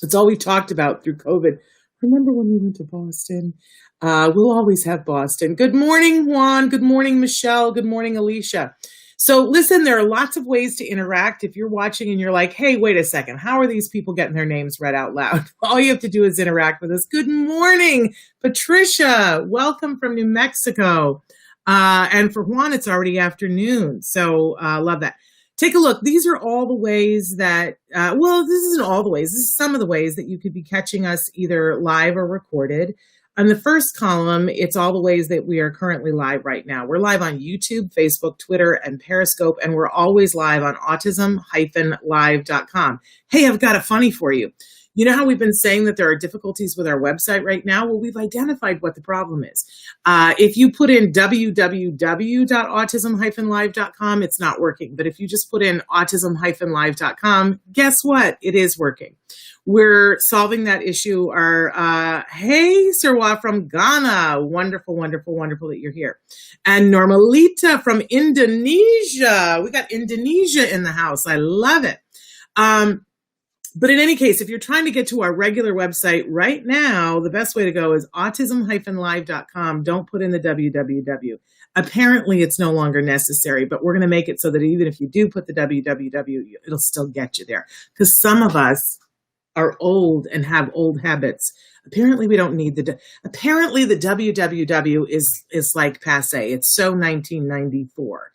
It's all we talked about through COVID. Remember when we went to Boston? We'll always have Boston. Good morning, Juan. Good morning, Michelle. Good morning, Alicia. So listen, there are lots of ways to interact. If you're watching and you're like, hey, wait a second, how are these people getting their names read out loud? All you have to do is interact with us. Good morning, Patricia. Welcome from New Mexico. And for Juan, it's already afternoon. So love that. Take a look. These are all the ways that, this isn't all the ways. This is some of the ways that you could be catching us either live or recorded. On the first column, it's all the ways that we are currently live right now. We're live on YouTube, Facebook, Twitter, and Periscope, and we're always live on autism-live.com. Hey, I've got a funny for you. You know how we've been saying that there are difficulties with our website right now? Well, we've identified what the problem is. If you put in www.autism-live.com, it's not working. But if you just put in autism-live.com, guess what? It is working. We're solving that issue. Hey, Sirwa from Ghana. Wonderful, wonderful, wonderful that you're here. And Normalita from Indonesia. We got Indonesia in the house. I love it. But in any case, if you're trying to get to our regular website right now, the best way to go is autism-live.com. Don't put in the www. Apparently, it's no longer necessary, but we're going to make it so that even if you do put the www, it'll still get you there. Because some of us are old and have old habits. Apparently, we don't need apparently the www is like passe. It's so 1994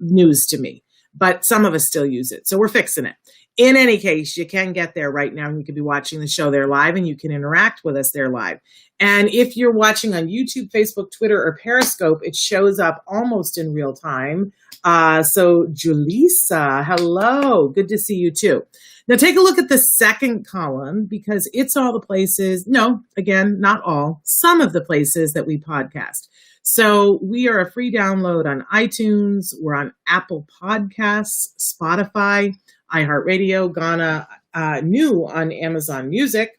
news to me, but some of us still use it. So we're fixing it. In any case, you can get there right now and you can be watching the show there live and you can interact with us there live. And if you're watching on YouTube, Facebook, Twitter, or Periscope, it shows up almost in real time. So Julissa, hello. Good to see you too. Now take a look at the second column because it's all the places, no, again, not all, some of the places that we podcast. So we are a free download on iTunes. We're on Apple Podcasts, Spotify, iHeartRadio, Ghana, new on Amazon Music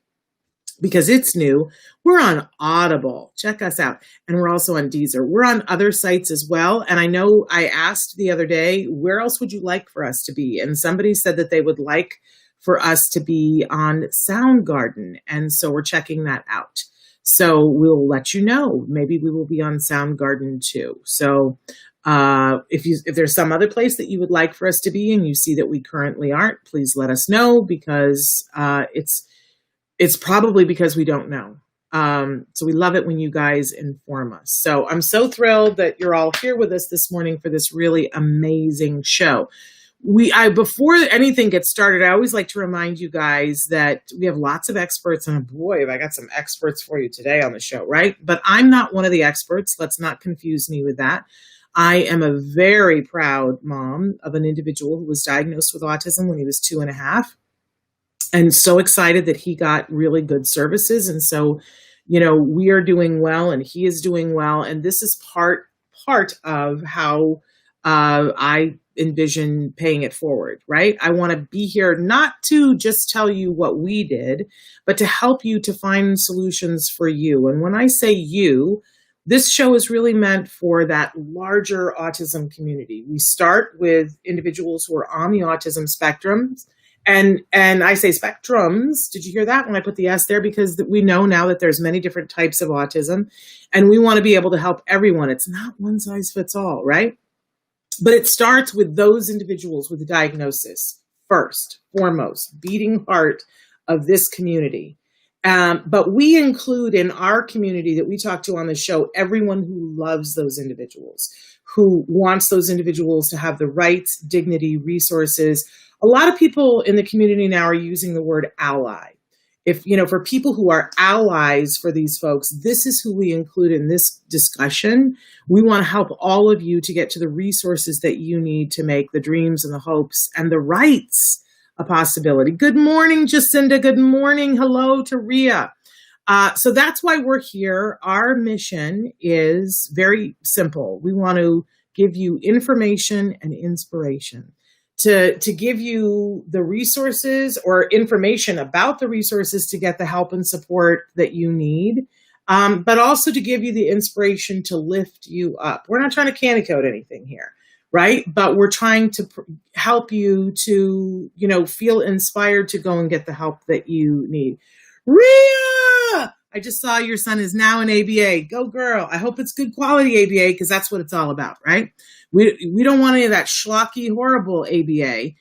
because it's new. We're on Audible. Check us out. And we're also on Deezer. We're on other sites as well. And I know I asked the other day, where else would you like for us to be? And somebody said that they would like for us to be on Soundgarden. And so we're checking that out. So we'll let you know. Maybe we will be on Soundgarden too. So if there's some other place that you would like for us to be and you see that we currently aren't, please let us know because it's probably because we don't know. So we love it when you guys inform us. So I'm so thrilled that you're all here with us this morning for this really amazing show. Before anything gets started, I always like to remind you guys that we have lots of experts, and boy, have I got some experts for you today on the show, right? But I'm not one of the experts. Let's not confuse me with that. I am a very proud mom of an individual who was diagnosed with autism when he was 2.5, and so excited that he got really good services. And so, we are doing well, and he is doing well, and this is part of how I envision paying it forward, right? I want to be here not to just tell you what we did, but to help you to find solutions for you. And when I say you, this show is really meant for that larger autism community. We start with individuals who are on the autism spectrum. And I say spectrums. Did you hear that when I put the S there? Because we know now that there's many different types of autism, and we want to be able to help everyone. It's not one size fits all, right? But it starts with those individuals with a diagnosis first, foremost, beating heart of this community. But we include in our community that we talk to on the show, everyone who loves those individuals, who wants those individuals to have the rights, dignity, resources. A lot of people in the community now are using the word ally. For people who are allies for these folks, this is who we include in this discussion. We want to help all of you to get to the resources that you need to make the dreams and the hopes and the rights a possibility. Good morning, Jacinda. Good morning. Hello to Ria. So that's why we're here. Our mission is very simple. We want to give you information and inspiration. To give you the resources or information about the resources to get the help and support that you need, but also to give you the inspiration to lift you up. We're not trying to candy coat anything here, right? But we're trying to help you to, feel inspired to go and get the help that you need. Ria! I just saw your son is now in ABA. Go girl. I hope it's good quality ABA, because that's what it's all about, right? We don't want any of that schlocky, horrible ABA,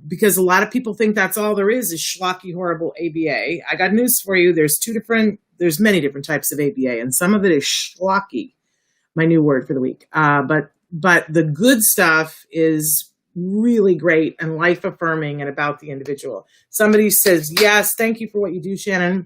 because a lot of people think that's all there is schlocky, horrible ABA. I got news for you. There's many different types of ABA, and some of it is schlocky, my new word for the week. But the good stuff is really great and life affirming and about the individual. Somebody says, yes, thank you for what you do, Shannon.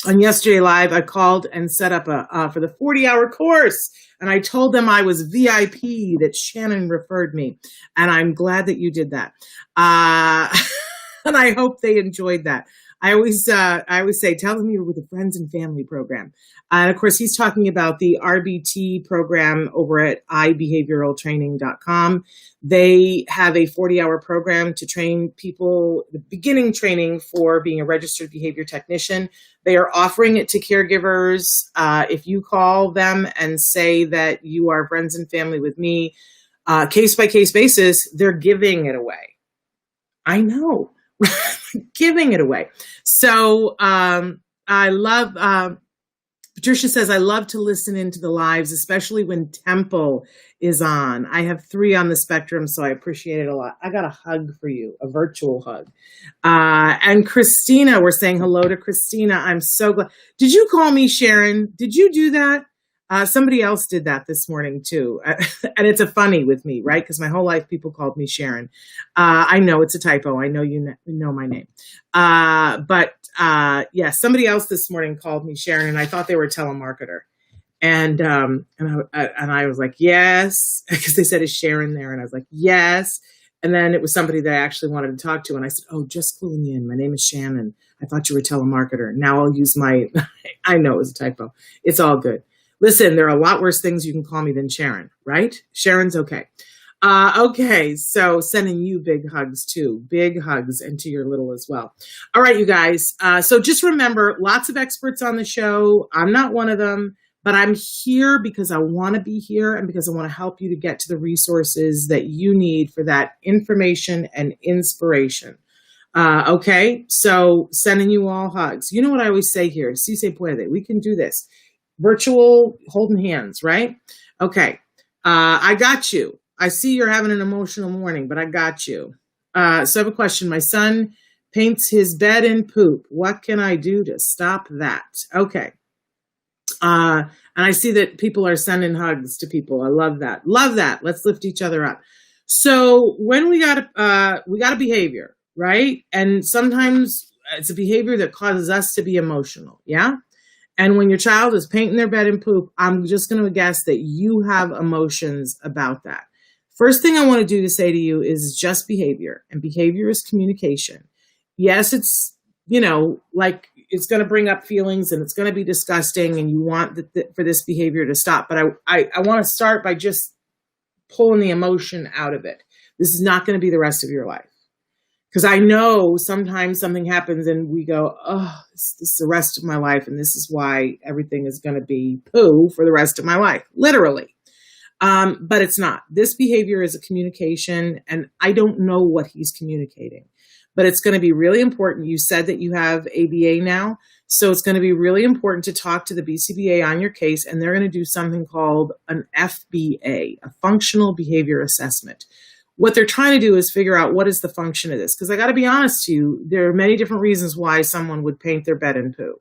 On yesterday live, I called and set up for the 40-hour course, and I told them I was VIP, that Shannon referred me, and I'm glad that you did that. And I hope they enjoyed that. I always say, tell them you're with the Friends and Family program. And of course, he's talking about the RBT program over at ibehavioraltraining.com. They have a 40-hour program to train people, the beginning training for being a registered behavior technician. They are offering it to caregivers. If you call them and say that you are Friends and Family with me, case by case basis, they're giving it away. I know. Giving it away. So I love, Patricia says, I love to listen into the lives, especially when Temple is on. I have 3 on the spectrum, so I appreciate it a lot. I got a hug for you, a virtual hug. And Christina, we're saying hello to Christina. I'm so glad. Did you call me Sharon? Did you do that? Somebody else did that this morning too. And it's a funny with me, right? Because my whole life people called me Sharon. I know it's a typo. I know you know my name. But somebody else this morning called me Sharon, and I thought they were a telemarketer. And I was like, yes, because they said, is Sharon there? And I was like, yes. And then it was somebody that I actually wanted to talk to. And I said, oh, just filling you in. My name is Shannon. I thought you were a telemarketer. Now I'll use I know it was a typo. It's all good. Listen, there are a lot worse things you can call me than Sharon, right? Sharon's okay. Okay, so sending you big hugs too. Big hugs, and to your little as well. All right, you guys. So just remember, lots of experts on the show. I'm not one of them, but I'm here because I want to be here and because I want to help you to get to the resources that you need for that information and inspiration. Okay, so sending you all hugs. You know what I always say here? Si se puede. We can do this. Virtual holding hands, right? Okay. I got you. I see you're having an emotional morning, but I got you. So I have a question. My son paints his bed in poop. What can I do to stop that? Okay. And I see that people are sending hugs to people. I love that. Love that. Let's lift each other up. So when we got a behavior, right? And sometimes it's a behavior that causes us to be emotional. Yeah. And when your child is painting their bed in poop, I'm just going to guess that you have emotions about that. First thing I want to do to say to you is just behavior, and behavior is communication. Yes, it's, like it's going to bring up feelings and it's going to be disgusting and you want for this behavior to stop. But I want to start by just pulling the emotion out of it. This is not going to be the rest of your life. Because I know sometimes something happens and we go, oh, this is the rest of my life. And this is why everything is going to be poo for the rest of my life, literally. But it's not. This behavior is a communication, and I don't know what he's communicating. But it's going to be really important. You said that you have ABA now. So it's going to be really important to talk to the BCBA on your case, and they're going to do something called an FBA, a functional behavior assessment. What they're trying to do is figure out what is the function of this. Because I got to be honest to you, there are many different reasons why someone would paint their bed in poo.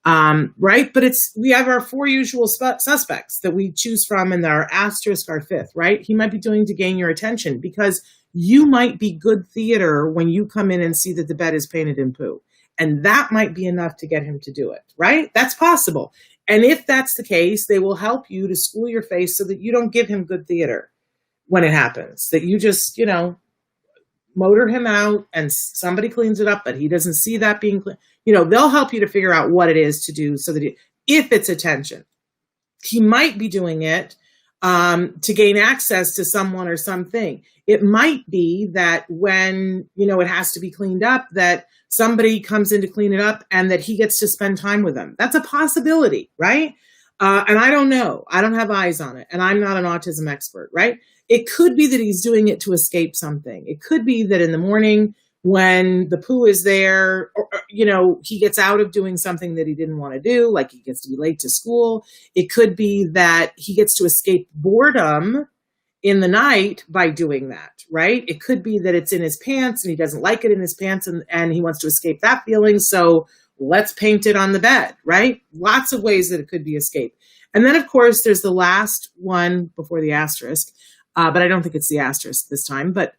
Right? But we have our 4 usual suspects that we choose from, and our asterisk, our 5th, right? He might be doing to gain your attention because you might be good theater when you come in and see that the bed is painted in poo. And that might be enough to get him to do it, right? That's possible. And if that's the case, they will help you to school your face so that you don't give him good theater when it happens, that you just, motor him out and somebody cleans it up, but he doesn't see that being clean. They'll help you to figure out what it is to do so that if it's attention, he might be doing it to gain access to someone or something. It might be that when, it has to be cleaned up, that somebody comes in to clean it up and that he gets to spend time with them. That's a possibility, right? And I don't know. I don't have eyes on it. And I'm not an autism expert, right? It could be that he's doing it to escape something. It could be that in the morning when the poo is there, he gets out of doing something that he didn't want to do, like he gets to be late to school. It could be that he gets to escape boredom in the night by doing that, right? It could be that it's in his pants and he doesn't like it in his pants and he wants to escape that feeling. So let's paint it on the bed, right? Lots of ways that it could be escape. And then, of course, there's the last one before the asterisk. But I don't think it's the asterisk this time, but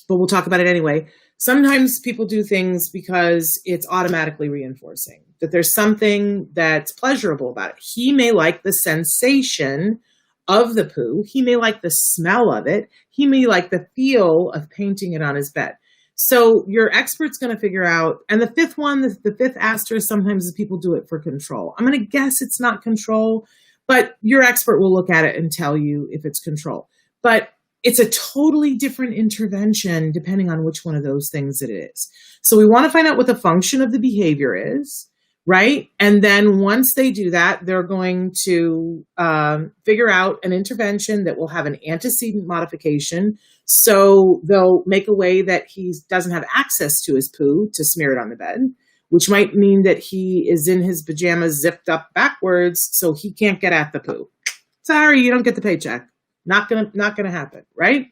we'll talk about it anyway. Sometimes people do things because it's automatically reinforcing, that there's something that's pleasurable about it. He may like the sensation of the poo. He may like the smell of it. He may like the feel of painting it on his bed. So your expert's going to figure out, and the 5th one, the 5th asterisk, sometimes people do it for control. I'm going to guess it's not control, but your expert will look at it and tell you if it's control. But it's a totally different intervention depending on which one of those things it is. So we want to find out what the function of the behavior is, right? And then once they do that, they're going to figure out an intervention that will have an antecedent modification. So they'll make a way that he doesn't have access to his poo to smear it on the bed, which might mean that he is in his pajamas zipped up backwards so he can't get at the poo. Sorry, you don't get the paycheck. Not gonna happen, right?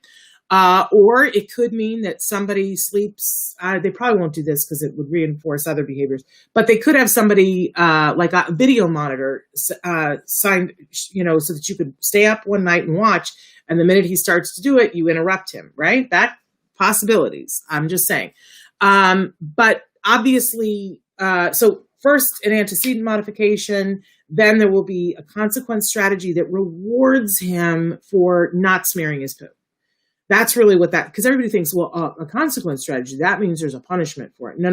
Or it could mean that somebody sleeps. They probably won't do this because it would reinforce other behaviors. But they could have somebody like a video monitor signed, so that you could stay up one night and watch. And the minute he starts to do it, you interrupt him, right? That possibilities. I'm just saying. But obviously, so first an antecedent modification. Then there will be a consequence strategy that rewards him for not smearing his poo. That's really what because everybody thinks, well, a consequence strategy, that means there's a punishment for it. No.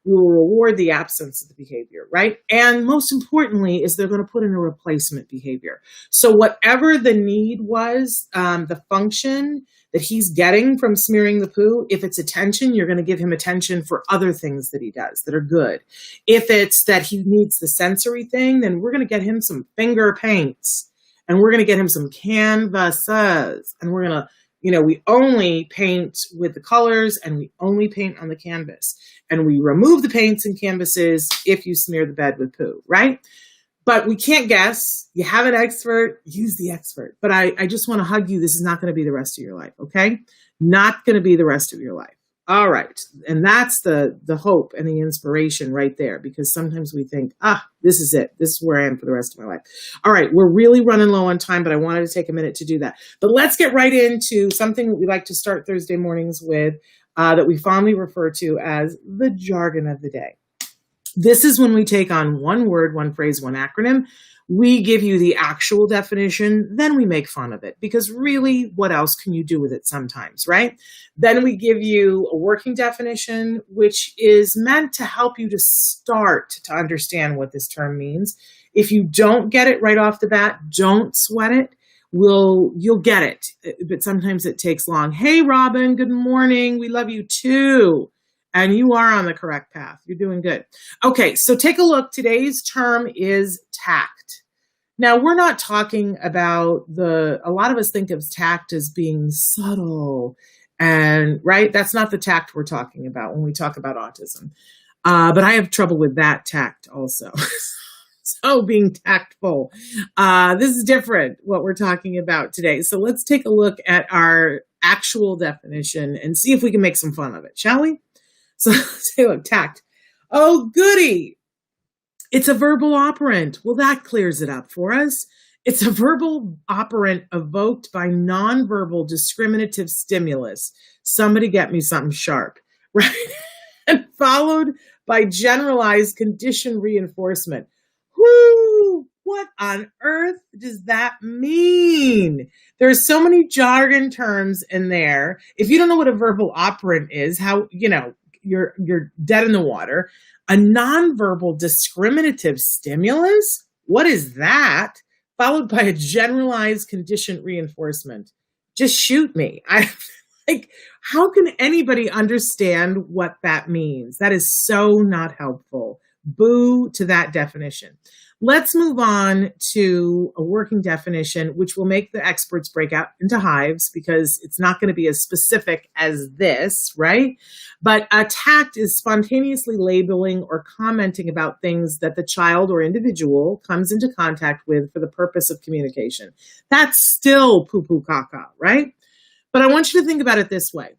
We will reward the absence of the behavior, right? And most importantly is they're going to put in a replacement behavior. So whatever the need was, the function that he's getting from smearing the poo, if it's attention, you're going to give him attention for other things that he does that are good. If it's that he needs the sensory thing, then we're going to get him some finger paints and we're going to get him some canvases and we're going to, we only paint with the colors and we only paint on the canvas and we remove the paints and canvases if you smear the bed with poo, right? But we can't guess. You have an expert, use the expert. But I just want to hug you. This is not going to be the rest of your life, okay? Not going to be the rest of your life. All right. And that's the hope and the inspiration right there, because sometimes we think, this is it. This is where I am for the rest of my life. All right. We're really running low on time, but I wanted to take a minute to do that. But let's get right into something that we like to start Thursday mornings with, that we fondly refer to as the jargon of the day. This is when we take on one word, one phrase, one acronym. We give you the actual definition, then we make fun of it, because really, what else can you do with it sometimes, right? Then we give you a working definition, which is meant to help you to start to understand what this term means. If you don't get it right off the bat, don't sweat it. You'll get it, but sometimes it takes long. Hey, Robin, good morning. We love you too. And you are on the correct path. You're doing good. Okay, so take a look. Today's term is tact. Now, we're not talking about a lot of us think of tact as being subtle, and right? That's not the tact we're talking about when we talk about autism. But I have trouble with that tact also. So being tactful. This is different, what we're talking about today. So let's take a look at our actual definition and see if we can make some fun of it, shall we? So say, look, tact. Oh, goody. It's a verbal operant. Well, that clears it up for us. It's a verbal operant evoked by nonverbal discriminative stimulus. Somebody get me something sharp, right? And followed by generalized condition reinforcement. Whoo! What on earth does that mean? There's so many jargon terms in there. If you don't know what a verbal operant is, you're dead in the water. A nonverbal discriminative stimulus? What is that? Followed by a generalized conditioned reinforcement. Just shoot me. How can anybody understand what that means? That is so not helpful. Boo to that definition. Let's move on to a working definition, which will make the experts break out into hives, because it's not going to be as specific as this, right? But tact is spontaneously labeling or commenting about things that the child or individual comes into contact with for the purpose of communication. That's still poo-poo caca, right? But I want you to think about it this way.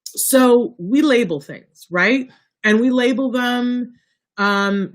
So we label things, right? And we label them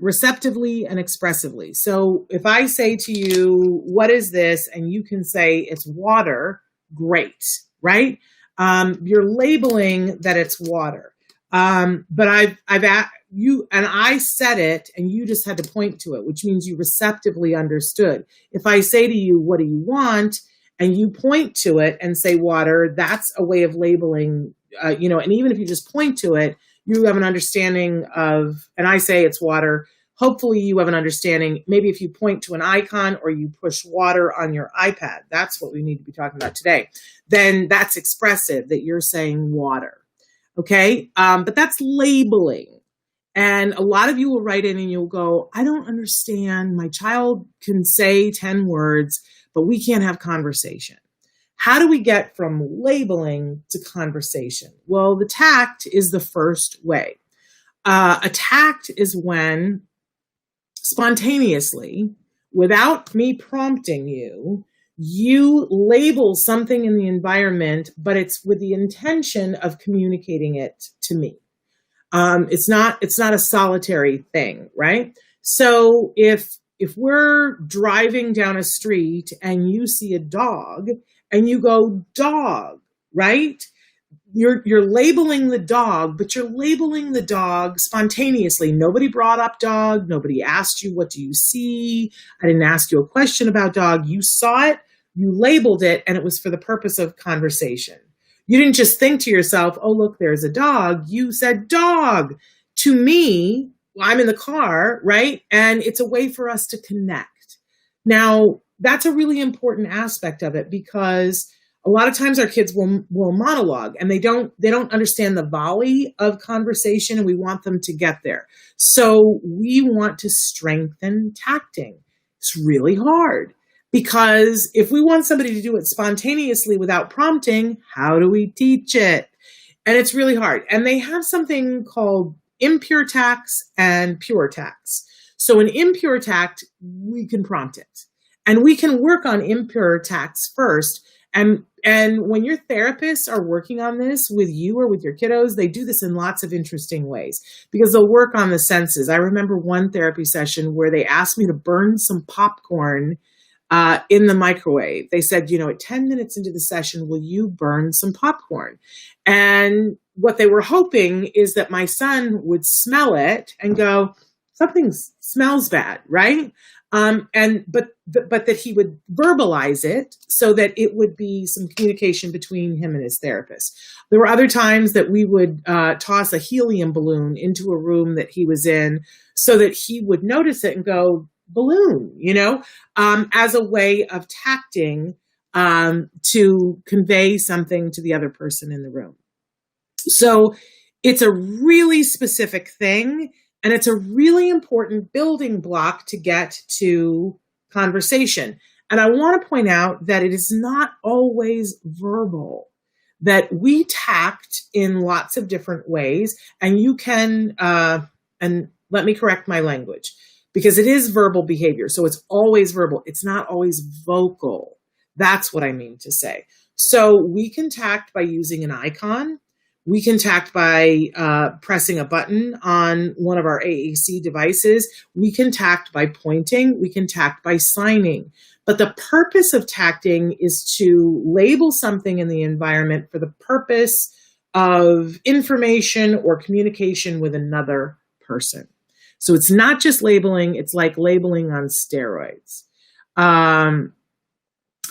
receptively and expressively. So if I say to you, what is this? And you can say it's water, great, right? You're labeling that it's water. But I've you, and I said it and you just had to point to it, which means you receptively understood. If I say to you, what do you want? And you point to it and say water, that's a way of labeling, and even if you just point to it, you have an understanding of, and I say it's water, hopefully you have an understanding, maybe if you point to an icon or you push water on your iPad, that's what we need to be talking about today, then that's expressive that you're saying water, okay? But that's labeling. And a lot of you will write in and you'll go, I don't understand, my child can say 10 words, but we can't have conversation. How do we get from labeling to conversation? Well, the tact is the first way. A tact is when spontaneously, without me prompting you, you label something in the environment, but it's with the intention of communicating it to me. It's not a solitary thing, right? So if we're driving down a street and you see a dog and you go dog, right? You're labeling the dog, but you're labeling the dog spontaneously. Nobody brought up dog. Nobody asked you, what do you see? I didn't ask you a question about dog. You saw it, you labeled it, and it was for the purpose of conversation. You didn't just think to yourself, oh, look, there's a dog. You said dog. To me, I'm in the car, right? And it's a way for us to connect. Now, that's a really important aspect of it, because a lot of times our kids will monologue and they don't understand the volley of conversation, and we want them to get there. So we want to strengthen tacting. It's really hard, because if we want somebody to do it spontaneously without prompting, how do we teach it? And it's really hard. And they have something called impure tacts and pure tacts. So an impure tact, we can prompt it. And we can work on impure tacts first and And when your therapists are working on this with you or with your kiddos, they do this in lots of interesting ways because they'll work on the senses. I remember one therapy session where they asked me to burn some popcorn in the microwave. They said, at 10 minutes into the session, will you burn some popcorn? And what they were hoping is that my son would smell it and go, something smells bad, right? But that he would verbalize it so that it would be some communication between him and his therapist. There were other times that we would toss a helium balloon into a room that he was in so that he would notice it and go, balloon, as a way of tacting to convey something to the other person in the room. So it's a really specific thing, and it's a really important building block to get to conversation. And I want to point out that it is not always verbal, that we tact in lots of different ways, and you can, and let me correct my language, because it is verbal behavior. So it's always verbal. It's not always vocal. That's what I mean to say. So we can tact by using an icon. We can tact by pressing a button on one of our AAC devices. We can tact by pointing. We can tact by signing. But the purpose of tacting is to label something in the environment for the purpose of information or communication with another person. So it's not just labeling, it's like labeling on steroids.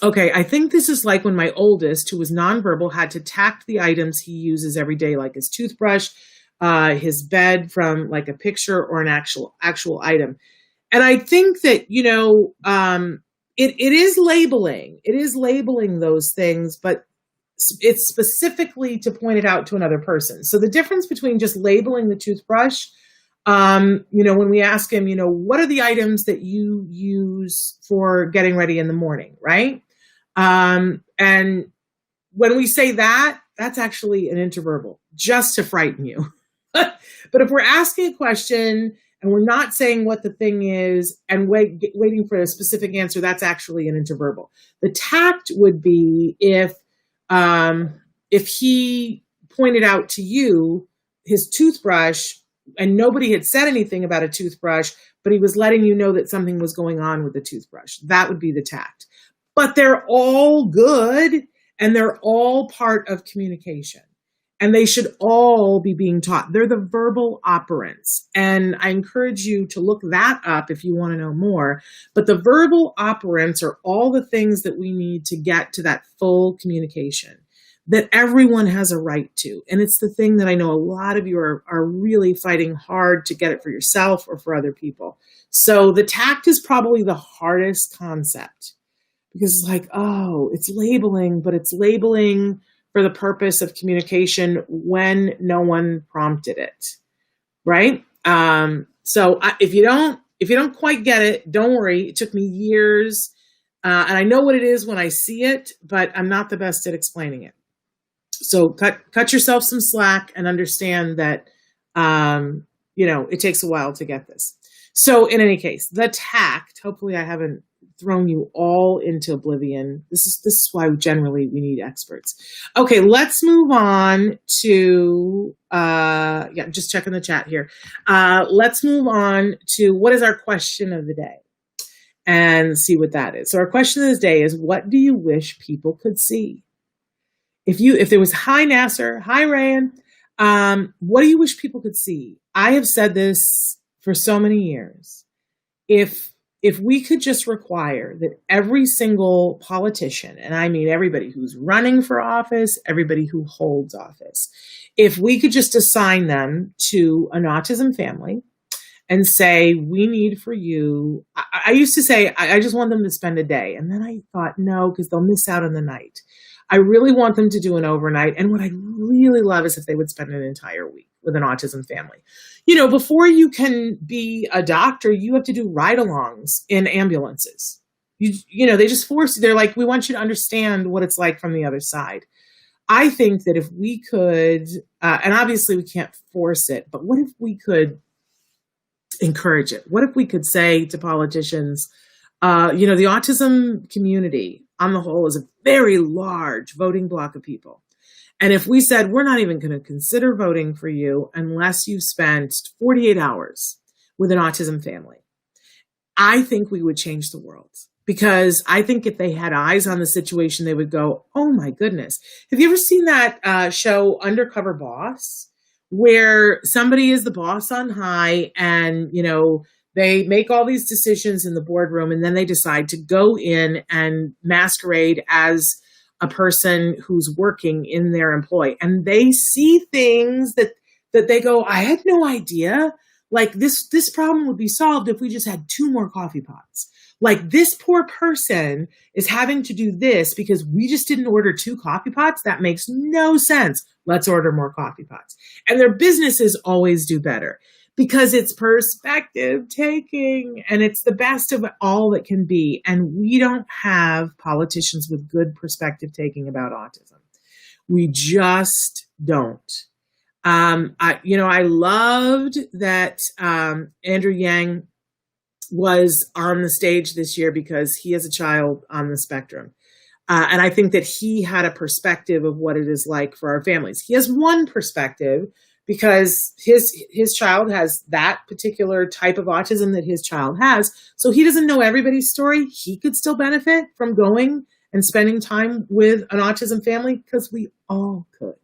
Okay, I think this is like when my oldest, who was nonverbal, had to tact the items he uses every day, like his toothbrush, his bed from like a picture or an actual item. And I think that, it is labeling. It is labeling those things, but it's specifically to point it out to another person. So the difference between just labeling the toothbrush, when we ask him, what are the items that you use for getting ready in the morning, right? And when we say that, that's actually an interverbal, just to frighten you. But if we're asking a question and we're not saying what the thing is and waiting for a specific answer, that's actually an interverbal. The tact would be if he pointed out to you his toothbrush and nobody had said anything about a toothbrush, but he was letting you know that something was going on with the toothbrush. That would be the tact. But they're all good and they're all part of communication. And they should all be being taught. They're the verbal operants. And I encourage you to look that up if you want to know more. But the verbal operants are all the things that we need to get to that full communication that everyone has a right to. And it's the thing that I know a lot of you are really fighting hard to get it for yourself or for other people. So the tact is probably the hardest concept because it's like, oh, it's labeling, but it's labeling for the purpose of communication when no one prompted it, right? So if you don't quite get it, don't worry. It took me years, and I know what it is when I see it, but I'm not the best at explaining it. So cut yourself some slack and understand that it takes a while to get this. So in any case, the tact. Hopefully, I haven't thrown you all into oblivion. This is why generally we need experts. Okay, let's move on to just checking the chat here. Let's move on to what is our question of the day and see what that is. So our question of the day is, what do you wish people could see? If there was, hi Nasser, hi Rayan, what do you wish people could see? I have said this for so many years. If we could just require that every single politician, and I mean everybody who's running for office, everybody who holds office, if we could just assign them to an autism family and say, we need for you, I used to say, I just want them to spend a day. And then I thought, no, because they'll miss out on the night. I really want them to do an overnight. And what I'd really love is if they would spend an entire week with an autism family. Before you can be a doctor, you have to do ride-alongs in ambulances. They just force you. They're like, we want you to understand what it's like from the other side. I think that if we could, and obviously we can't force it, but what if we could encourage it? What if we could say to politicians, the autism community, on the whole, is a very large voting block of people. And if we said, we're not even going to consider voting for you unless you've spent 48 hours with an autism family, I think we would change the world. Because I think if they had eyes on the situation, they would go, oh my goodness. Have you ever seen that show Undercover Boss, where somebody is the boss on high and, they make all these decisions in the boardroom and then they decide to go in and masquerade as a person who's working in their employ. And they see things that they go, I had no idea. Like this problem would be solved if we just had 2 more coffee pots. Like this poor person is having to do this because we just didn't order 2 coffee pots. That makes no sense. Let's order more coffee pots. And their businesses always do better because it's perspective taking and it's the best of all that can be. And we don't have politicians with good perspective taking about autism. We just don't. I loved that Andrew Yang was on the stage this year because he has a child on the spectrum. And I think that he had a perspective of what it is like for our families. He has one perspective because his child has that particular type of autism that his child has. So he doesn't know everybody's story. He could still benefit from going and spending time with an autism family because we all could.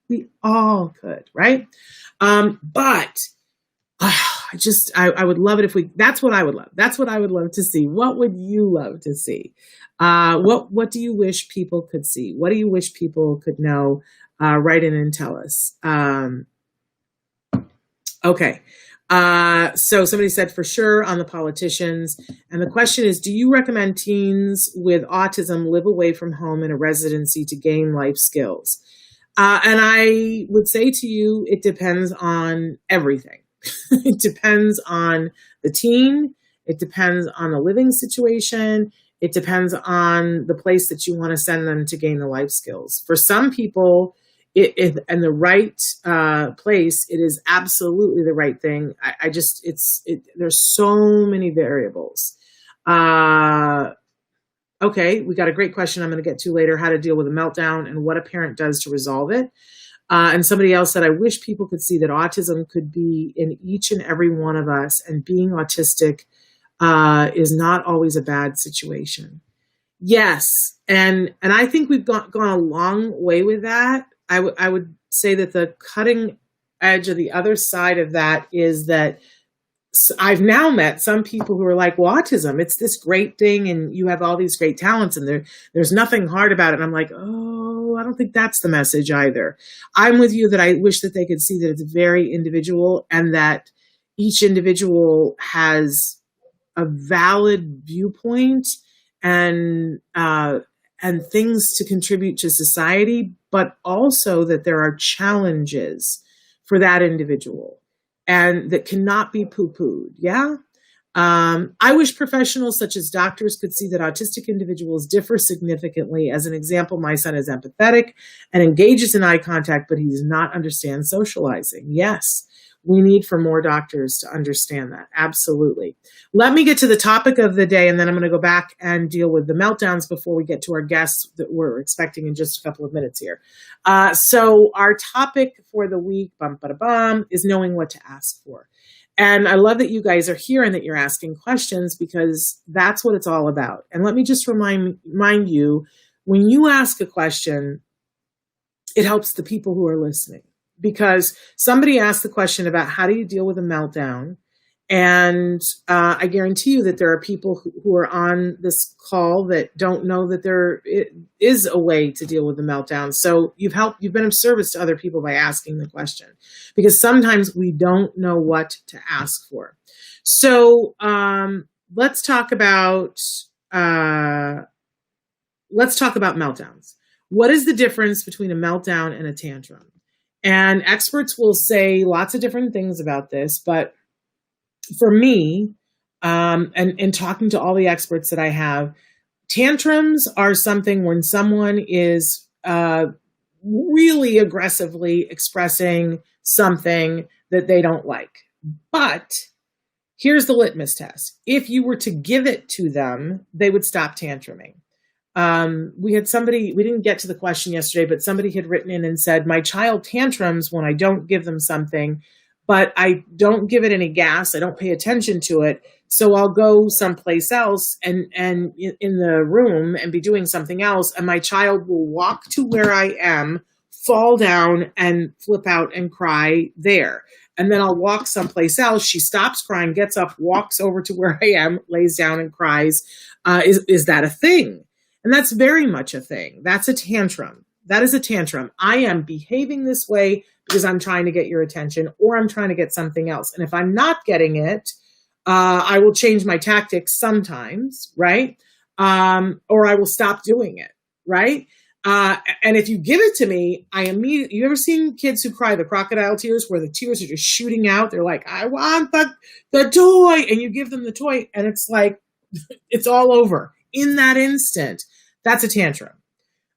We all could, right? But I would love it if that's what I would love. That's what I would love to see. What would you love to see? What do you wish people could see? What do you wish people could know? Write in and tell us. Okay. So somebody said for sure on the politicians. And the question is, do you recommend teens with autism live away from home in a residency to gain life skills? And I would say to you, it depends on everything. It depends on the teen. It depends on the living situation. It depends on the place that you want to send them to gain the life skills. For some people, in the right place, it is absolutely the right thing. There's so many variables. Okay, we got a great question I'm going to get to later, how to deal with a meltdown and what a parent does to resolve it. And somebody else said, I wish people could see that autism could be in each and every one of us, and being autistic is not always a bad situation. Yes, and I think we've gone a long way with that. I would say that the cutting edge of the other side of that is that I've now met some people who are like, well, autism, it's this great thing and you have all these great talents and there's nothing hard about it. And I'm like, oh, I don't think that's the message either. I'm with you that I wish that they could see that it's very individual and that each individual has a valid viewpoint and things to contribute to society, but also that there are challenges for that individual and that cannot be poo-pooed. Yeah. I wish professionals such as doctors could see that autistic individuals differ significantly. As an example, my son is empathetic and engages in eye contact, but he does not understand socializing. Yes. We need for more doctors to understand that. Absolutely. Let me get to the topic of the day, and then I'm going to go back and deal with the meltdowns before we get to our guests that we're expecting in just a couple of minutes here. So our topic for the week, is knowing what to ask for. And I love that you guys are here and that you're asking questions because that's what it's all about. And let me just remind you, when you ask a question, it helps the people who are listening. Because somebody asked the question about how do you deal with a meltdown? And I guarantee you that there are people who are on this call that don't know that there is a way to deal with the meltdown. So you've been of service to other people by asking the question, because sometimes we don't know what to ask for. So let's talk about meltdowns. What is the difference between a meltdown and a tantrum? And experts will say lots of different things about this, but for me, and talking to all the experts that I have, tantrums are something when someone is really aggressively expressing something that they don't like. But here's the litmus test. If you were to give it to them, they would stop tantruming. we had somebody, we didn't get to the question yesterday, but somebody had written in and said, my child tantrums when I don't give them something, but I don't give it any gas. I don't pay attention to it. So I'll go someplace else and in the room and be doing something else. And my child will walk to where I am, fall down and flip out and cry there. And then I'll walk someplace else. She stops crying, gets up, walks over to where I am, lays down and cries. Is that a thing? And that's very much a thing. That's a tantrum. That is a tantrum. I am behaving this way because I'm trying to get your attention or I'm trying to get something else. And if I'm not getting it, I will change my tactics sometimes, right? Or I will stop doing it, right? And if you give it to me, I immediately, you ever seen kids who cry the crocodile tears where the tears are just shooting out? They're like, I want the toy. And you give them the toy and it's like, it's all over in that instant. That's a tantrum.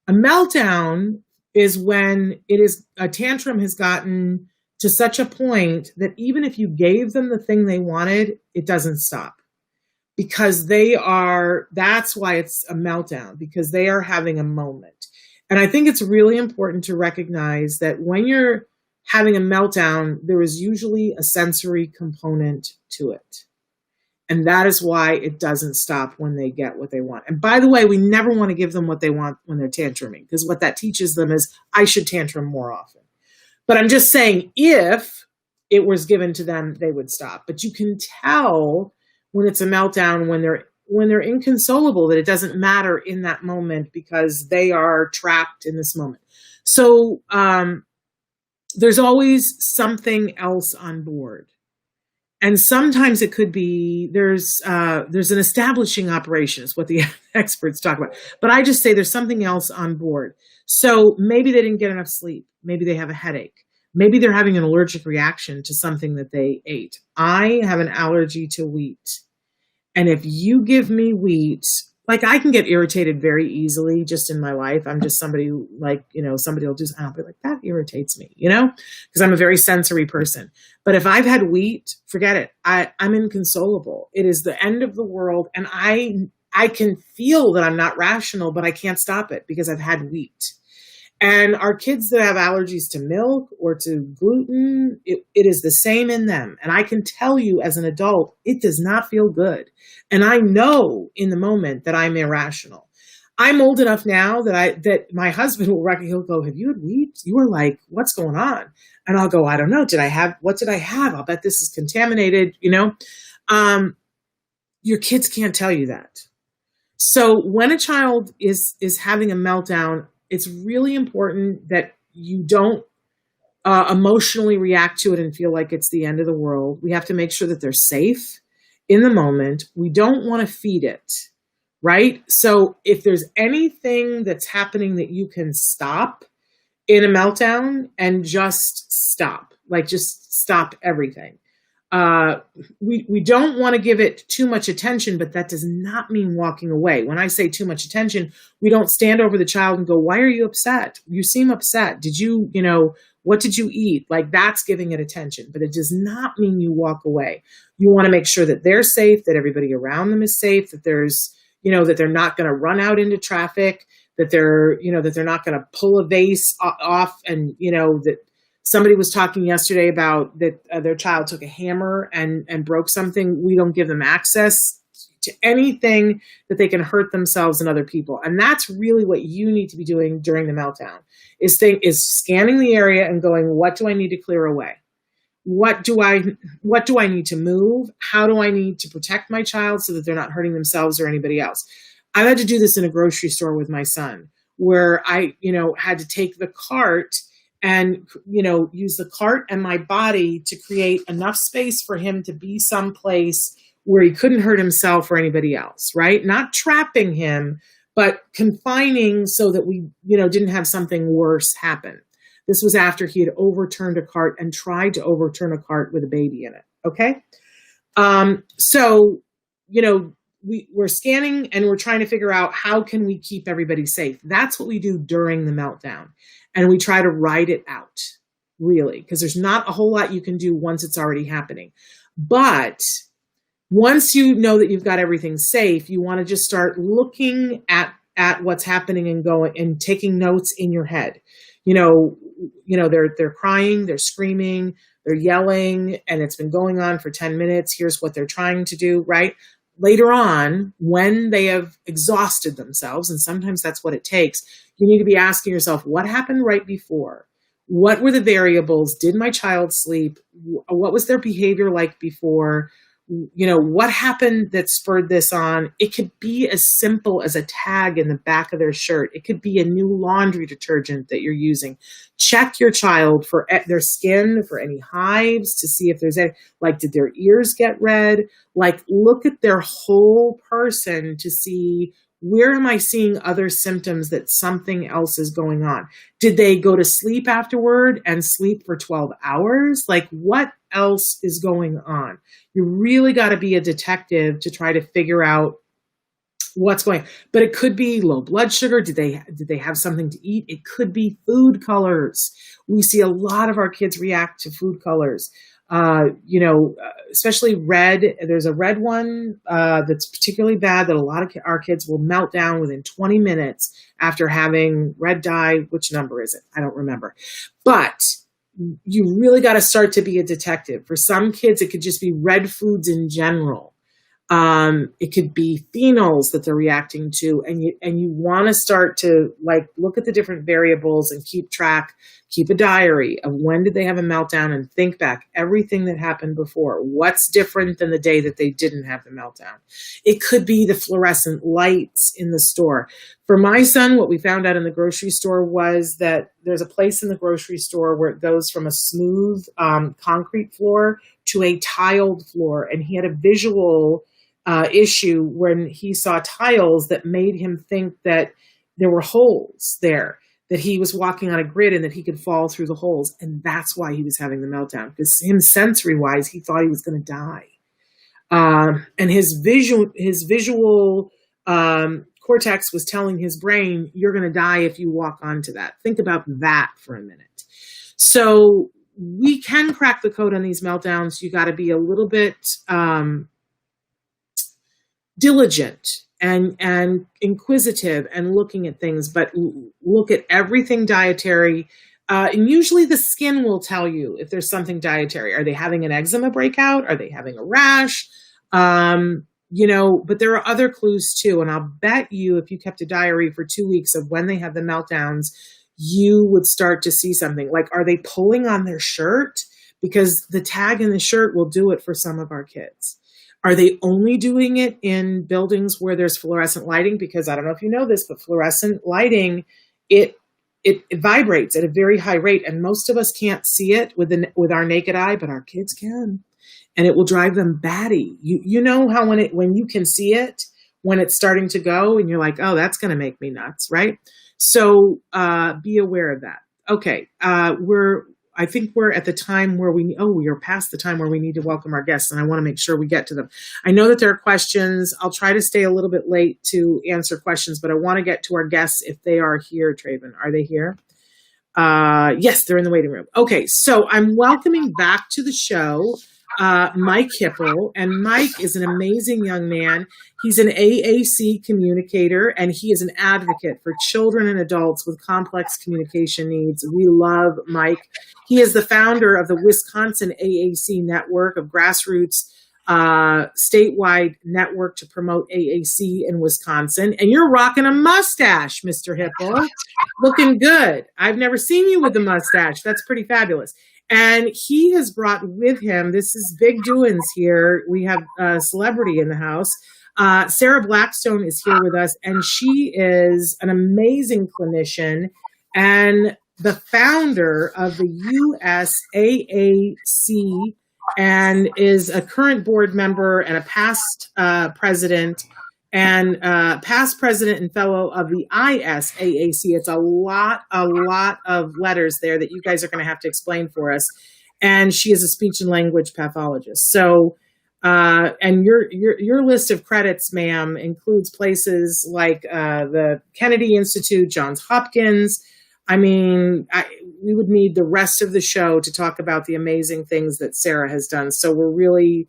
A meltdown is when a tantrum has gotten to such a point that even if you gave them the thing they wanted, it doesn't stop. Because that's why it's a meltdown, because they are having a moment. And I think it's really important to recognize that when you're having a meltdown, there is usually a sensory component to it. And that is why it doesn't stop when they get what they want. And by the way, we never want to give them what they want when they're tantruming, because what that teaches them is I should tantrum more often. But I'm just saying, if it was given to them, they would stop. But you can tell when it's a meltdown, when they're inconsolable, that it doesn't matter in that moment because they are trapped in this moment. So there's always something else on board. And sometimes it could be there's an establishing operation is what the experts talk about. But I just say there's something else on board. So maybe they didn't get enough sleep. Maybe they have a headache. Maybe they're having an allergic reaction to something that they ate. I have an allergy to wheat. And if you give me wheat, like I can get irritated very easily just in my life. I'm just somebody who somebody will just, I'll be like, that irritates me, because I'm a very sensory person. But if I've had wheat, forget it. I'm inconsolable. It is the end of the world. And I can feel that I'm not rational, but I can't stop it because I've had wheat. And our kids that have allergies to milk or to gluten, it is the same in them. And I can tell you as an adult, it does not feel good. And I know in the moment that I'm irrational. I'm old enough now that my husband he'll go, have you had wheat? You were like, what's going on? And I'll go, I don't know. What did I have? I'll bet this is contaminated, Your kids can't tell you that. So when a child is having a meltdown, it's really important that you don't emotionally react to it and feel like it's the end of the world. We have to make sure that they're safe in the moment. We don't want to feed it, right? So if there's anything that's happening that you can stop in a meltdown and just stop everything. We don't want to give it too much attention, but that does not mean walking away. When I say too much attention, we don't stand over the child and go, why are you upset? You seem upset. Did you, what did you eat? Like that's giving it attention, but it does not mean you walk away. You want to make sure that they're safe, that everybody around them is safe, that there's, that they're not going to run out into traffic, that they're not going to pull a vase off and, that somebody was talking yesterday about that their child took a hammer and broke something. We don't give them access to anything that they can hurt themselves and other people. And that's really what you need to be doing during the meltdown is scanning the area and going, what do I need to clear away? What do I need to move? How do I need to protect my child so that they're not hurting themselves or anybody else? I've had to do this in a grocery store with my son where I, had to take the cart and, use the cart and my body to create enough space for him to be someplace where he couldn't hurt himself or anybody else, right? Not trapping him, but confining so that we, didn't have something worse happen. This was after he had overturned a cart and tried to overturn a cart with a baby in it, okay? So, we're scanning and we're trying to figure out how can we keep everybody safe. That's what we do during the meltdown. And we try to ride it out, really, because there's not a whole lot you can do once it's already happening. But once you know that you've got everything safe, you want to just start looking at at what's happening and going and taking notes in your head. They're crying, they're screaming, they're yelling, and it's been going on for 10 minutes. Here's what they're trying to do, right? Later on, when they have exhausted themselves, and sometimes that's what it takes, you need to be asking yourself, what happened right before? What were the variables? Did my child sleep? What was their behavior like before? What happened that spurred this on? It could be as simple as a tag in the back of their shirt. It could be a new laundry detergent that you're using. Check your child for their skin, for any hives, to see if there's any, like, did their ears get red? Like, look at their whole person to see, where am I seeing other symptoms that something else is going on? Did they go to sleep afterward and sleep for 12 hours? Like, what else is going on? You really got to be a detective to try to figure out what's going on. But it could be low blood sugar. Did they have something to eat? It could be food colors. We see a lot of our kids react to food colors. Especially red. There's a red one that's particularly bad that a lot of our kids will melt down within 20 minutes after having red dye. Which number is it? I don't remember. But you really got to start to be a detective. For some kids, it could just be red foods in general. It could be phenols that they're reacting to, and you want to start to look at the different variables and keep a diary of when did they have a meltdown, and think back everything that happened before. What's different than the day that they didn't have the meltdown? It could be the fluorescent lights in the store. For my son, what we found out in the grocery store was that there's a place in the grocery store where it goes from a smooth concrete floor to a tiled floor, and he had a visual issue when he saw tiles that made him think that there were holes there, that he was walking on a grid and that he could fall through the holes. And that's why he was having the meltdown, because him sensory wise, he thought he was going to die. And his visual cortex was telling his brain, you're going to die if you walk onto that. Think about that for a minute. So we can crack the code on these meltdowns. You got to be a little bit diligent and inquisitive and looking at things, but look at everything dietary. And usually the skin will tell you if there's something dietary. Are they having an eczema breakout? Are they having a rash? But there are other clues too. And I'll bet you if you kept a diary for 2 weeks of when they have the meltdowns, you would start to see something. Like, are they pulling on their shirt? Because the tag in the shirt will do it for some of our kids. Are they only doing it in buildings where there's fluorescent lighting? Because I don't know if you know this, but fluorescent lighting, it vibrates at a very high rate, and most of us can't see it with our naked eye, but our kids can, and it will drive them batty. You know how when you can see it, when it's starting to go, and you're like, oh, that's going to make me nuts, right? So be aware of that. Okay, I think we're at the time where we are past the time where we need to welcome our guests, and I want to make sure we get to them. I know that there are questions. I'll try to stay a little bit late to answer questions, but I want to get to our guests if they are here, Traven. Are they here? Yes, they're in the waiting room. Okay, so I'm welcoming back to the show Mike Hipple, and Mike is an amazing young man. He's an AAC communicator, and he is an advocate for children and adults with complex communication needs. We love Mike. He is the founder of the Wisconsin AAC network, of grassroots statewide network to promote AAC in Wisconsin. And you're rocking a mustache, Mr. Hipple. Looking good. I've never seen you with a mustache. That's pretty fabulous. And he has brought with him, this is big doings here. We have a celebrity in the house. Sarah Blackstone is here with us, and she is an amazing clinician and the founder of the USAAC, and is a current board member and a past president and fellow of the ISAAC. It's a lot of letters there that you guys are going to have to explain for us. And she is a speech and language pathologist. So, and your list of credits, ma'am, includes places like the Kennedy Institute, Johns Hopkins. I mean, we would need the rest of the show to talk about the amazing things that Sarah has done. So we're really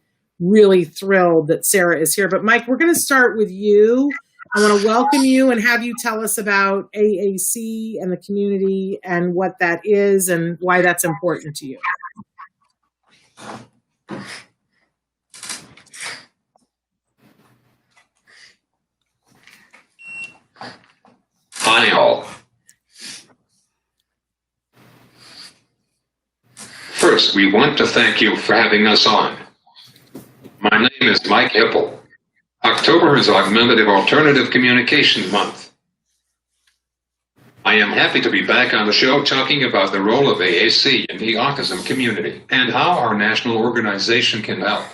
thrilled that Sarah is here. But Mike, we're going to start with you I want to welcome you and have you tell us about AAC and the community and what that is and why that's important to you. Hi all. First, we want to thank you for having us on. My name is Mike Hipple. October is Augmentative Alternative Communication Month. I am happy to be back on the show talking about the role of AAC in the autism community and how our national organization can help.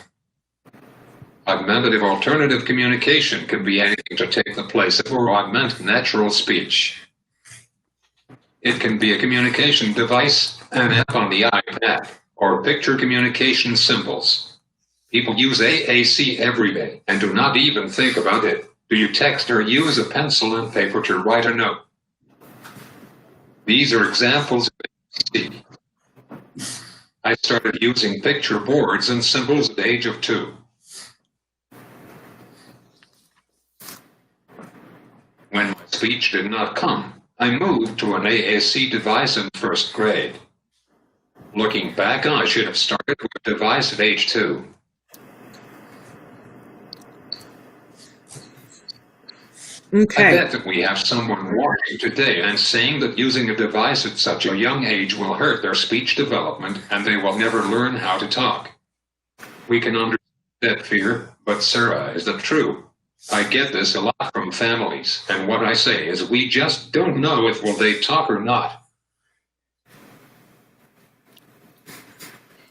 Augmentative alternative communication can be anything to take the place of or augment natural speech. It can be a communication device, an app on the iPad, or picture communication symbols. People use AAC every day and do not even think about it. Do you text or use a pencil and paper to write a note? These are examples of AAC. I started using picture boards and symbols at the age of 2. When my speech did not come, I moved to an AAC device in 1st grade. Looking back, I should have started with a device at age 2. Okay. I bet that we have someone watching today and saying that using a device at such a young age will hurt their speech development and they will never learn how to talk. We can understand that fear, but Sarah, is that true? I get this a lot from families, and what I say is we just don't know if will they talk or not.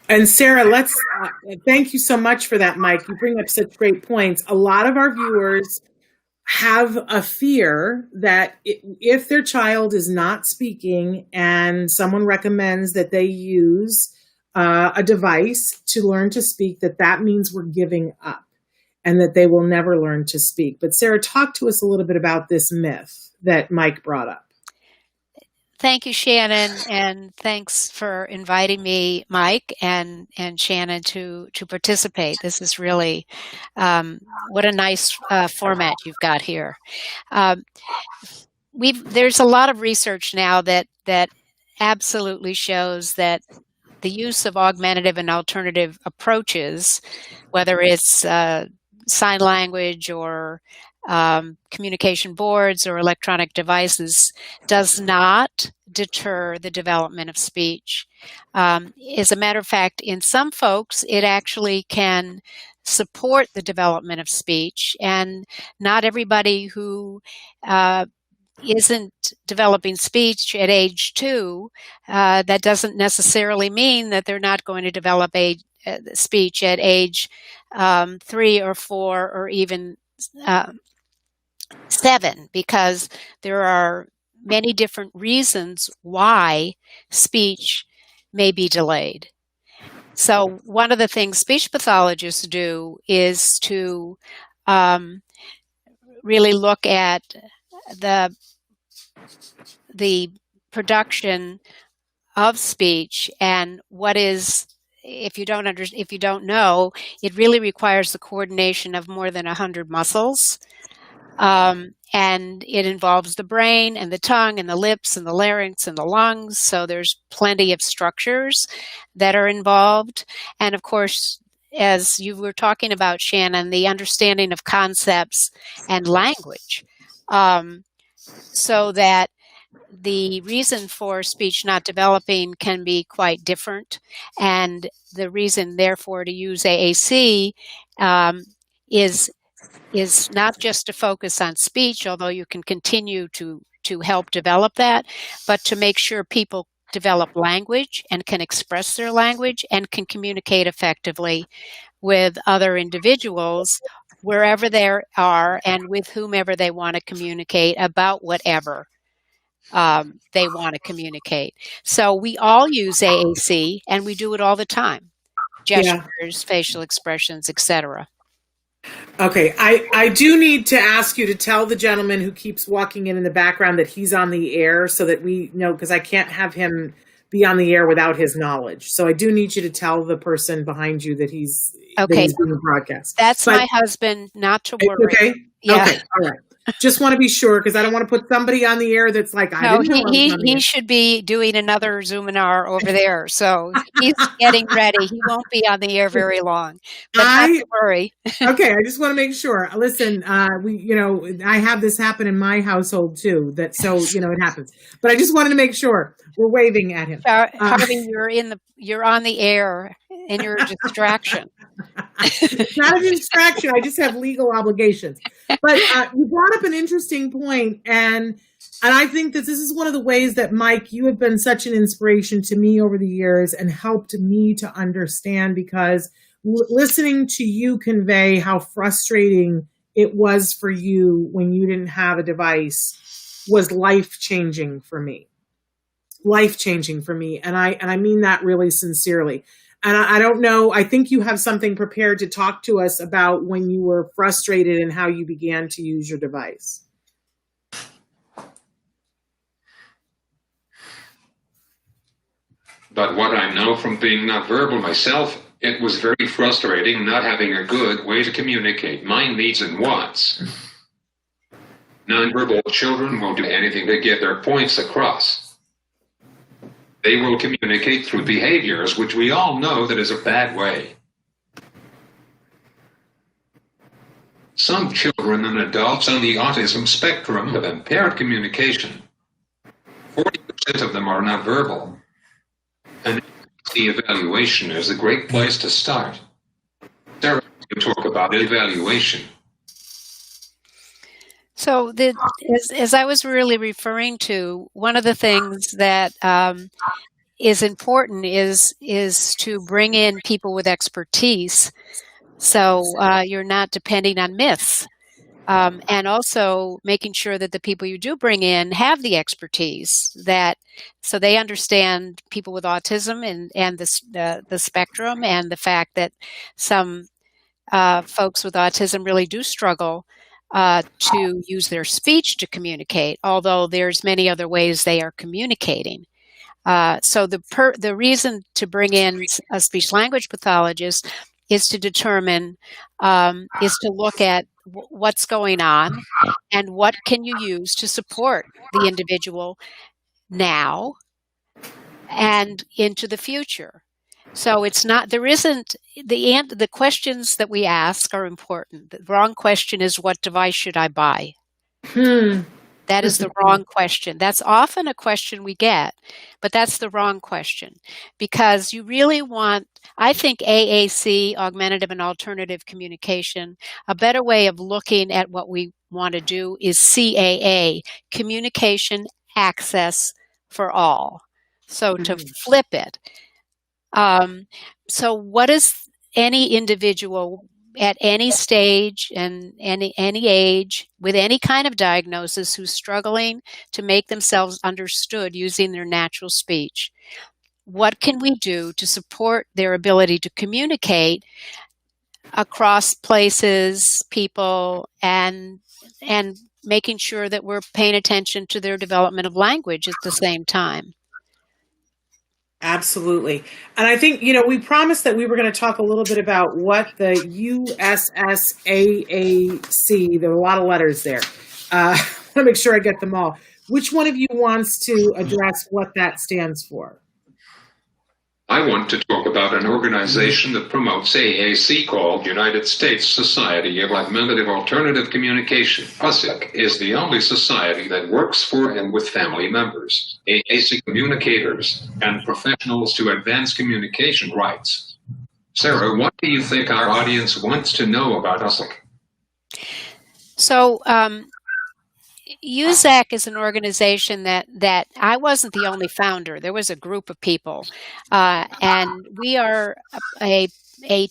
And Sarah, let's thank you so much for that, Mike. You bring up such great points. A lot of our viewers have a fear that if their child is not speaking and someone recommends that they use a device to learn to speak, that means we're giving up and that they will never learn to speak. But Sarah, talk to us a little bit about this myth that Mike brought up. Thank you, Shannon, and thanks for inviting me, Mike, and Shannon to participate. This is really what a nice format you've got here. There's a lot of research now that absolutely shows that the use of augmentative and alternative approaches, whether it's sign language or communication boards or electronic devices, does not deter the development of speech. As a matter of fact, in some folks, it actually can support the development of speech, and not everybody who isn't developing speech at age 2, that doesn't necessarily mean that they're not going to develop speech at age 3 or 4 or even 7, because there are many different reasons why speech may be delayed. So one of the things speech pathologists do is to really look at the production of speech and what is, if you don't know, it really requires the coordination of more than 100 muscles. And it involves the brain and the tongue and the lips and the larynx and the lungs. So there's plenty of structures that are involved. And of course, as you were talking about, Shannon, the understanding of concepts and language. So that the reason for speech not developing can be quite different. And the reason, therefore, to use AAC is not just to focus on speech, although you can continue to help develop that, but to make sure people develop language and can express their language and can communicate effectively with other individuals wherever they are and with whomever they want to communicate about whatever they want to communicate. So we all use AAC, and we do it all the time. Gestures, facial expressions, etc. Okay, I do need to ask you to tell the gentleman who keeps walking in the background that he's on the air so that we know, because I can't have him be on the air without his knowledge. So I do need you to tell the person behind you that he's being broadcast. That's my husband, not to worry. Okay. Yeah. Okay. All right. Just want to be sure, because I don't want to put somebody on the air that's like, I No, didn't know I was on the he air. should be doing another Zoominar over there. So he's getting ready. He won't be on the air very long, but not to worry. Okay, I just want to make sure. Listen, I have this happen in my household too. It happens. But I just wanted to make sure. We're waving at him. Harvey, you're on the air, and you're a distraction. It's not a distraction. I just have legal obligations. But you brought up an interesting point, and I think that this is one of the ways that, Mike, you have been such an inspiration to me over the years and helped me to understand, because listening to you convey how frustrating it was for you when you didn't have a device was life-changing for me. Life-changing for me. And I mean that really sincerely. And I don't know, I think you have something prepared to talk to us about when you were frustrated and how you began to use your device. But what I know from being nonverbal myself, it was very frustrating not having a good way to communicate my needs and wants. Nonverbal children will do anything to get their points across. They will communicate through behaviors, which we all know that is a bad way. Some children and adults on the autism spectrum have impaired communication. 40% of them are nonverbal. And the evaluation is a great place to start. Sarah, you talk about evaluation. So as I was really referring to, one of the things that is important is to bring in people with expertise. So you're not depending on myths. And also making sure that the people you do bring in have the expertise so they understand people with autism and the spectrum, and the fact that some folks with autism really do struggle to use their speech to communicate, although there's many other ways they are communicating. So the reason to bring in a speech language pathologist is to determine, is to look at what's going on and what can you use to support the individual now and into the future. So the questions that we ask are important. The wrong question is, what device should I buy? That is the wrong question. That's often a question we get, but that's the wrong question, because you really want, I think AAC, augmentative and alternative communication, a better way of looking at what we want to do is CAA, communication access for all. So to flip it. So what is any individual at any stage and any age with any kind of diagnosis who's struggling to make themselves understood using their natural speech? What can we do to support their ability to communicate across places, people, and making sure that we're paying attention to their development of language at the same time? Absolutely. And I think, we promised that we were going to talk a little bit about what the USSAAC, there are a lot of letters there. I want to make sure I get them all. Which one of you wants to address what that stands for? I want to talk about an organization that promotes AAC called United States Society of Augmentative Alternative Communication. USIC is the only society that works for and with family members, AAC communicators, and professionals to advance communication rights. Sarah, what do you think our audience wants to know about USIC? So, USAC is an organization that I wasn't the only founder. There was a group of people, and we are a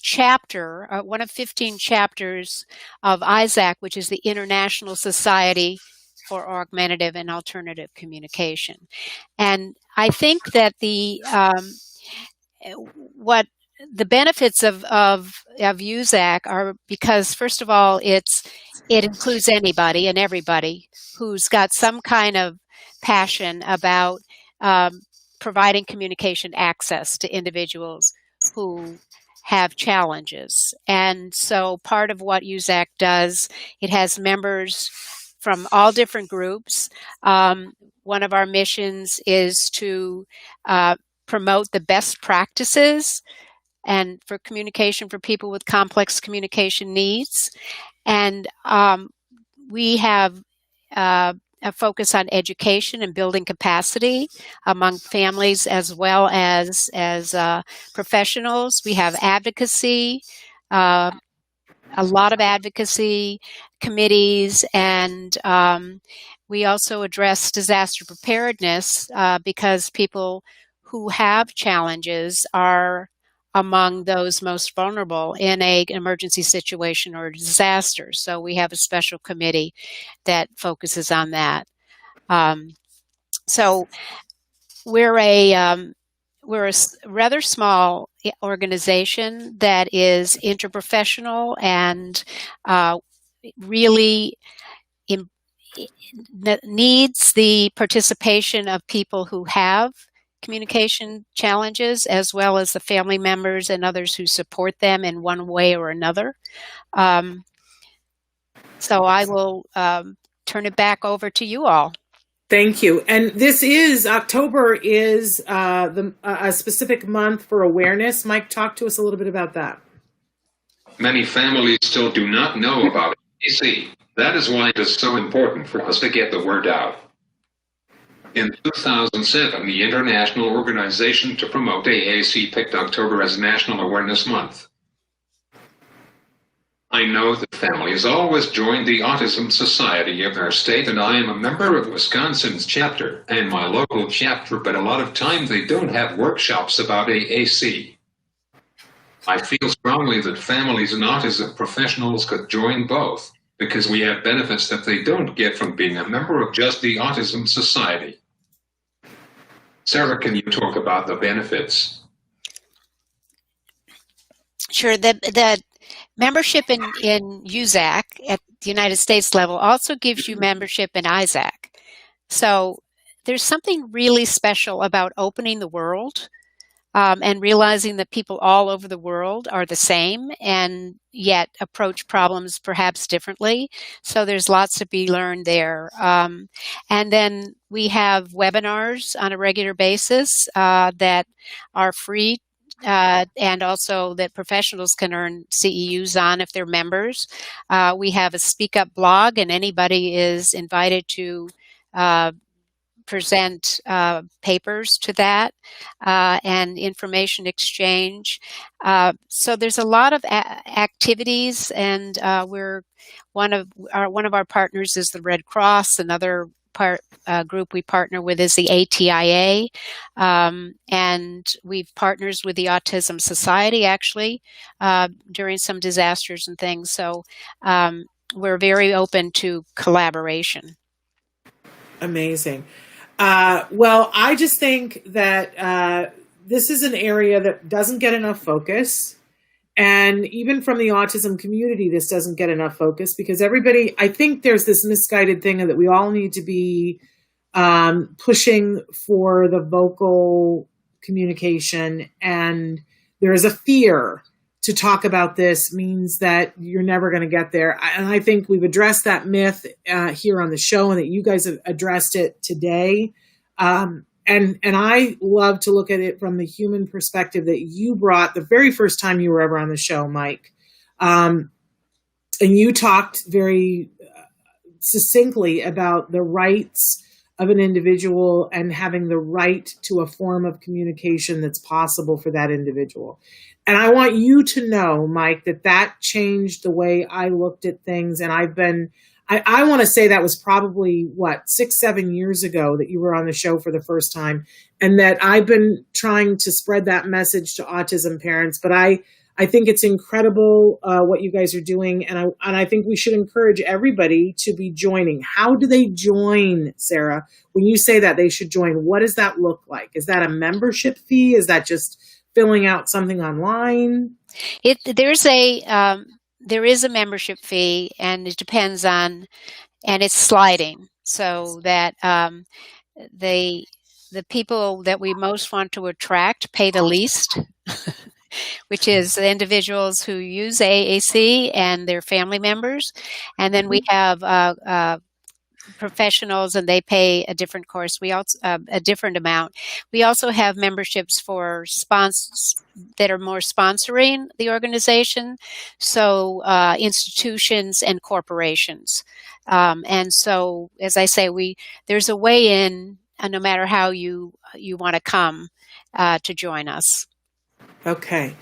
chapter, one of 15 chapters of ISAC, which is the International Society for Augmentative and Alternative Communication. And I think that what the benefits of USAC are, because first of all, it includes anybody and everybody who's got some kind of passion about providing communication access to individuals who have challenges. And so part of what USAC does, it has members from all different groups. One of our missions is to promote the best practices and for communication for people with complex communication needs. And we have a focus on education and building capacity among families as well as professionals. We have advocacy, a lot of advocacy committees, and we also address disaster preparedness because people who have challenges are among those most vulnerable in an emergency situation or a disaster. So we have a special committee that focuses on that. So we're a rather small organization that is interprofessional and really needs the participation of people who have communication challenges, as well as the family members and others who support them in one way or another. So I will turn it back over to you all. Thank you. And this is, October is a specific month for awareness. Mike, talk to us a little bit about that. Many families still do not know about AAC. That is why it is so important for us to get the word out. In 2007, the International Organization to Promote AAC picked October as National Awareness Month. I know that families always join the Autism Society of their state, and I am a member of Wisconsin's chapter and my local chapter, but a lot of times they don't have workshops about AAC. I feel strongly that families and autism professionals could join both, because we have benefits that they don't get from being a member of just the Autism Society. Sarah, can you talk about the benefits? Sure. The membership in USAC at the United States level also gives you membership in ISAC. So there's something really special about opening the world and realizing that people all over the world are the same and yet approach problems perhaps differently. So there's lots to be learned there. And then we have webinars on a regular basis that are free and also that professionals can earn CEUs on if they're members. We have a Speak Up blog, and anybody is invited to present papers to that and information exchange. So there's a lot of activities, and we're one of our partners is the Red Cross. Another group we partner with is the ATIA, and we've partners with the Autism Society actually during some disasters and things. So we're very open to collaboration. Amazing. Well, I just think that this is an area that doesn't get enough focus. And even from the autism community, this doesn't get enough focus because everybody, I think there's this misguided thing that we all need to be pushing for the vocal communication. And there is a fear to talk about this means that you're never going to get there. And I think we've addressed that myth here on the show and that you guys have addressed it today. And I love to look at it from the human perspective that you brought the very first time you were ever on the show, Mike. And you talked very succinctly about the rights of an individual and having the right to a form of communication that's possible for that individual. And I want you to know, Mike, that changed the way I looked at things. And I want to say that was probably, 6-7 years ago that you were on the show for the first time, and that I've been trying to spread that message to autism parents. But I think it's incredible what you guys are doing, and I think we should encourage everybody to be joining. How do they join, Sarah? When you say that they should join, what does that look like? Is that a membership fee? Is that just filling out something online? There is a membership fee, and it depends on, and it's sliding, so that the people that we most want to attract pay the least, which is the individuals who use AAC and their family members. And then we have professionals, and they pay a different course. We also a different amount. We also have memberships for sponsors that are more sponsoring the organization, so institutions and corporations. And so, as I say, there's a way in, no matter how you want to come to join us. Okay.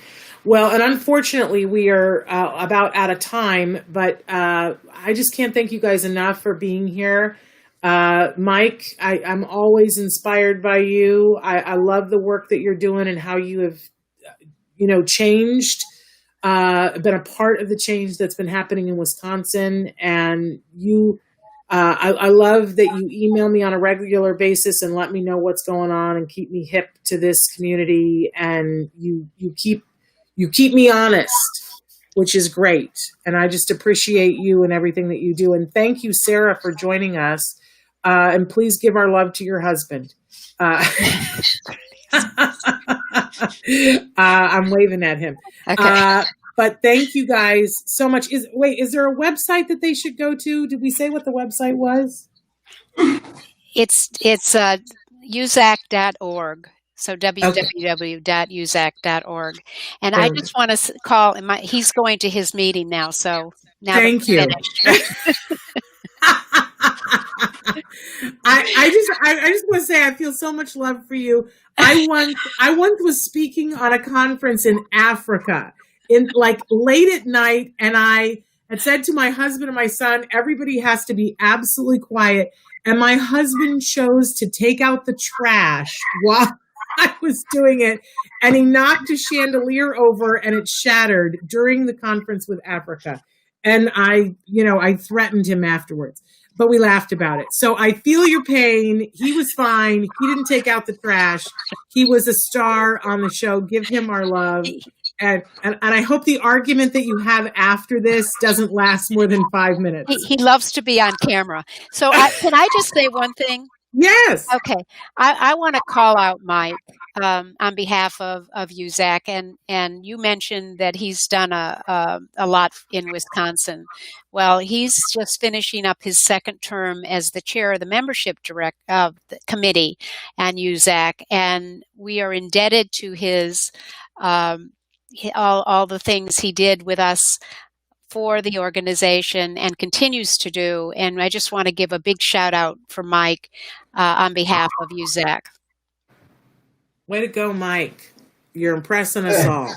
Well, and unfortunately, we are about out of time, but I just can't thank you guys enough for being here. Mike, I'm always inspired by you. I love the work that you're doing and how you have, changed, been a part of the change that's been happening in Wisconsin. And I love that you email me on a regular basis and let me know what's going on and keep me hip to this community. And you keep me honest, which is great. And I just appreciate you and everything that you do. And thank you, Sarah, for joining us. And please give our love to your husband. I'm waving at him. Okay. But thank you guys so much. Is there a website that they should go to? Did we say what the website was? It's usac.org. So www.usac.org. And I just want to call he's going to his meeting now. So now thank you. I just want to say I feel so much love for you. I once was speaking on a conference in Africa in like late at night, and I had said to my husband and my son, everybody has to be absolutely quiet. And my husband chose to take out the trash while I was doing it, and he knocked a chandelier over and it shattered during the conference with Africa. And I threatened him afterwards, but we laughed about it. So I feel your pain. He was fine. He didn't take out the trash. He was a star on the show. Give him our love. And I hope the argument that you have after this doesn't last more than 5 minutes. He loves to be on camera. So can I just say one thing? Yes. Okay. I want to call out Mike on behalf of USAC, and you mentioned that he's done a lot in Wisconsin. Well, he's just finishing up his second term as the chair of the membership committee and USAC, and we are indebted to his all the things he did with us for the organization and continues to do. And I just want to give a big shout out for Mike on behalf of USAC. Way to go, Mike. You're impressing us all.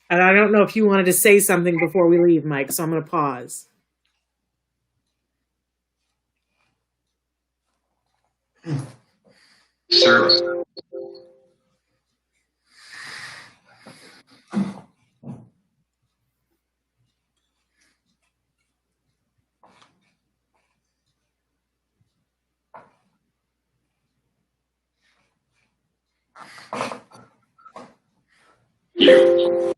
And I don't know if you wanted to say something before we leave, Mike, so I'm going to pause. Service. You.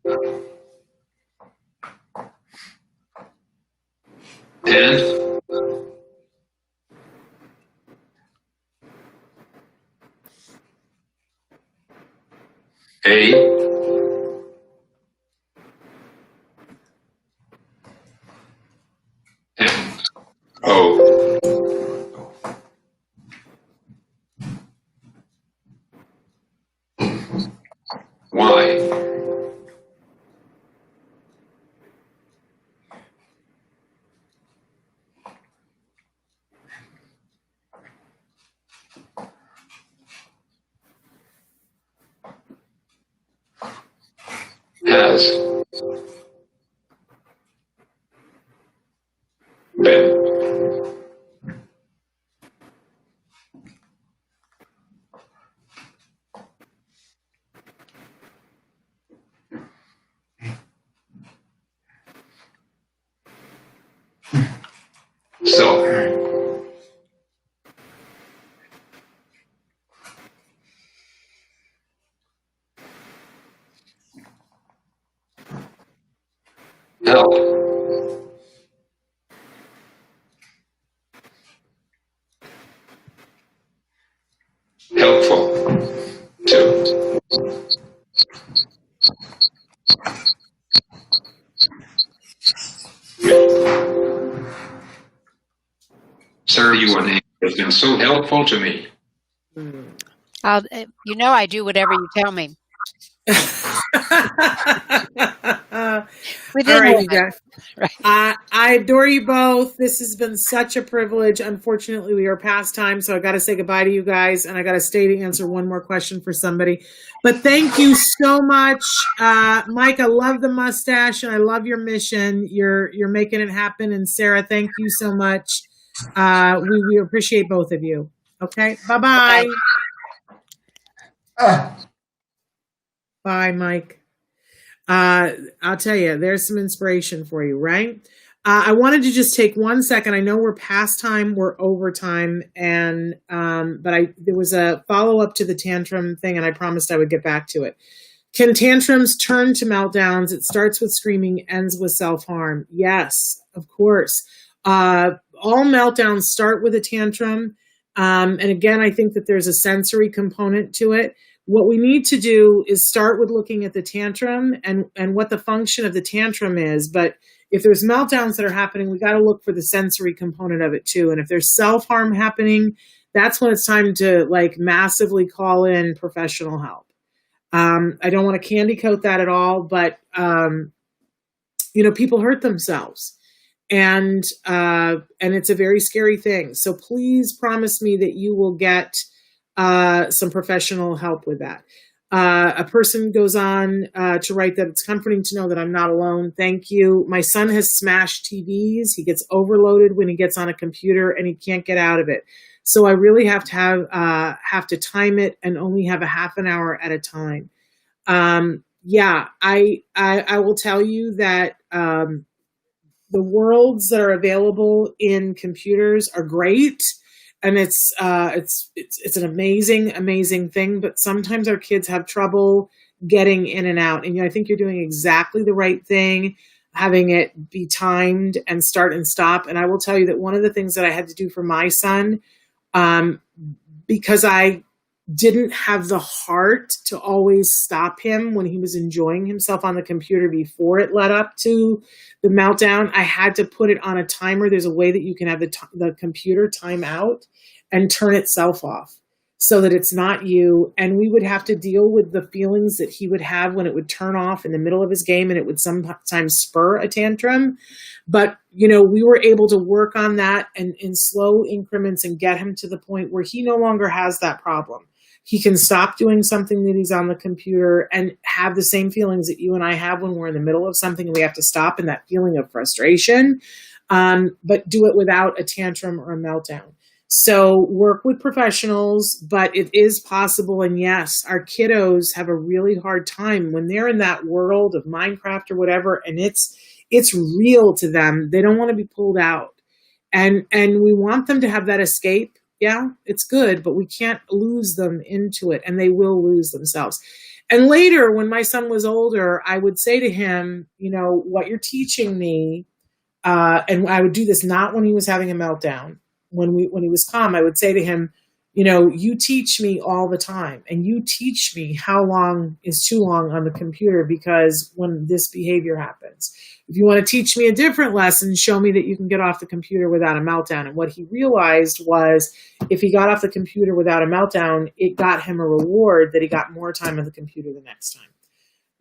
And A M O Y has been so help helpful to you an angel. It's been so helpful to me. I do whatever you tell me. All Within right, you limit. guys. Right. I adore you both. This has been such a privilege. Unfortunately, we are past time, so I got to say goodbye to you guys, and I got to stay to answer one more question for somebody. But thank you so much, Mike. I love the mustache, and I love your mission. You're making it happen. And Sarah, thank you so much. We appreciate both of you. Okay, bye-bye. Bye, Mike. I'll tell you, there's some inspiration for you, right? I wanted to just take 1 second. I know we're past time, we're over time, and but there was a follow up to the tantrum thing, and I promised I would get back to it. Can tantrums turn to meltdowns? It starts with screaming, ends with self-harm. Yes, of course. All meltdowns start with a tantrum. And again, I think that there's a sensory component to it. What we need to do is start with looking at the tantrum and what the function of the tantrum is. But if there's meltdowns that are happening, we got to look for the sensory component of it too. And if there's self-harm happening, that's when it's time to like massively call in professional help. I don't want to candy coat that at all, but people hurt themselves, and it's a very scary thing. So please promise me that you will get some professional help with that. A person goes on to write that it's comforting to know that I'm not alone. Thank you. My son has smashed TVs. He gets overloaded when he gets on a computer and he can't get out of it. So I really have to time it and only have a half an hour at a time. I will tell you that the worlds that are available in computers are great. And it's an amazing thing, but sometimes our kids have trouble getting in and out. And I think you're doing exactly the right thing, having it be timed and start and stop. And I will tell you that one of the things that I had to do for my son, because I didn't have the heart to always stop him when he was enjoying himself on the computer before it led up to the meltdown, I had to put it on a timer. There's a way that you can have the computer time out and turn itself off so that it's not you. And we would have to deal with the feelings that he would have when it would turn off in the middle of his game, and it would sometimes spur a tantrum. But, we were able to work on that and in slow increments and get him to the point where he no longer has that problem. He can stop doing something that he's on the computer and have the same feelings that you and I have when we're in the middle of something and we have to stop, and that feeling of frustration, but do it without a tantrum or a meltdown. So work with professionals, but it is possible. And yes, our kiddos have a really hard time when they're in that world of Minecraft or whatever, and it's real to them. They don't want to be pulled out. And we want them to have that escape. Yeah, it's good, but we can't lose them into it, and they will lose themselves. And later, when my son was older, I would say to him, what you're teaching me, and I would do this not when he was having a meltdown. When he was calm, I would say to him, you teach me all the time, and you teach me how long is too long on the computer, because when this behavior happens, if you want to teach me a different lesson, show me that you can get off the computer without a meltdown. And what he realized was if he got off the computer without a meltdown, it got him a reward that he got more time on the computer the next time.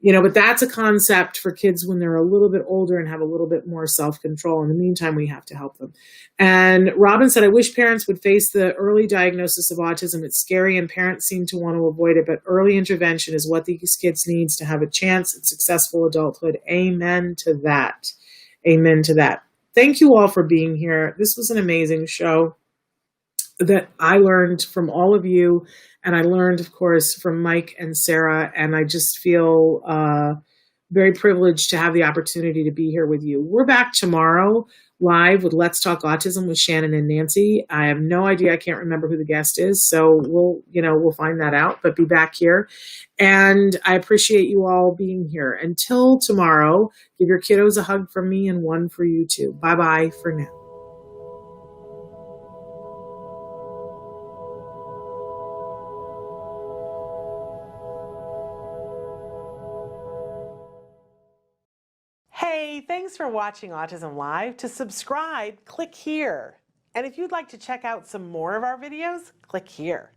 But that's a concept for kids when they're a little bit older and have a little bit more self-control. In the meantime, we have to help them. And Robin said, I wish parents would face the early diagnosis of autism. It's scary and parents seem to want to avoid it, but early intervention is what these kids need to have a chance at successful adulthood. Amen to that. Amen to that. Thank you all for being here. This was an amazing show that I learned from all of you. And I learned, of course, from Mike and Sarah, and I just feel very privileged to have the opportunity to be here with you. We're back tomorrow live with Let's Talk Autism with Shannon and Nancy. I have no idea. I can't remember who the guest is, so we'll find that out, but be back here. And I appreciate you all being here. Until tomorrow, give your kiddos a hug from me and one for you too. Bye-bye for now. Hey, thanks for watching Autism Live. To subscribe, click here. And if you'd like to check out some more of our videos, click here.